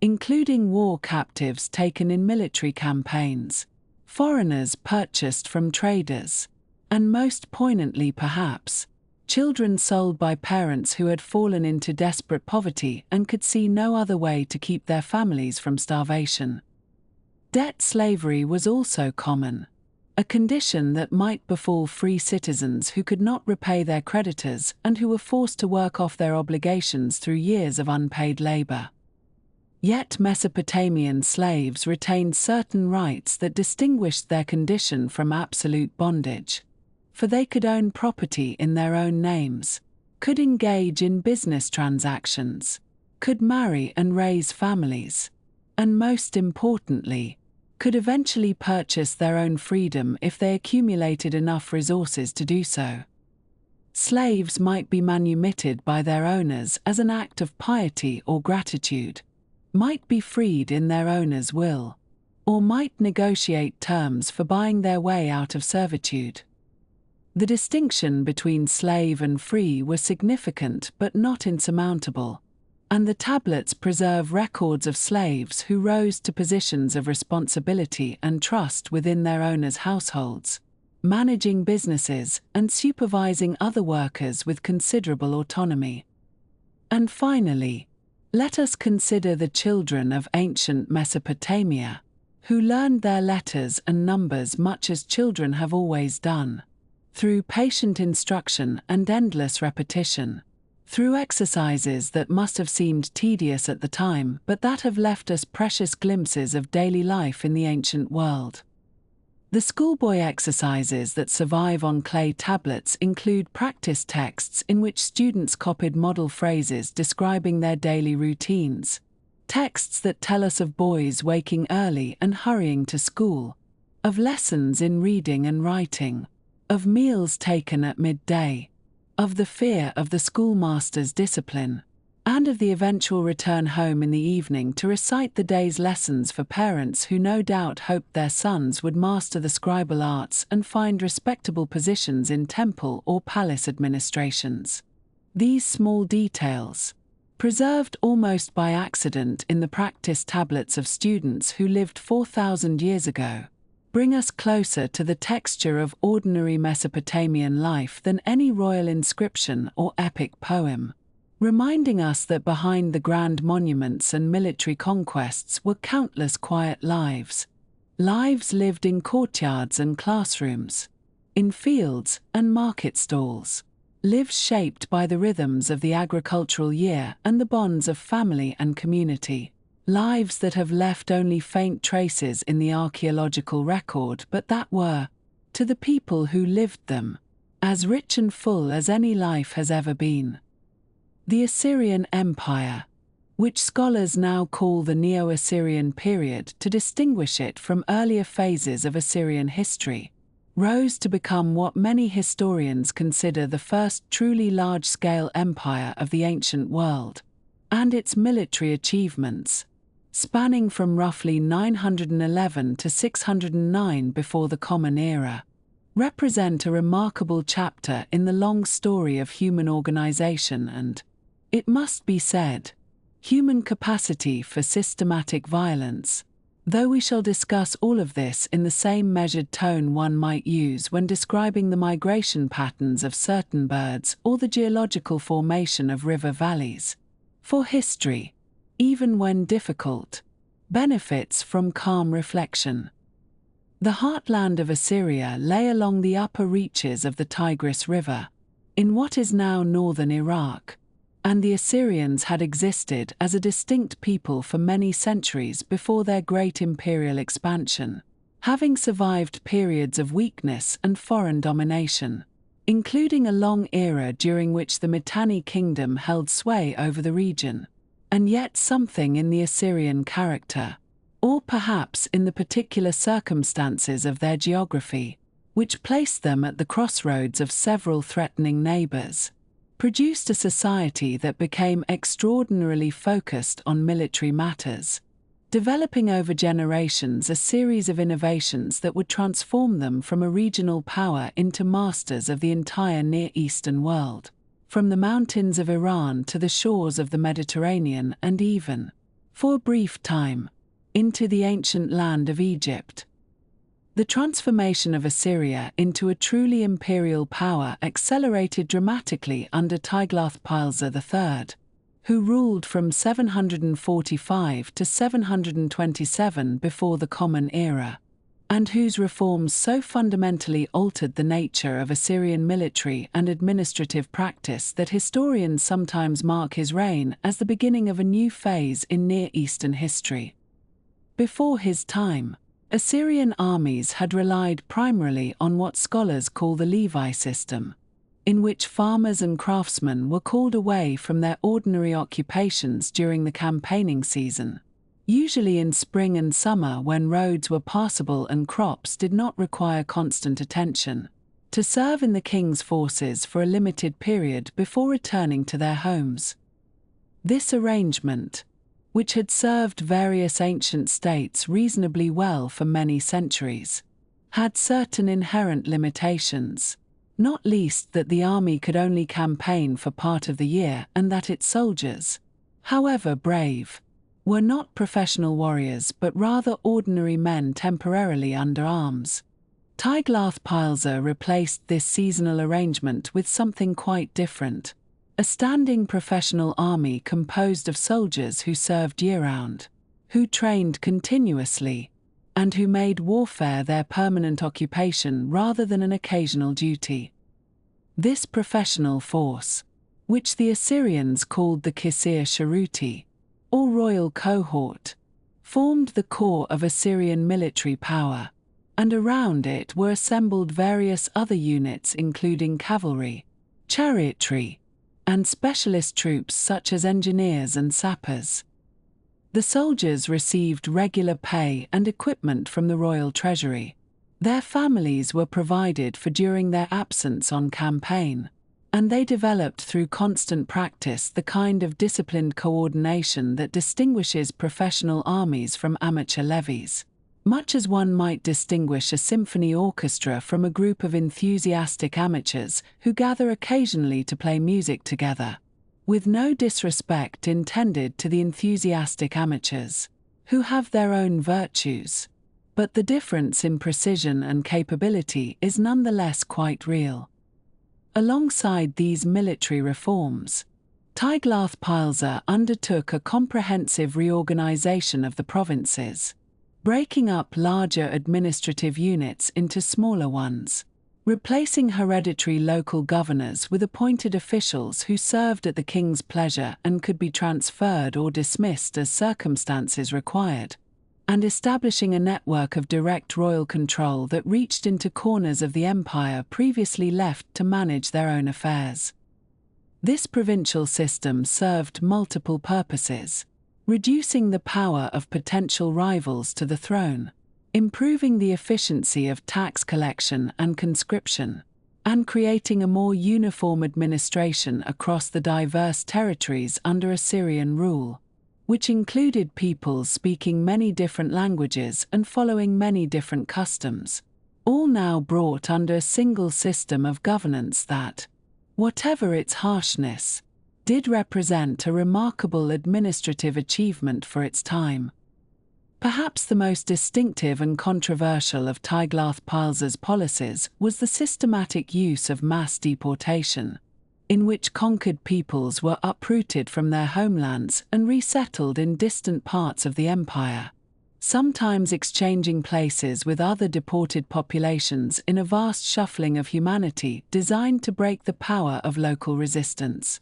including war captives taken in military campaigns, foreigners purchased from traders, and most poignantly perhaps, children sold by parents who had fallen into desperate poverty and could see no other way to keep their families from starvation. Debt slavery was also common, a condition that might befall free citizens who could not repay their creditors and who were forced to work off their obligations through years of unpaid labor. Yet Mesopotamian slaves retained certain rights that distinguished their condition from absolute bondage, for they could own property in their own names, could engage in business transactions, could marry and raise families, and most importantly, could eventually purchase their own freedom if they accumulated enough resources to do so. Slaves might be manumitted by their owners as an act of piety or gratitude, might be freed in their owner's will, or might negotiate terms for buying their way out of servitude. The distinction between slave and free was significant but not insurmountable, and the tablets preserve records of slaves who rose to positions of responsibility and trust within their owners' households, managing businesses and supervising other workers with considerable autonomy. And finally, let us consider the children of ancient Mesopotamia, who learned their letters and numbers much as children have always done, through patient instruction and endless repetition, through exercises that must have seemed tedious at the time but that have left us precious glimpses of daily life in the ancient world. The schoolboy exercises that survive on clay tablets include practice texts in which students copied model phrases describing their daily routines, texts that tell us of boys waking early and hurrying to school, of lessons in reading and writing, of meals taken at midday, of the fear of the schoolmaster's discipline, and of the eventual return home in the evening to recite the day's lessons for parents who no doubt hoped their sons would master the scribal arts and find respectable positions in temple or palace administrations. These small details, preserved almost by accident in the practice tablets of students who lived 4,000 years ago, bring us closer to the texture of ordinary Mesopotamian life than any royal inscription or epic poem, reminding us that behind the grand monuments and military conquests were countless quiet lives. Lives lived in courtyards and classrooms, in fields and market stalls. Lives shaped by the rhythms of the agricultural year and the bonds of family and community. Lives that have left only faint traces in the archaeological record, but that were, to the people who lived them, as rich and full as any life has ever been. The Assyrian Empire, which scholars now call the Neo-Assyrian period to distinguish it from earlier phases of Assyrian history, rose to become what many historians consider the first truly large-scale empire of the ancient world, and its military achievements, spanning from roughly 911 to 609 before the Common Era, represent a remarkable chapter in the long story of human organization and, it must be said, human capacity for systematic violence, though we shall discuss all of this in the same measured tone one might use when describing the migration patterns of certain birds or the geological formation of river valleys. For history, even when difficult, benefits from calm reflection. The heartland of Assyria lay along the upper reaches of the Tigris River, in what is now northern Iraq, and the Assyrians had existed as a distinct people for many centuries before their great imperial expansion, having survived periods of weakness and foreign domination, including a long era during which the Mitanni kingdom held sway over the region. And yet something in the Assyrian character, or perhaps in the particular circumstances of their geography, which placed them at the crossroads of several threatening neighbors, produced a society that became extraordinarily focused on military matters, developing over generations a series of innovations that would transform them from a regional power into masters of the entire Near Eastern world, from the mountains of Iran to the shores of the Mediterranean and even, for a brief time, into the ancient land of Egypt. The transformation of Assyria into a truly imperial power accelerated dramatically under Tiglath-Pileser III, who ruled from 745 to 727 before the Common Era, and whose reforms so fundamentally altered the nature of Assyrian military and administrative practice that historians sometimes mark his reign as the beginning of a new phase in Near Eastern history. Before his time, Assyrian armies had relied primarily on what scholars call the Levi system, in which farmers and craftsmen were called away from their ordinary occupations during the campaigning season, usually in spring and summer when roads were passable and crops did not require constant attention, to serve in the king's forces for a limited period before returning to their homes. This arrangement, which had served various ancient states reasonably well for many centuries, had certain inherent limitations, not least that the army could only campaign for part of the year and that its soldiers, however brave, were not professional warriors but rather ordinary men temporarily under arms. Tiglath-Pileser replaced this seasonal arrangement with something quite different, a standing professional army composed of soldiers who served year-round, who trained continuously, and who made warfare their permanent occupation rather than an occasional duty. This professional force, which the Assyrians called the Kisir Sharuti, or royal cohort, formed the core of Assyrian military power, and around it were assembled various other units including cavalry, chariotry, and specialist troops such as engineers and sappers. The soldiers received regular pay and equipment from the royal treasury. Their families were provided for during their absence on campaign, and they developed through constant practice the kind of disciplined coordination that distinguishes professional armies from amateur levies, much as one might distinguish a symphony orchestra from a group of enthusiastic amateurs who gather occasionally to play music together, with no disrespect intended to the enthusiastic amateurs, who have their own virtues. but the difference in precision and capability is nonetheless quite real. Alongside these military reforms, Tiglath-Pileser undertook a comprehensive reorganization of the provinces, breaking up larger administrative units into smaller ones, replacing hereditary local governors with appointed officials who served at the king's pleasure and could be transferred or dismissed as circumstances required, and establishing a network of direct royal control that reached into corners of the empire previously left to manage their own affairs. This provincial system served multiple purposes: reducing the power of potential rivals to the throne, improving the efficiency of tax collection and conscription, and creating a more uniform administration across the diverse territories under Assyrian rule, which included peoples speaking many different languages and following many different customs, all now brought under a single system of governance that, whatever its harshness, did represent a remarkable administrative achievement for its time. Perhaps the most distinctive and controversial of Tiglath-Pileser's policies was the systematic use of mass deportation, in which conquered peoples were uprooted from their homelands and resettled in distant parts of the empire, sometimes exchanging places with other deported populations in a vast shuffling of humanity designed to break the power of local resistance.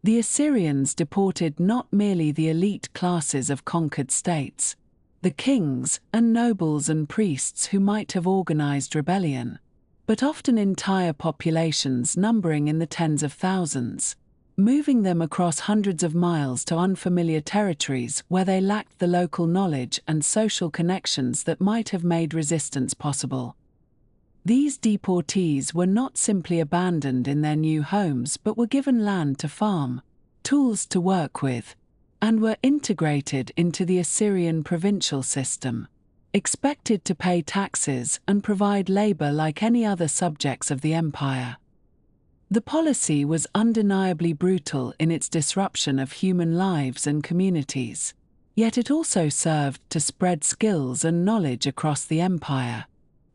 The Assyrians deported not merely the elite classes of conquered states, the kings and nobles and priests who might have organized rebellion, but often entire populations numbering in the tens of thousands, moving them across hundreds of miles to unfamiliar territories where they lacked the local knowledge and social connections that might have made resistance possible. These deportees were not simply abandoned in their new homes but were given land to farm, tools to work with, and were integrated into the Assyrian provincial system, expected to pay taxes and provide labor like any other subjects of the empire. The policy was undeniably brutal in its disruption of human lives and communities, yet it also served to spread skills and knowledge across the empire,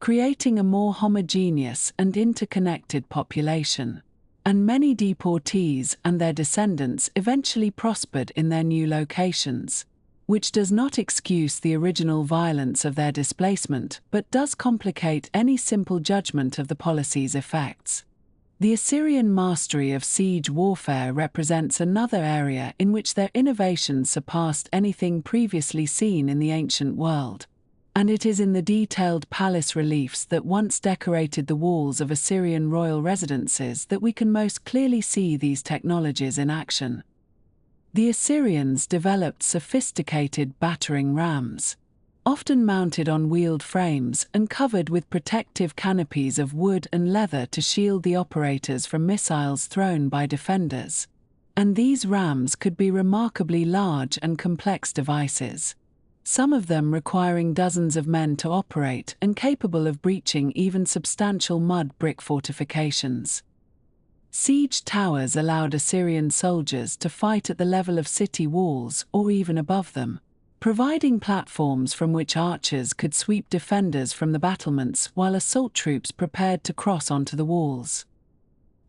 creating a more homogeneous and interconnected population. And many deportees and their descendants eventually prospered in their new locations, which does not excuse the original violence of their displacement but does complicate any simple judgment of the policy's effects. The Assyrian mastery of siege warfare represents another area in which their innovations surpassed anything previously seen in the ancient world, and it is in the detailed palace reliefs that once decorated the walls of Assyrian royal residences that we can most clearly see these technologies in action. The Assyrians developed sophisticated battering rams, often mounted on wheeled frames and covered with protective canopies of wood and leather to shield the operators from missiles thrown by defenders. And these rams could be remarkably large and complex devices, some of them requiring dozens of men to operate and capable of breaching even substantial mud brick fortifications. Siege towers allowed Assyrian soldiers to fight at the level of city walls or even above them, providing platforms from which archers could sweep defenders from the battlements while assault troops prepared to cross onto the walls.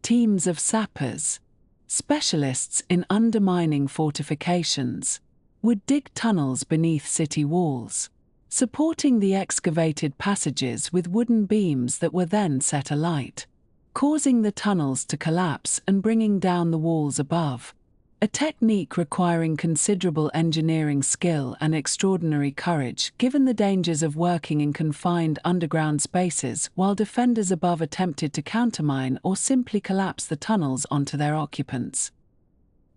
Teams of sappers, specialists in undermining fortifications, would dig tunnels beneath city walls, supporting the excavated passages with wooden beams that were then set alight, causing the tunnels to collapse and bringing down the walls above, a technique requiring considerable engineering skill and extraordinary courage given the dangers of working in confined underground spaces while defenders above attempted to countermine or simply collapse the tunnels onto their occupants.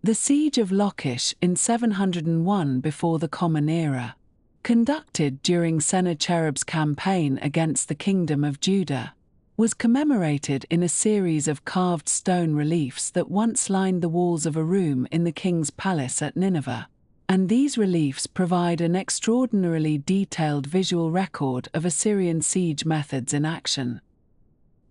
The Siege of Lachish in 701 before the Common Era, conducted during Sennacherib's campaign against the Kingdom of Judah, was commemorated in a series of carved stone reliefs that once lined the walls of a room in the king's palace at Nineveh, and these reliefs provide an extraordinarily detailed visual record of Assyrian siege methods in action.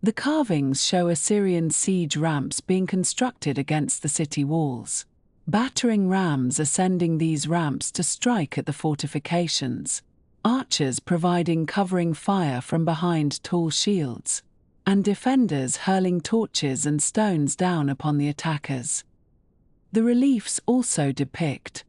The carvings show Assyrian siege ramps being constructed against the city walls, battering rams ascending these ramps to strike at the fortifications, archers providing covering fire from behind tall shields, and defenders hurling torches and stones down upon the attackers. The reliefs also depict,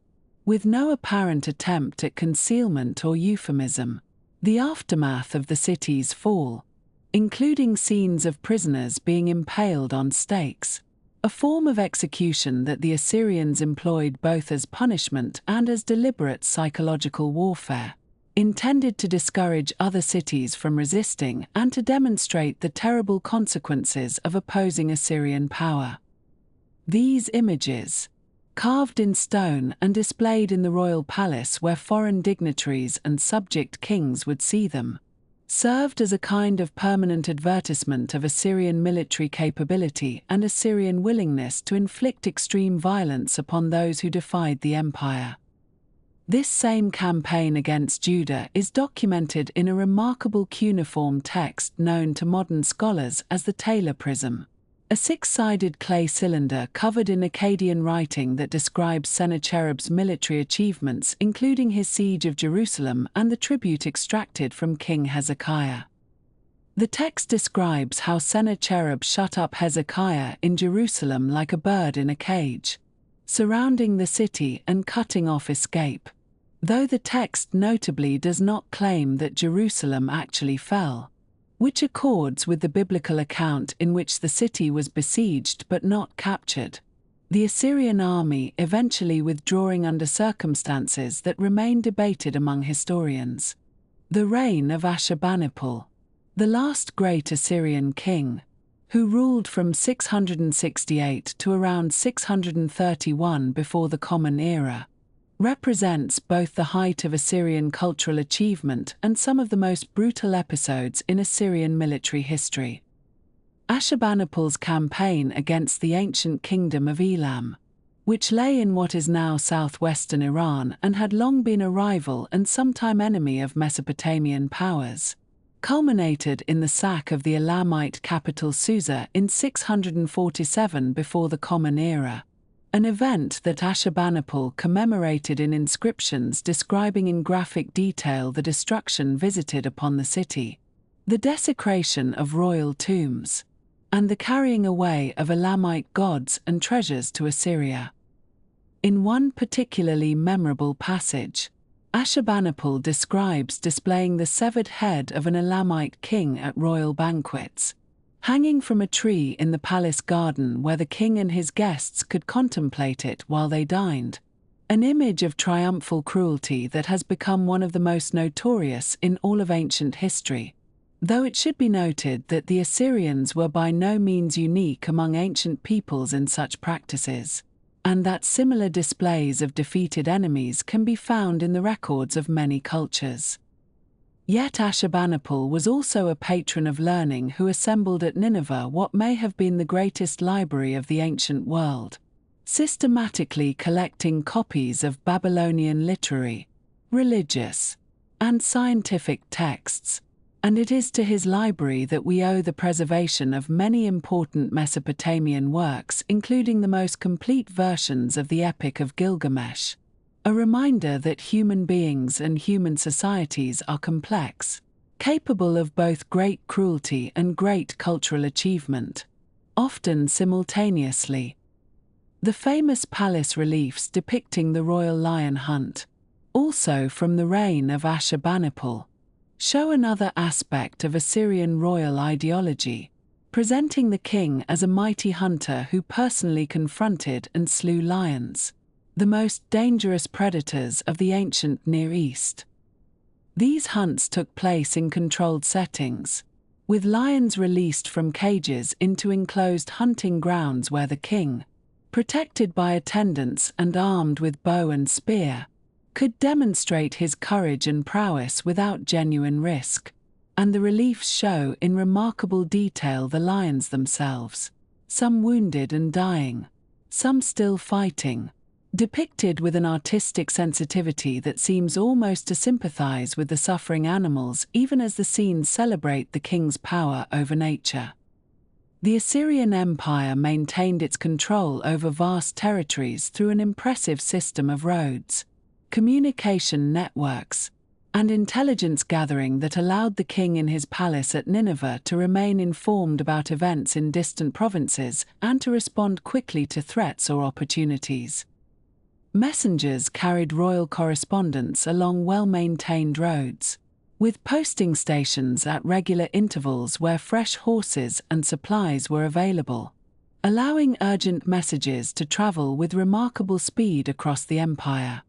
with no apparent attempt at concealment or euphemism, the aftermath of the city's fall, including scenes of prisoners being impaled on stakes, a form of execution that the Assyrians employed both as punishment and as deliberate psychological warfare, intended to discourage other cities from resisting and to demonstrate the terrible consequences of opposing Assyrian power. These images, carved in stone and displayed in the royal palace where foreign dignitaries and subject kings would see them, served as a kind of permanent advertisement of Assyrian military capability and Assyrian willingness to inflict extreme violence upon those who defied the empire. This same campaign against Judah is documented in a remarkable cuneiform text known to modern scholars as the Taylor prism, a six-sided clay cylinder covered in Akkadian writing that describes Sennacherib's military achievements, including his siege of Jerusalem and the tribute extracted from King Hezekiah. The text describes how Sennacherib shut up Hezekiah in Jerusalem like a bird in a cage, surrounding the city and cutting off escape, though the text notably does not claim that Jerusalem actually fell, which accords with the biblical account in which the city was besieged but not captured, the Assyrian army eventually withdrawing under circumstances that remain debated among historians. The reign of Ashurbanipal, the last great Assyrian king, who ruled from 668 to around 631 before the Common Era, represents both the height of Assyrian cultural achievement and some of the most brutal episodes in Assyrian military history. Ashurbanipal's campaign against the ancient kingdom of Elam, which lay in what is now southwestern Iran and had long been a rival and sometime enemy of Mesopotamian powers, culminated in the sack of the Elamite capital Susa in 647 before the Common Era, an event that Ashurbanipal commemorated in inscriptions describing in graphic detail the destruction visited upon the city, the desecration of royal tombs, and the carrying away of Elamite gods and treasures to Assyria. In one particularly memorable passage, Ashurbanipal describes displaying the severed head of an Elamite king at royal banquets, hanging from a tree in the palace garden where the king and his guests could contemplate it while they dined, an image of triumphal cruelty that has become one of the most notorious in all of ancient history, though it should be noted that the Assyrians were by no means unique among ancient peoples in such practices, and that similar displays of defeated enemies can be found in the records of many cultures. Yet Ashurbanipal was also a patron of learning who assembled at Nineveh what may have been the greatest library of the ancient world, systematically collecting copies of Babylonian literary, religious, and scientific texts, and it is to his library that we owe the preservation of many important Mesopotamian works, including the most complete versions of the Epic of Gilgamesh, a reminder that human beings and human societies are complex, capable of both great cruelty and great cultural achievement, often simultaneously. The famous palace reliefs depicting the royal lion hunt, also from the reign of Ashurbanipal, show another aspect of Assyrian royal ideology, presenting the king as a mighty hunter who personally confronted and slew lions, the most dangerous predators of the ancient Near East. These hunts took place in controlled settings, with lions released from cages into enclosed hunting grounds where the king, protected by attendants and armed with bow and spear, could demonstrate his courage and prowess without genuine risk, and the reliefs show in remarkable detail the lions themselves, some wounded and dying, some still fighting, depicted with an artistic sensitivity that seems almost to sympathize with the suffering animals even as the scenes celebrate the king's power over nature. The Assyrian Empire maintained its control over vast territories through an impressive system of roads, communication networks, and intelligence gathering that allowed the king in his palace at Nineveh to remain informed about events in distant provinces and to respond quickly to threats or opportunities. Messengers carried royal correspondence along well-maintained roads, with posting stations at regular intervals where fresh horses and supplies were available, allowing urgent messages to travel with remarkable speed across the empire.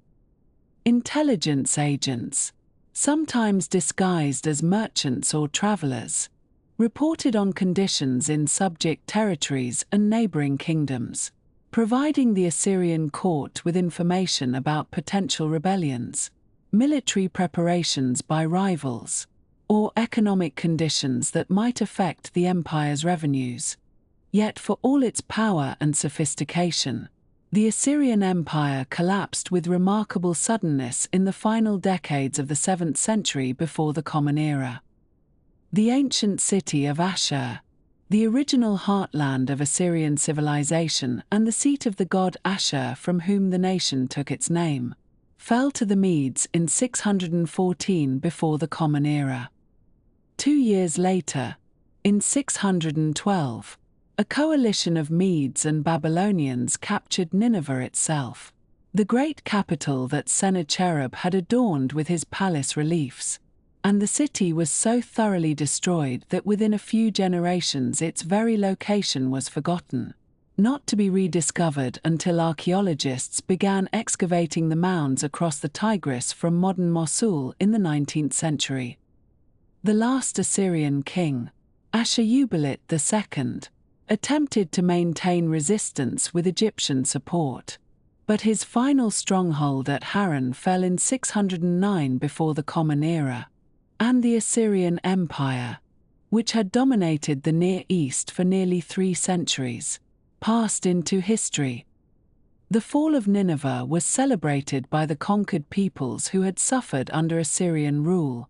Intelligence agents, sometimes disguised as merchants or travelers, reported on conditions in subject territories and neighboring kingdoms, providing the Assyrian court with information about potential rebellions, military preparations by rivals, or economic conditions that might affect the empire's revenues. Yet for all its power and sophistication, the Assyrian Empire collapsed with remarkable suddenness in the final decades of the 7th century before the Common Era. The ancient city of Ashur, the original heartland of Assyrian civilization and the seat of the god Ashur from whom the nation took its name, fell to the Medes in 614 before the Common Era. 2 years later, in 612, a coalition of Medes and Babylonians captured Nineveh itself, the great capital that Sennacherib had adorned with his palace reliefs, and the city was so thoroughly destroyed that within a few generations its very location was forgotten, not to be rediscovered until archaeologists began excavating the mounds across the Tigris from modern Mosul in the 19th century. The last Assyrian king, Ashurbanipal II, attempted to maintain resistance with Egyptian support, but his final stronghold at Haran fell in 609 before the Common Era, and the Assyrian Empire, which had dominated the Near East for nearly 3 centuries, passed into history. The fall of Nineveh was celebrated by the conquered peoples who had suffered under Assyrian rule,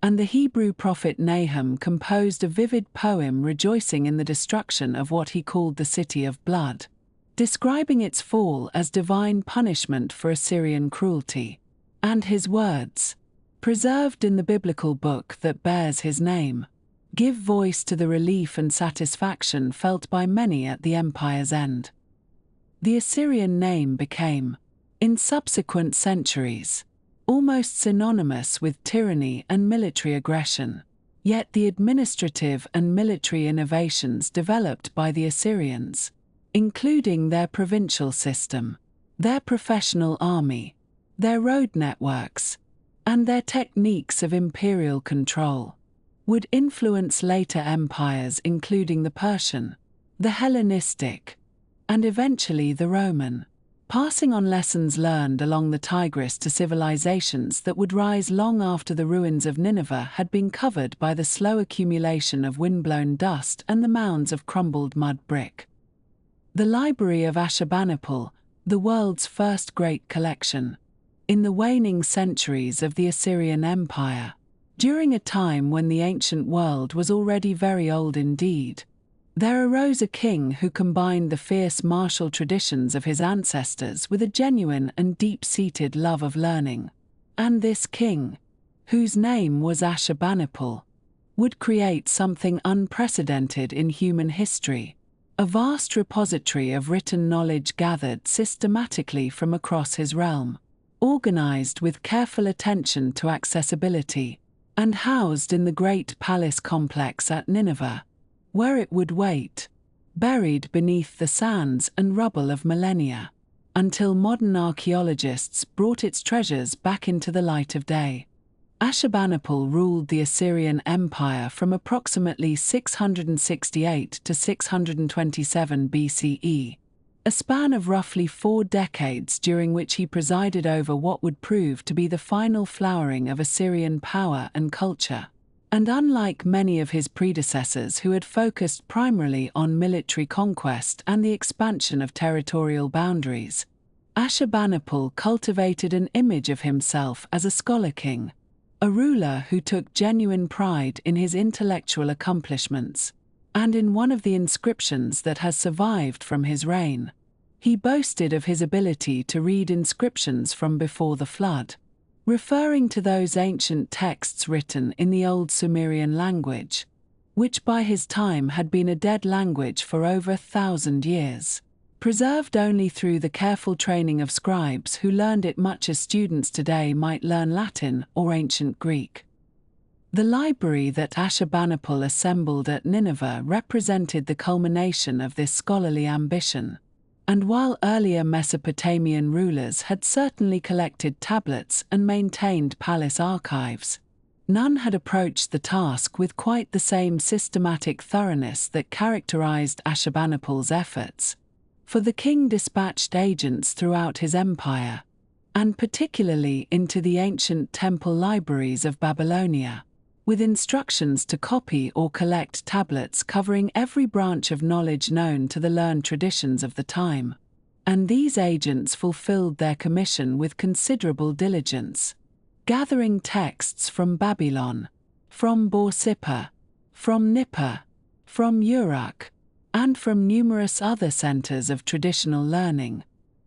and the Hebrew prophet Nahum composed a vivid poem rejoicing in the destruction of what he called the City of Blood, describing its fall as divine punishment for Assyrian cruelty, and his words, preserved in the biblical book that bears his name, give voice to the relief and satisfaction felt by many at the empire's end. The Assyrian name became, in subsequent centuries, almost synonymous with tyranny and military aggression, yet the administrative and military innovations developed by the Assyrians, including their provincial system, their professional army, their road networks, and their techniques of imperial control, would influence later empires including the Persian, the Hellenistic, and eventually the Roman, passing on lessons learned along the Tigris to civilizations that would rise long after the ruins of Nineveh had been covered by the slow accumulation of windblown dust and the mounds of crumbled mud brick. The Library of Ashurbanipal, the world's first great collection, in the waning centuries of the Assyrian Empire, during a time when the ancient world was already very old indeed, there arose a king who combined the fierce martial traditions of his ancestors with a genuine and deep-seated love of learning. And this king, whose name was Ashurbanipal, would create something unprecedented in human history, a vast repository of written knowledge gathered systematically from across his realm, organized with careful attention to accessibility, and housed in the great palace complex at Nineveh, where it would wait, buried beneath the sands and rubble of millennia, until modern archaeologists brought its treasures back into the light of day. Ashurbanipal ruled the Assyrian Empire from approximately 668 to 627 BCE, a span of roughly 4 decades during which he presided over what would prove to be the final flowering of Assyrian power and culture. And unlike many of his predecessors who had focused primarily on military conquest and the expansion of territorial boundaries, Ashurbanipal cultivated an image of himself as a scholar king, a ruler who took genuine pride in his intellectual accomplishments, and in one of the inscriptions that has survived from his reign, he boasted of his ability to read inscriptions from before the flood, referring to those ancient texts written in the Old Sumerian language, which by his time had been a dead language for over 1,000 years, preserved only through the careful training of scribes who learned it much as students today might learn Latin or ancient Greek. The library that Ashurbanipal assembled at Nineveh represented the culmination of this scholarly ambition, and while earlier Mesopotamian rulers had certainly collected tablets and maintained palace archives, none had approached the task with quite the same systematic thoroughness that characterized Ashurbanipal's efforts. For the king dispatched agents throughout his empire, and particularly into the ancient temple libraries of Babylonia, with instructions to copy or collect tablets covering every branch of knowledge known to the learned traditions of the time. And these agents fulfilled their commission with considerable diligence, gathering texts from Babylon, from Borsippa, from Nippur, from Uruk, and from numerous other centers of traditional learning,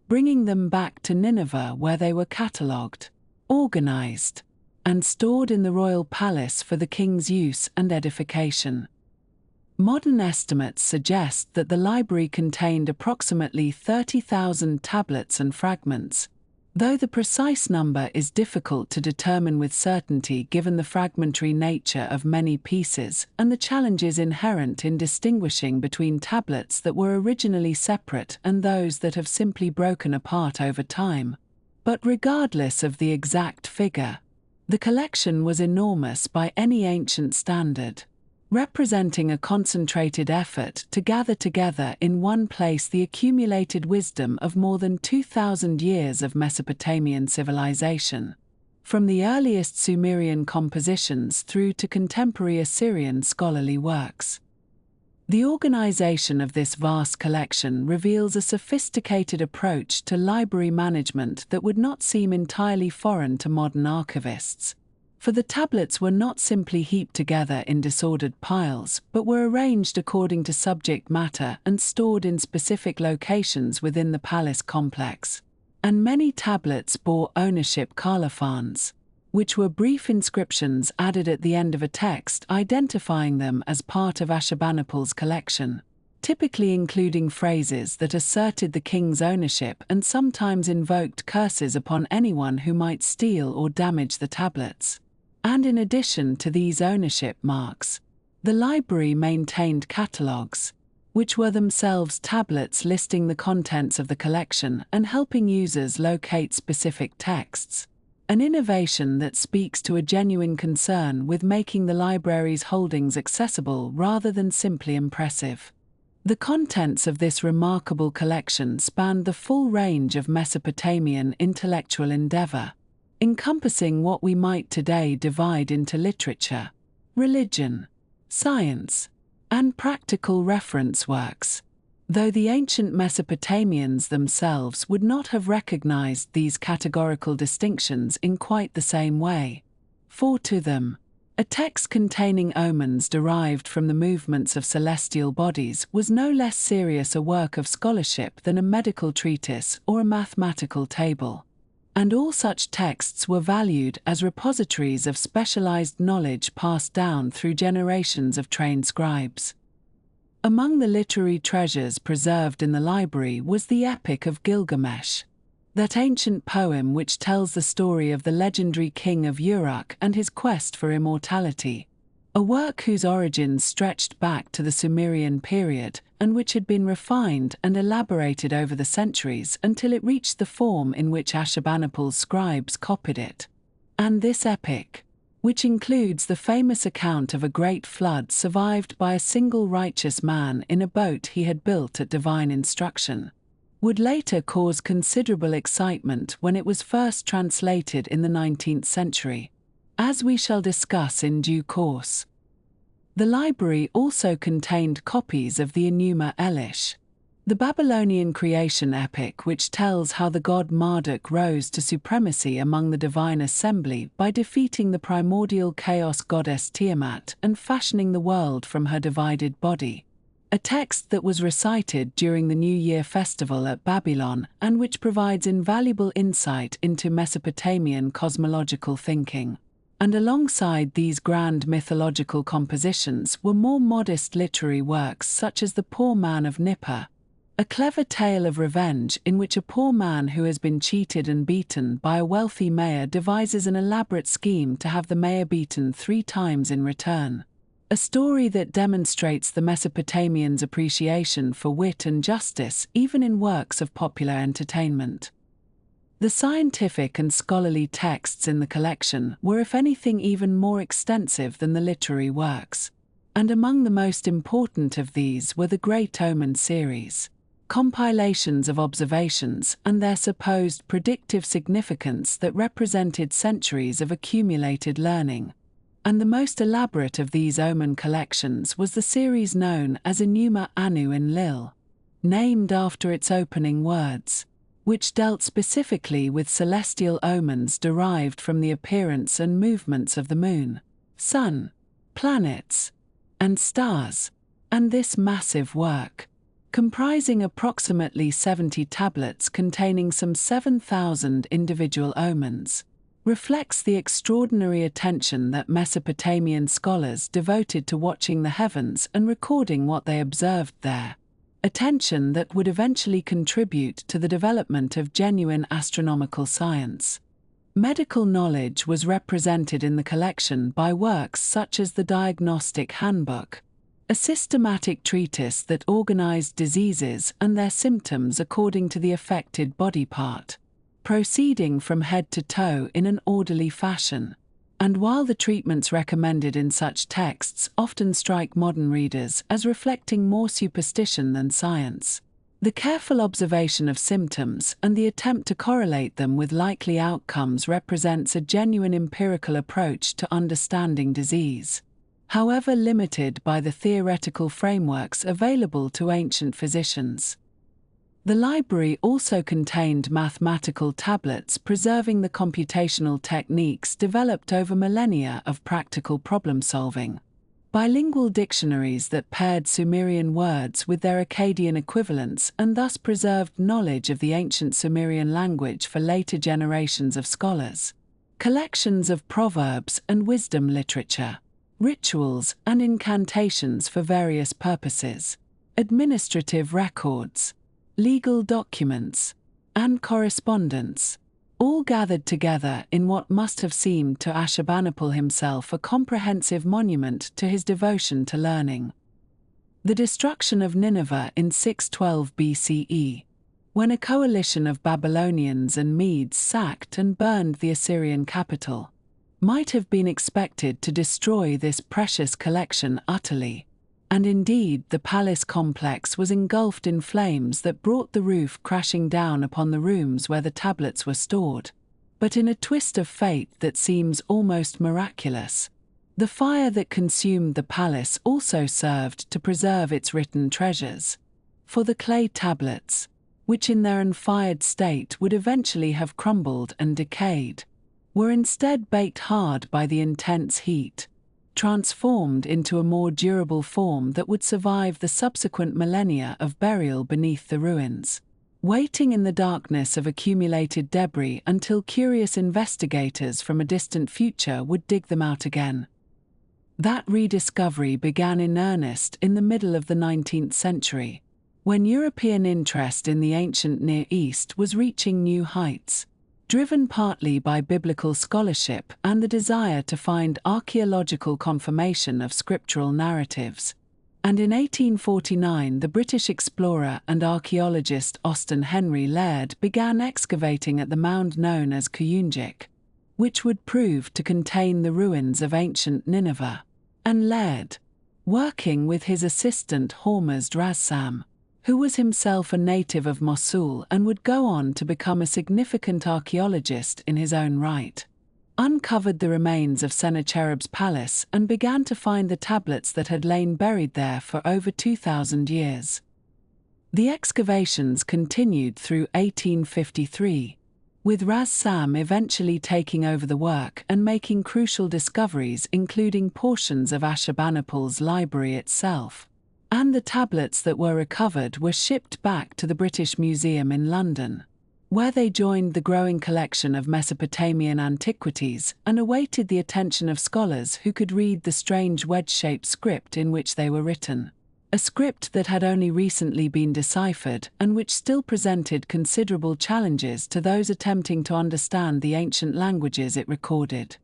bringing them back to Nineveh where they were catalogued, organized, and stored in the royal palace for the king's use and edification. Modern estimates suggest that the library contained approximately 30,000 tablets and fragments, though the precise number is difficult to determine with certainty given the fragmentary nature of many pieces and the challenges inherent in distinguishing between tablets that were originally separate and those that have simply broken apart over time. But regardless of the exact figure, the collection was enormous by any ancient standard, representing a concentrated effort to gather together in one place the accumulated wisdom of more than 2,000 years of Mesopotamian civilization, from the earliest Sumerian compositions through to contemporary Assyrian scholarly works. The organization of this vast collection reveals a sophisticated approach to library management that would not seem entirely foreign to modern archivists, for the tablets were not simply heaped together in disordered piles but were arranged according to subject matter and stored in specific locations within the palace complex. And many tablets bore ownership colophons, which were brief inscriptions added at the end of a text identifying them as part of Ashurbanipal's collection, typically including phrases that asserted the king's ownership and sometimes invoked curses upon anyone who might steal or damage the tablets. And in addition to these ownership marks, the library maintained catalogues, which were themselves tablets listing the contents of the collection and helping users locate specific texts, an innovation that speaks to a genuine concern with making the library's holdings accessible rather than simply impressive. The contents of this remarkable collection spanned the full range of Mesopotamian intellectual endeavor, encompassing what we might today divide into literature, religion, science, and practical reference works, though the ancient Mesopotamians themselves would not have recognized these categorical distinctions in quite the same way. For to them, a text containing omens derived from the movements of celestial bodies was no less serious a work of scholarship than a medical treatise or a mathematical table. And all such texts were valued as repositories of specialized knowledge passed down through generations of trained scribes. Among the literary treasures preserved in the library was the Epic of Gilgamesh, that ancient poem which tells the story of the legendary king of Uruk and his quest for immortality, a work whose origins stretched back to the Sumerian period and which had been refined and elaborated over the centuries until it reached the form in which Ashurbanipal's scribes copied it. And this epic, which includes the famous account of a great flood survived by a single righteous man in a boat he had built at divine instruction, would later cause considerable excitement when it was first translated in the 19th century, as we shall discuss in due course. The library also contained copies of the Enuma Elish, the Babylonian creation epic which tells how the god Marduk rose to supremacy among the divine assembly by defeating the primordial chaos goddess Tiamat and fashioning the world from her divided body, a text that was recited during the New Year festival at Babylon and which provides invaluable insight into Mesopotamian cosmological thinking. And alongside these grand mythological compositions were more modest literary works such as The Poor Man of Nippur, a clever tale of revenge in which a poor man who has been cheated and beaten by a wealthy mayor devises an elaborate scheme to have the mayor beaten 3 times in return. A story that demonstrates the Mesopotamians' appreciation for wit and justice even in works of popular entertainment. The scientific and scholarly texts in the collection were, if anything, even more extensive than the literary works, and among the most important of these were the Great Omen series, compilations of observations and their supposed predictive significance that represented centuries of accumulated learning. And the most elaborate of these omen collections was the series known as Enuma Anu Enlil, named after its opening words, which dealt specifically with celestial omens derived from the appearance and movements of the moon, sun, planets, and stars. And this massive work, comprising approximately 70 tablets containing some 7,000 individual omens, reflects the extraordinary attention that Mesopotamian scholars devoted to watching the heavens and recording what they observed there, attention that would eventually contribute to the development of genuine astronomical science. Medical knowledge was represented in the collection by works such as the Diagnostic Handbook, a systematic treatise that organized diseases and their symptoms according to the affected body part, proceeding from head to toe in an orderly fashion. And while the treatments recommended in such texts often strike modern readers as reflecting more superstition than science, the careful observation of symptoms and the attempt to correlate them with likely outcomes represents a genuine empirical approach to understanding disease, however limited by the theoretical frameworks available to ancient physicians. The library also contained mathematical tablets preserving the computational techniques developed over millennia of practical problem-solving, bilingual dictionaries that paired Sumerian words with their Akkadian equivalents and thus preserved knowledge of the ancient Sumerian language for later generations of scholars, collections of proverbs and wisdom literature, rituals and incantations for various purposes, administrative records, legal documents, and correspondence, all gathered together in what must have seemed to Ashurbanipal himself a comprehensive monument to his devotion to learning. The destruction of Nineveh in 612 BCE, when a coalition of Babylonians and Medes sacked and burned the Assyrian capital, might have been expected to destroy this precious collection utterly. And indeed, the palace complex was engulfed in flames that brought the roof crashing down upon the rooms where the tablets were stored. But in a twist of fate that seems almost miraculous, the fire that consumed the palace also served to preserve its written treasures. For the clay tablets, which in their unfired state would eventually have crumbled and decayed, were instead baked hard by the intense heat, transformed into a more durable form that would survive the subsequent millennia of burial beneath the ruins, waiting in the darkness of accumulated debris until curious investigators from a distant future would dig them out again. That rediscovery began in earnest in the middle of the 19th century, when European interest in the ancient Near East was reaching new heights, driven partly by biblical scholarship and the desire to find archaeological confirmation of scriptural narratives. And in 1849 the British explorer and archaeologist Austen Henry Laird began excavating at the mound known as Kuyunjik, which would prove to contain the ruins of ancient Nineveh. And Laird, working with his assistant Hormuzd Rassam, who was himself a native of Mosul and would go on to become a significant archaeologist in his own right, uncovered the remains of Sennacherib's palace and began to find the tablets that had lain buried there for over 2,000 years. The excavations continued through 1853, with Rassam eventually taking over the work and making crucial discoveries including portions of Ashurbanipal's library itself. and the tablets that were recovered were shipped back to the British Museum in London, where they joined the growing collection of Mesopotamian antiquities and awaited the attention of scholars who could read the strange wedge-shaped script in which they were written. A script that had only recently been deciphered and which still presented considerable challenges to those attempting to understand the ancient languages it recorded.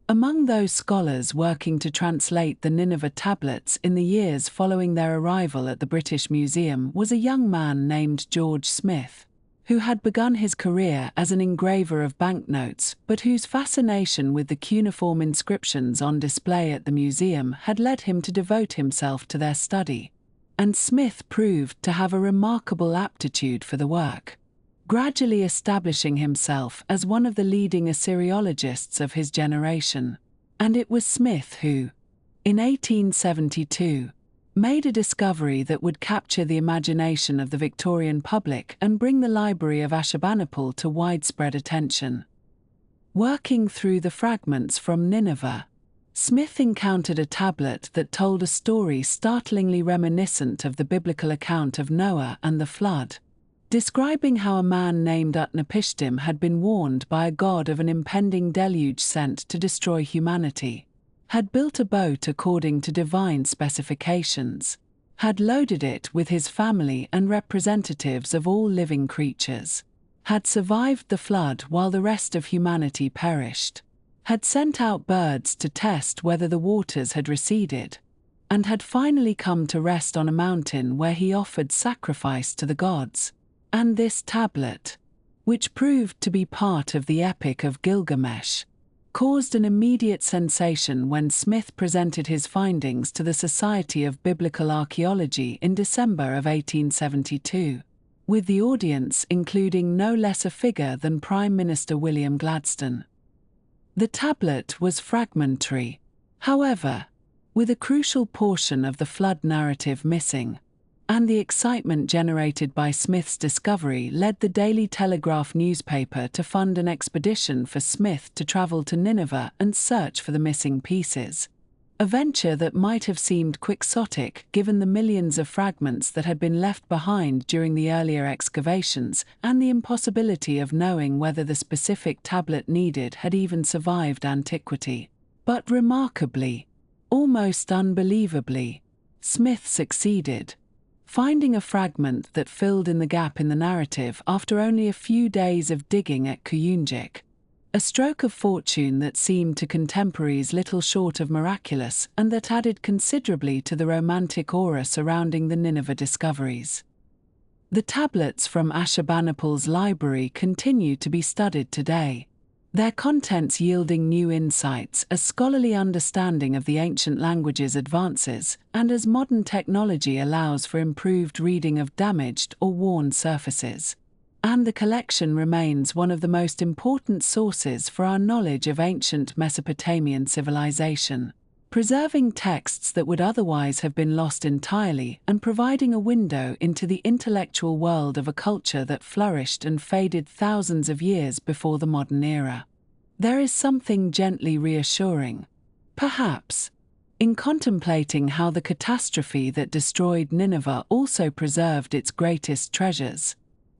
Among those scholars working to translate the Nineveh tablets in the years following their arrival at the British Museum was a young man named George Smith, who had begun his career as an engraver of banknotes, but whose fascination with the cuneiform inscriptions on display at the museum had led him to devote himself to their study. And Smith proved to have a remarkable aptitude for the work, gradually establishing himself as one of the leading Assyriologists of his generation. And it was Smith who, in 1872, made a discovery that would capture the imagination of the Victorian public and bring the library of Ashurbanipal to widespread attention. Working through the fragments from Nineveh, Smith encountered a tablet that told a story startlingly reminiscent of the biblical account of Noah and the flood, describing how a man named Utnapishtim had been warned by a god of an impending deluge sent to destroy humanity, had built a boat according to divine specifications, had loaded it with his family and representatives of all living creatures, had survived the flood while the rest of humanity perished, had sent out birds to test whether the waters had receded, and had finally come to rest on a mountain where he offered sacrifice to the gods. And this tablet, which proved to be part of the Epic of Gilgamesh, caused an immediate sensation when Smith presented his findings to the Society of Biblical Archaeology in December of 1872, with the audience including no less a figure than Prime Minister William Gladstone. The tablet was fragmentary, however, with a crucial portion of the flood narrative missing, and the excitement generated by Smith's discovery led the Daily Telegraph newspaper to fund an expedition for Smith to travel to Nineveh and search for the missing pieces, a venture that might have seemed quixotic given the millions of fragments that had been left behind during the earlier excavations and the impossibility of knowing whether the specific tablet needed had even survived antiquity. But remarkably, almost unbelievably, Smith succeeded, finding a fragment that filled in the gap in the narrative after only a few days of digging at Kuyunjik, a stroke of fortune that seemed to contemporaries little short of miraculous and that added considerably to the romantic aura surrounding the Nineveh discoveries. The tablets from Ashurbanipal's library continue to be studied today, their contents yielding new insights as scholarly understanding of the ancient languages advances and as modern technology allows for improved reading of damaged or worn surfaces. And the collection remains one of the most important sources for our knowledge of ancient Mesopotamian civilization, preserving texts that would otherwise have been lost entirely and providing a window into the intellectual world of a culture that flourished and faded thousands of years before the modern era. There is something gently reassuring, perhaps, in contemplating how the catastrophe that destroyed Nineveh also preserved its greatest treasures,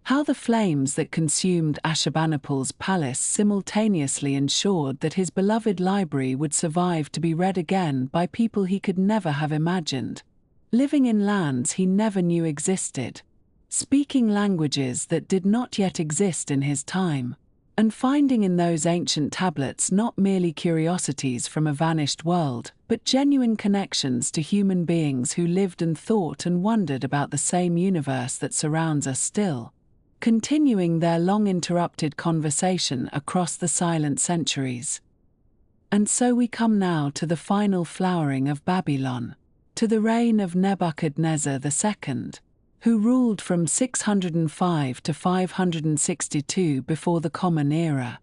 how the flames that consumed Ashurbanipal's palace simultaneously ensured that his beloved library would survive to be read again by people he could never have imagined, living in lands he never knew existed, speaking languages that did not yet exist in his time, and finding in those ancient tablets not merely curiosities from a vanished world, but genuine connections to human beings who lived and thought and wondered about the same universe that surrounds us still, continuing their long-interrupted conversation across the silent centuries. And so we come now to the final flowering of Babylon, to the reign of Nebuchadnezzar II, who ruled from 605 to 562 before the Common Era,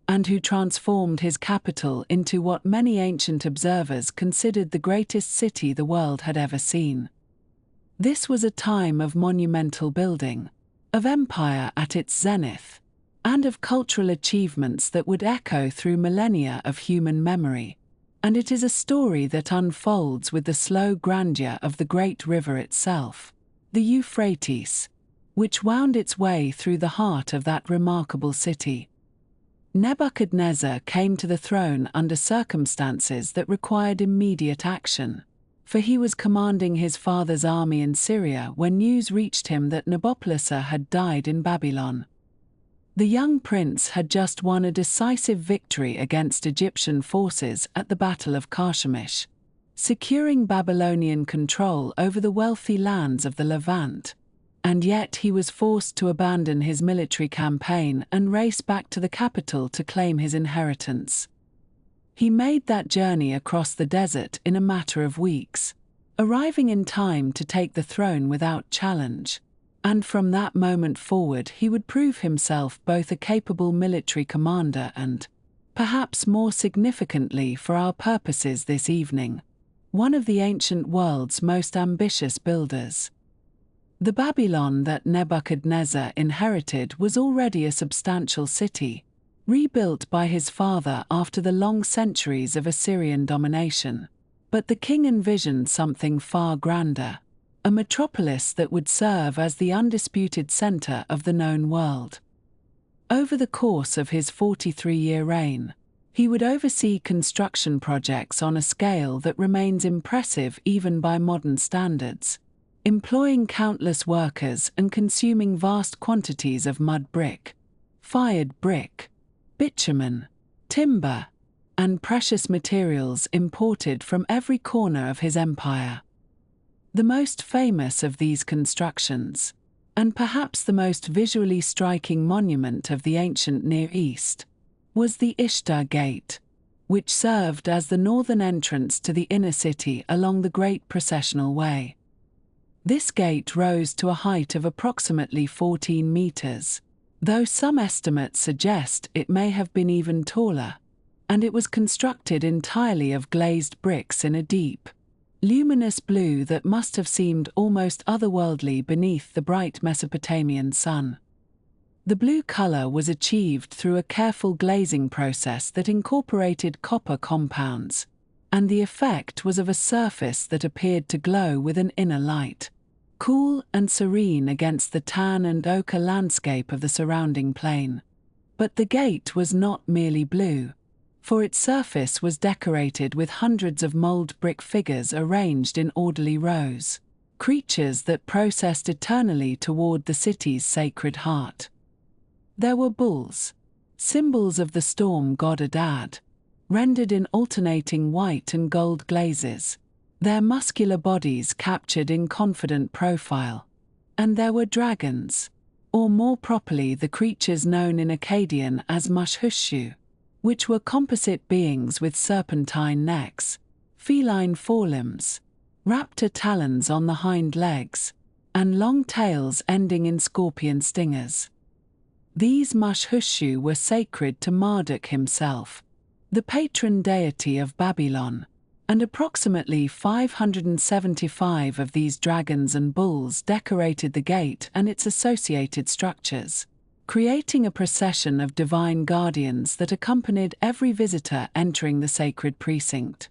and who transformed his capital into what many ancient observers considered the greatest city the world had ever seen. This was a time of monumental building, of empire at its zenith, and of cultural achievements that would echo through millennia of human memory. and it is a story that unfolds with the slow grandeur of the great river itself, the Euphrates, which wound its way through the heart of that remarkable city. Nebuchadnezzar came to the throne under circumstances that required immediate action, for he was commanding his father's army in Syria when news reached him that Nabopolassar had died in Babylon. The young prince had just won a decisive victory against Egyptian forces at the Battle of Carchemish, securing Babylonian control over the wealthy lands of the Levant, and yet he was forced to abandon his military campaign and race back to the capital to claim his inheritance. He made that journey across the desert in a matter of weeks, arriving in time to take the throne without challenge, and from that moment forward he would prove himself both a capable military commander and, perhaps more significantly for our purposes this evening, one of the ancient world's most ambitious builders. The Babylon that Nebuchadnezzar inherited was already a substantial city, rebuilt by his father after the long centuries of Assyrian domination. But the king envisioned something far grander, a metropolis that would serve as the undisputed center of the known world. Over the course of his 43-year reign, he would oversee construction projects on a scale that remains impressive even by modern standards, employing countless workers and consuming vast quantities of mud brick, fired brick, bitumen, timber, and precious materials imported from every corner of his empire. The most famous of these constructions, and perhaps the most visually striking monument of the ancient Near East, was the Ishtar Gate, which served as the northern entrance to the inner city along the Great Processional Way. This gate rose to a height of approximately 14 meters, though some estimates suggest it may have been even taller, and it was constructed entirely of glazed bricks in a deep, luminous blue that must have seemed almost otherworldly beneath the bright Mesopotamian sun. The blue color was achieved through a careful glazing process that incorporated copper compounds, and the effect was of a surface that appeared to glow with an inner light, cool and serene against the tan and ochre landscape of the surrounding plain. But the gate was not merely blue, for its surface was decorated with hundreds of mold brick figures arranged in orderly rows, creatures that processed eternally toward the city's sacred heart. There were bulls, symbols of the storm god Akkad, rendered in alternating white and gold glazes, their muscular bodies captured in confident profile. And there were dragons, or more properly the creatures known in Akkadian as mushhushu, which were composite beings with serpentine necks, feline forelimbs, raptor talons on the hind legs, and long tails ending in scorpion stingers. These mushhushu were sacred to Marduk himself, the patron deity of Babylon, and approximately 575 of these dragons and bulls decorated the gate and its associated structures, creating a procession of divine guardians that accompanied every visitor entering the sacred precinct.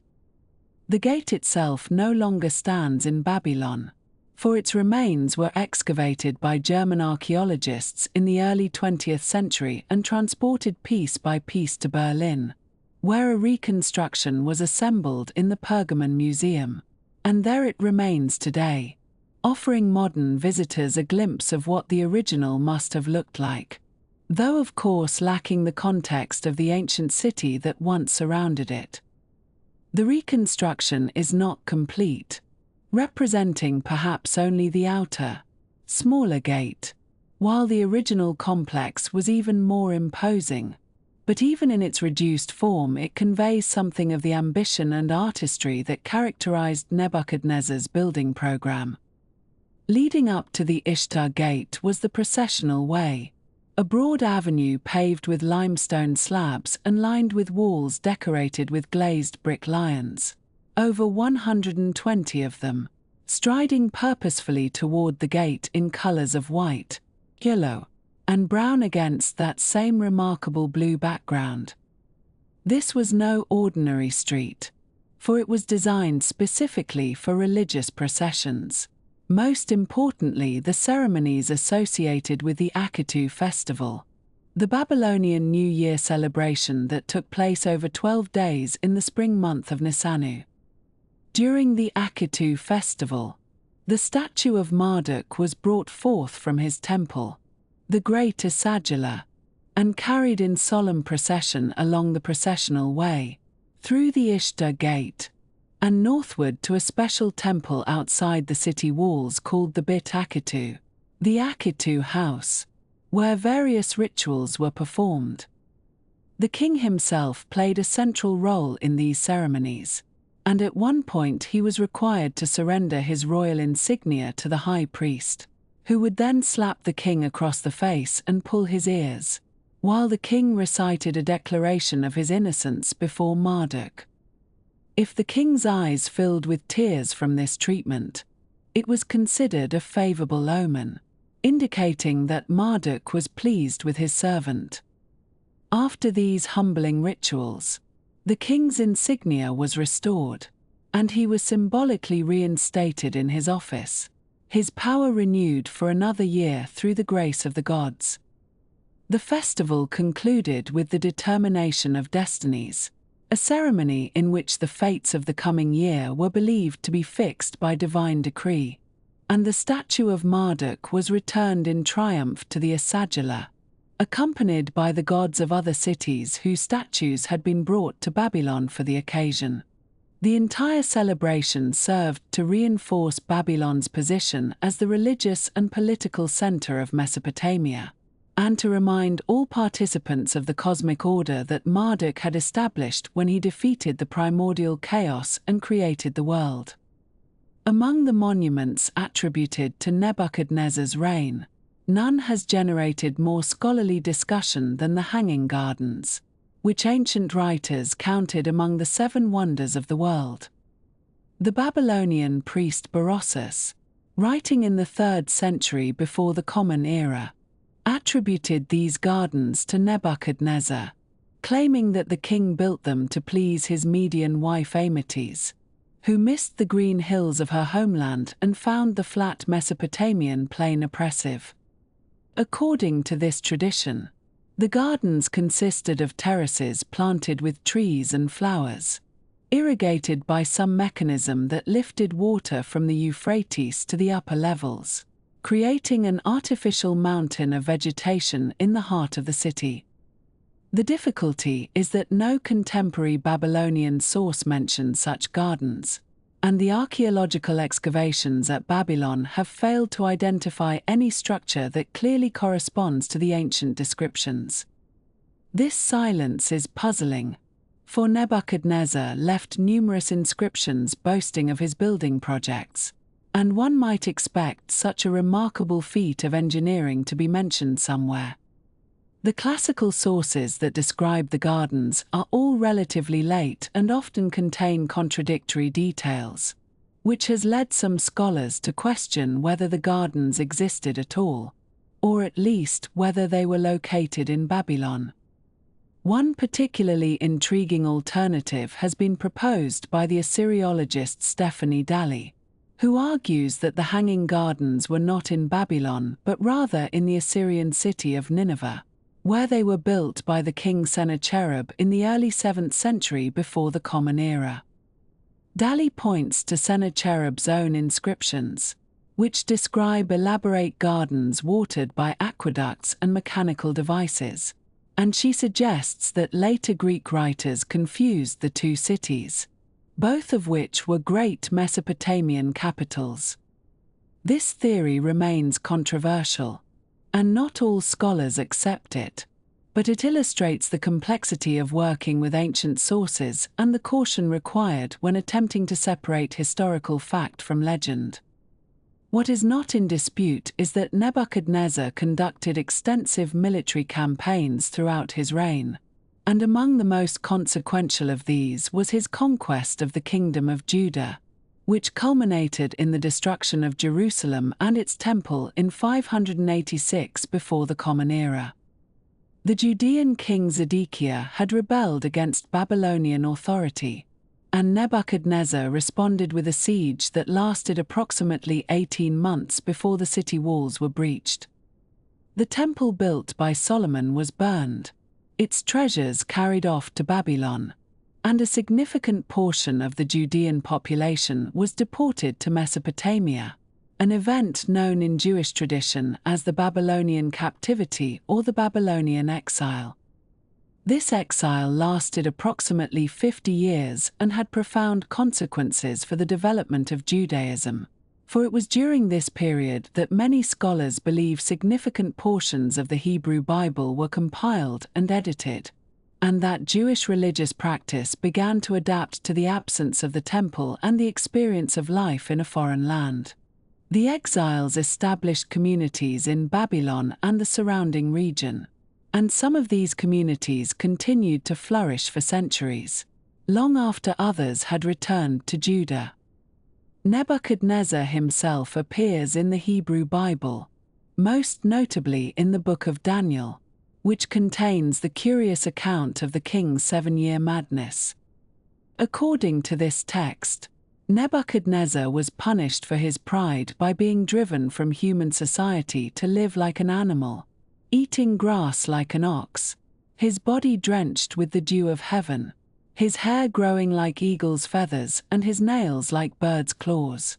The gate itself no longer stands in Babylon, for its remains were excavated by German archaeologists in the early 20th century and transported piece by piece to Berlin, where a reconstruction was assembled in the Pergamon Museum, and there it remains today, offering modern visitors a glimpse of what the original must have looked like, though of course lacking the context of the ancient city that once surrounded it. The reconstruction is not complete, representing perhaps only the outer, smaller gate, while the original complex was even more imposing. But even in its reduced form it conveys something of the ambition and artistry that characterized Nebuchadnezzar's building program. Leading up to the Ishtar Gate was the processional way, a broad avenue paved with limestone slabs and lined with walls decorated with glazed brick lions, over 120 of them, striding purposefully toward the gate in colors of white, yellow, and brown against that same remarkable blue background. This was no ordinary street, for it was designed specifically for religious processions. Most importantly, the ceremonies associated with the Akkad festival, the Babylonian New Year celebration that took place over 12 days in the spring month of Nisanu. During the Akkad festival, the statue of Marduk was brought forth from his temple, the Great Asagila, and carried in solemn procession along the processional way, through the Ishtar Gate, and northward to a special temple outside the city walls called the Bit Akkad, the Akkad house, where various rituals were performed. The king himself played a central role in these ceremonies, and at one point he was required to surrender his royal insignia to the high priest, who would then slap the king across the face and pull his ears, while the king recited a declaration of his innocence before Marduk. If the king's eyes filled with tears from this treatment, it was considered a favorable omen, indicating that Marduk was pleased with his servant. After these humbling rituals, the king's insignia was restored, and he was symbolically reinstated in his office, his power renewed for another year through the grace of the gods. The festival concluded with the determination of destinies, a ceremony in which the fates of the coming year were believed to be fixed by divine decree, and the statue of Marduk was returned in triumph to the Asagila, accompanied by the gods of other cities whose statues had been brought to Babylon for the occasion. The entire celebration served to reinforce Babylon's position as the religious and political center of Mesopotamia, and to remind all participants of the cosmic order that Marduk had established when he defeated the primordial chaos and created the world. Among the monuments attributed to Nebuchadnezzar's reign, none has generated more scholarly discussion than the Hanging Gardens, which ancient writers counted among the 7 wonders of the world. The Babylonian priest Bureaucracy, writing in the 3rd century before the Common Era, attributed these gardens to Nebuchadnezzar, claiming that the king built them to please his Median wife Amytis, who missed the green hills of her homeland and found the flat Mesopotamian plain oppressive. According to this tradition, the gardens consisted of terraces planted with trees and flowers, irrigated by some mechanism that lifted water from the Euphrates to the upper levels, creating an artificial mountain of vegetation in the heart of the city. The difficulty is that no contemporary Babylonian source mentions such gardens, and the archaeological excavations at Babylon have failed to identify any structure that clearly corresponds to the ancient descriptions. This silence is puzzling, for Nebuchadnezzar left numerous inscriptions boasting of his building projects, and one might expect such a remarkable feat of engineering to be mentioned somewhere. The classical sources that describe the gardens are all relatively late and often contain contradictory details, which has led some scholars to question whether the gardens existed at all, or at least whether they were located in Babylon. One particularly intriguing alternative has been proposed by the Assyriologist Stephanie Daly, who argues that the Hanging Gardens were not in Babylon but rather in the Assyrian city of Nineveh, where they were built by the king Sennacherib in the early 7th century before the Common Era. Daly points to Sennacherib's own inscriptions, which describe elaborate gardens watered by aqueducts and mechanical devices, and she suggests that later Greek writers confused the two cities, both of which were great Mesopotamian capitals. This theory remains controversial, and not all scholars accept it, but it illustrates the complexity of working with ancient sources and the caution required when attempting to separate historical fact from legend. What is not in dispute is that Nebuchadnezzar conducted extensive military campaigns throughout his reign, and among the most consequential of these was his conquest of the kingdom of Judah, which culminated in the destruction of Jerusalem and its temple in 586 before the Common Era. The Judean king Zedekiah had rebelled against Babylonian authority, and Nebuchadnezzar responded with a siege that lasted approximately 18 months before the city walls were breached. The temple built by Solomon was burned, its treasures carried off to Babylon, and a significant portion of the Judean population was deported to Mesopotamia, an event known in Jewish tradition as the Babylonian captivity or the Babylonian exile. This exile lasted approximately 50 years and had profound consequences for the development of Judaism, for it was during this period that many scholars believe significant portions of the Hebrew Bible were compiled and edited, and that Jewish religious practice began to adapt to the absence of the temple and the experience of life in a foreign land. The exiles established communities in Babylon and the surrounding region, and some of these communities continued to flourish for centuries, long after others had returned to Judah. Nebuchadnezzar himself appears in the Hebrew Bible, most notably in the Book of Daniel, which contains the curious account of the king's 7-year madness. According to this text, Nebuchadnezzar was punished for his pride by being driven from human society to live like an animal, eating grass like an ox, his body drenched with the dew of heaven, his hair growing like eagle's feathers and his nails like bird's claws.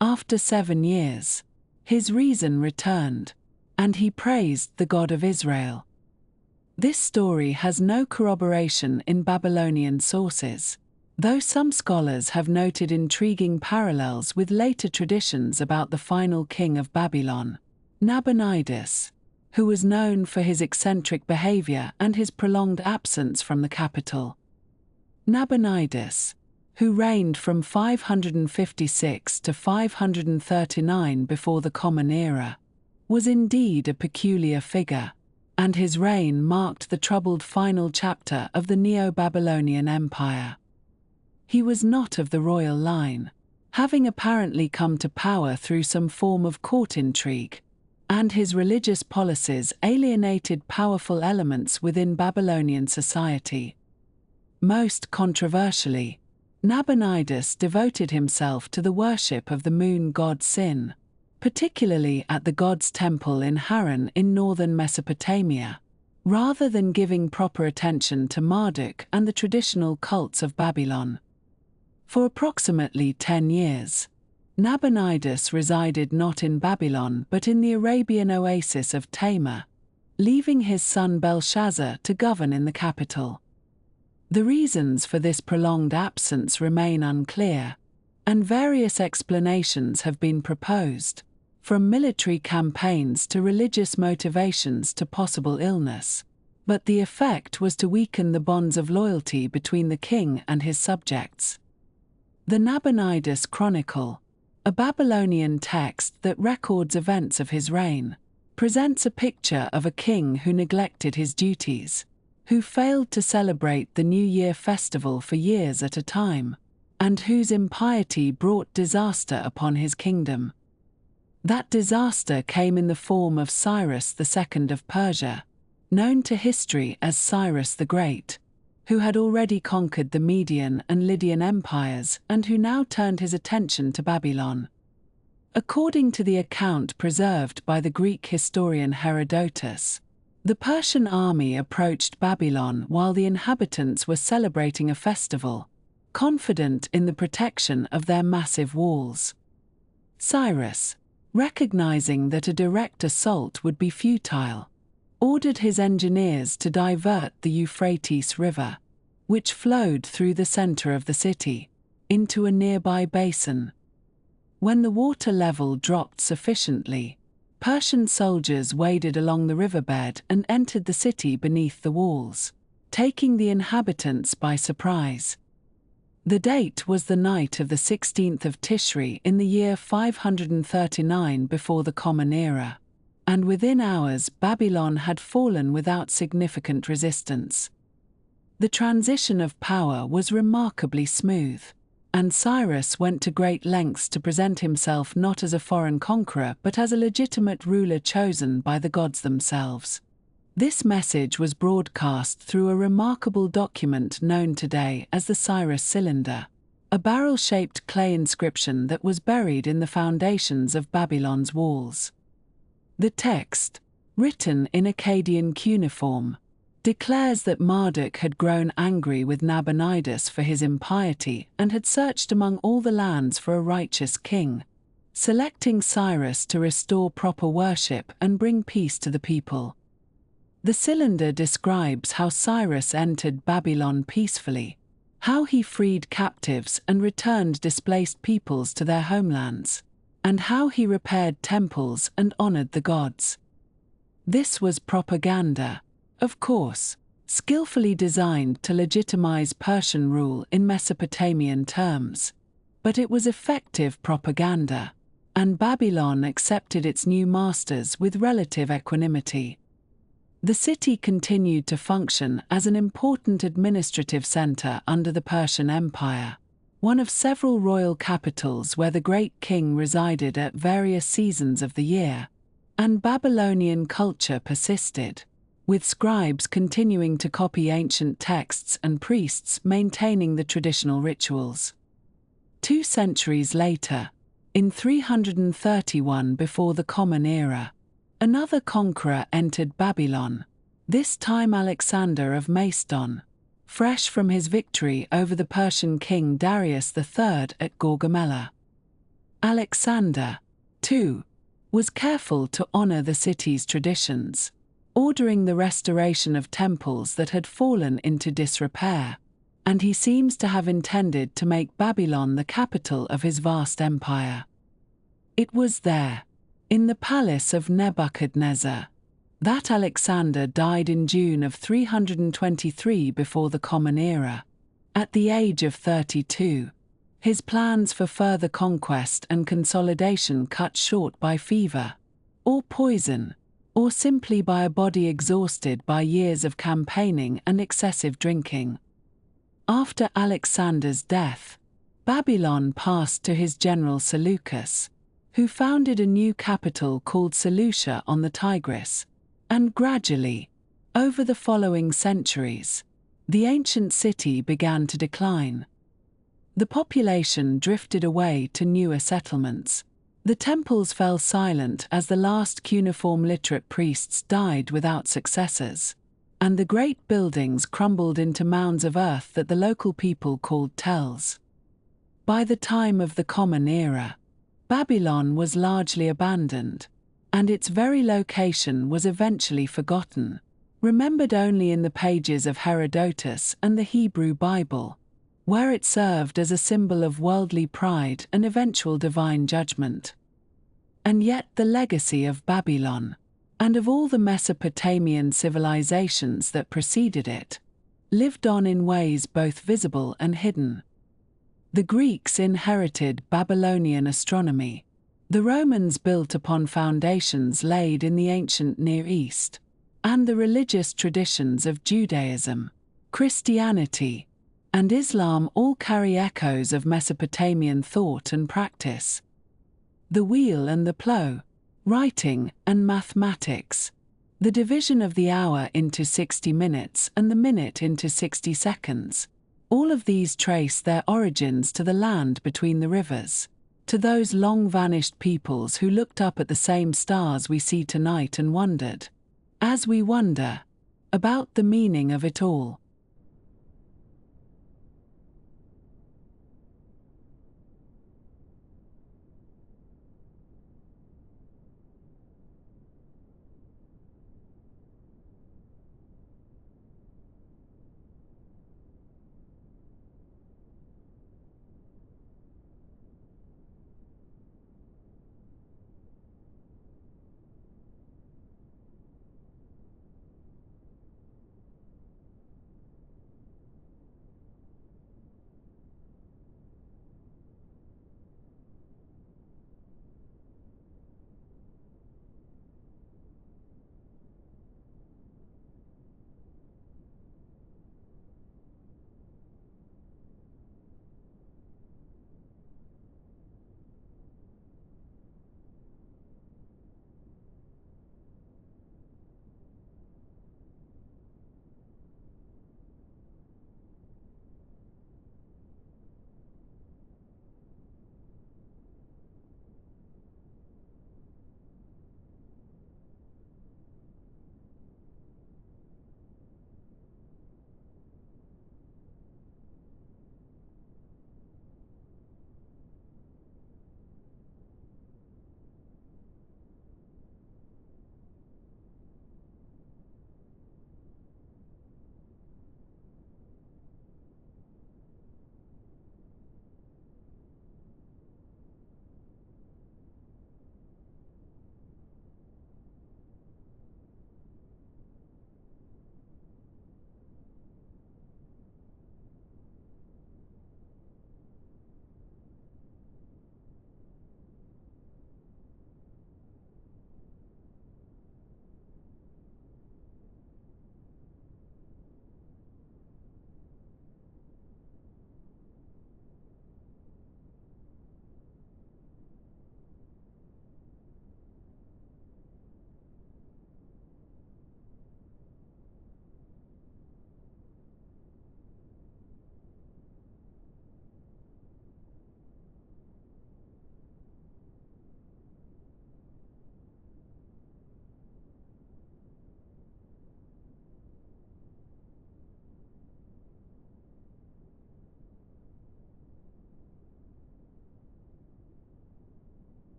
After 7 years, his reason returned, and he praised the God of Israel. This story has no corroboration in Babylonian sources, though some scholars have noted intriguing parallels with later traditions about the final king of Babylon, Nabonidus, who was known for his eccentric behavior and his prolonged absence from the capital. Nabonidus, who reigned from 556 to 539 before the Common Era, was indeed a peculiar figure, and his reign marked the troubled final chapter of the Neo-Babylonian Empire. He was not of the royal line, having apparently come to power through some form of court intrigue, and his religious policies alienated powerful elements within Babylonian society. Most controversially, Nabonidus devoted himself to the worship of the moon god Sin, particularly at the god's temple in Haran in northern Mesopotamia, rather than giving proper attention to Marduk and the traditional cults of Babylon. For approximately 10 years, Nabonidus resided not in Babylon but in the Arabian oasis of Tamar, leaving his son Belshazzar to govern in the capital. The reasons for this prolonged absence remain unclear, and various explanations have been proposed, from military campaigns to religious motivations to possible illness, but the effect was to weaken the bonds of loyalty between the king and his subjects. The Nabonidus Chronicle, a Babylonian text that records events of his reign, presents a picture of a king who neglected his duties, who failed to celebrate the New Year festival for years at a time, and whose impiety brought disaster upon his kingdom. That disaster came in the form of Cyrus II of Persia, known to history as Cyrus the Great, who had already conquered the Median and Lydian empires and who now turned his attention to Babylon. According to the account preserved by the Greek historian Herodotus, the Persian army approached Babylon while the inhabitants were celebrating a festival, confident in the protection of their massive walls. Cyrus, recognizing that a direct assault would be futile, ordered his engineers to divert the Euphrates River, which flowed through the center of the city, into a nearby basin. When the water level dropped sufficiently, Persian soldiers waded along the riverbed and entered the city beneath the walls, taking the inhabitants by surprise. The date was the night of the 16th of Tishri in the year 539 before the Common Era, and within hours Babylon had fallen without significant resistance. The transition of power was remarkably smooth, and Cyrus went to great lengths to present himself not as a foreign conqueror but as a legitimate ruler chosen by the gods themselves. This message was broadcast through a remarkable document known today as the Cyrus Cylinder, a barrel-shaped clay inscription that was buried in the foundations of Babylon's walls. The text, written in Akkadian cuneiform, declares that Marduk had grown angry with Nabonidus for his impiety and had searched among all the lands for a righteous king, selecting Cyrus to restore proper worship and bring peace to the people. The cylinder describes how Cyrus entered Babylon peacefully, how he freed captives and returned displaced peoples to their homelands, and how he repaired temples and honored the gods. This was propaganda, of course, skillfully designed to legitimize Persian rule in Mesopotamian terms, but it was effective propaganda, and Babylon accepted its new masters with relative equanimity. The city continued to function as an important administrative center under the Persian Empire, one of several royal capitals where the great king resided at various seasons of the year, and Babylonian culture persisted, with scribes continuing to copy ancient texts and priests maintaining the traditional rituals. 2 centuries later, in 331 before the Common Era, another conqueror entered Babylon, this time Alexander of Macedon, fresh from his victory over the Persian king Darius III at Gaugamela. Alexander, too, was careful to honor the city's traditions, ordering the restoration of temples that had fallen into disrepair, and he seems to have intended to make Babylon the capital of his vast empire. It was there, in the palace of Nebuchadnezzar, that Alexander died in June of 323 before the Common Era, at the age of 32, his plans for further conquest and consolidation cut short by fever, or poison, or simply by a body exhausted by years of campaigning and excessive drinking. After Alexander's death, Babylon passed to his general Seleucus, who founded a new capital called Seleucia on the Tigris, and gradually, over the following centuries, the ancient city began to decline. The population drifted away to newer settlements. The temples fell silent as the last cuneiform literate priests died without successors, and the great buildings crumbled into mounds of earth that the local people called tells. By the time of the Common Era, Babylon was largely abandoned, and its very location was eventually forgotten, remembered only in the pages of Herodotus and the Hebrew Bible, where it served as a symbol of worldly pride and eventual divine judgment. And yet the legacy of Babylon, and of all the Mesopotamian civilizations that preceded it, lived on in ways both visible and hidden. The Greeks inherited Babylonian astronomy. The Romans built upon foundations laid in the ancient Near East, and the religious traditions of Judaism, Christianity, and Islam all carry echoes of Mesopotamian thought and practice. The wheel and the plough, writing and mathematics, the division of the hour into 60 minutes and the minute into 60 seconds, all of these trace their origins to the land between the rivers, to those long-vanished peoples who looked up at the same stars we see tonight and wondered, as we wonder, about the meaning of it all.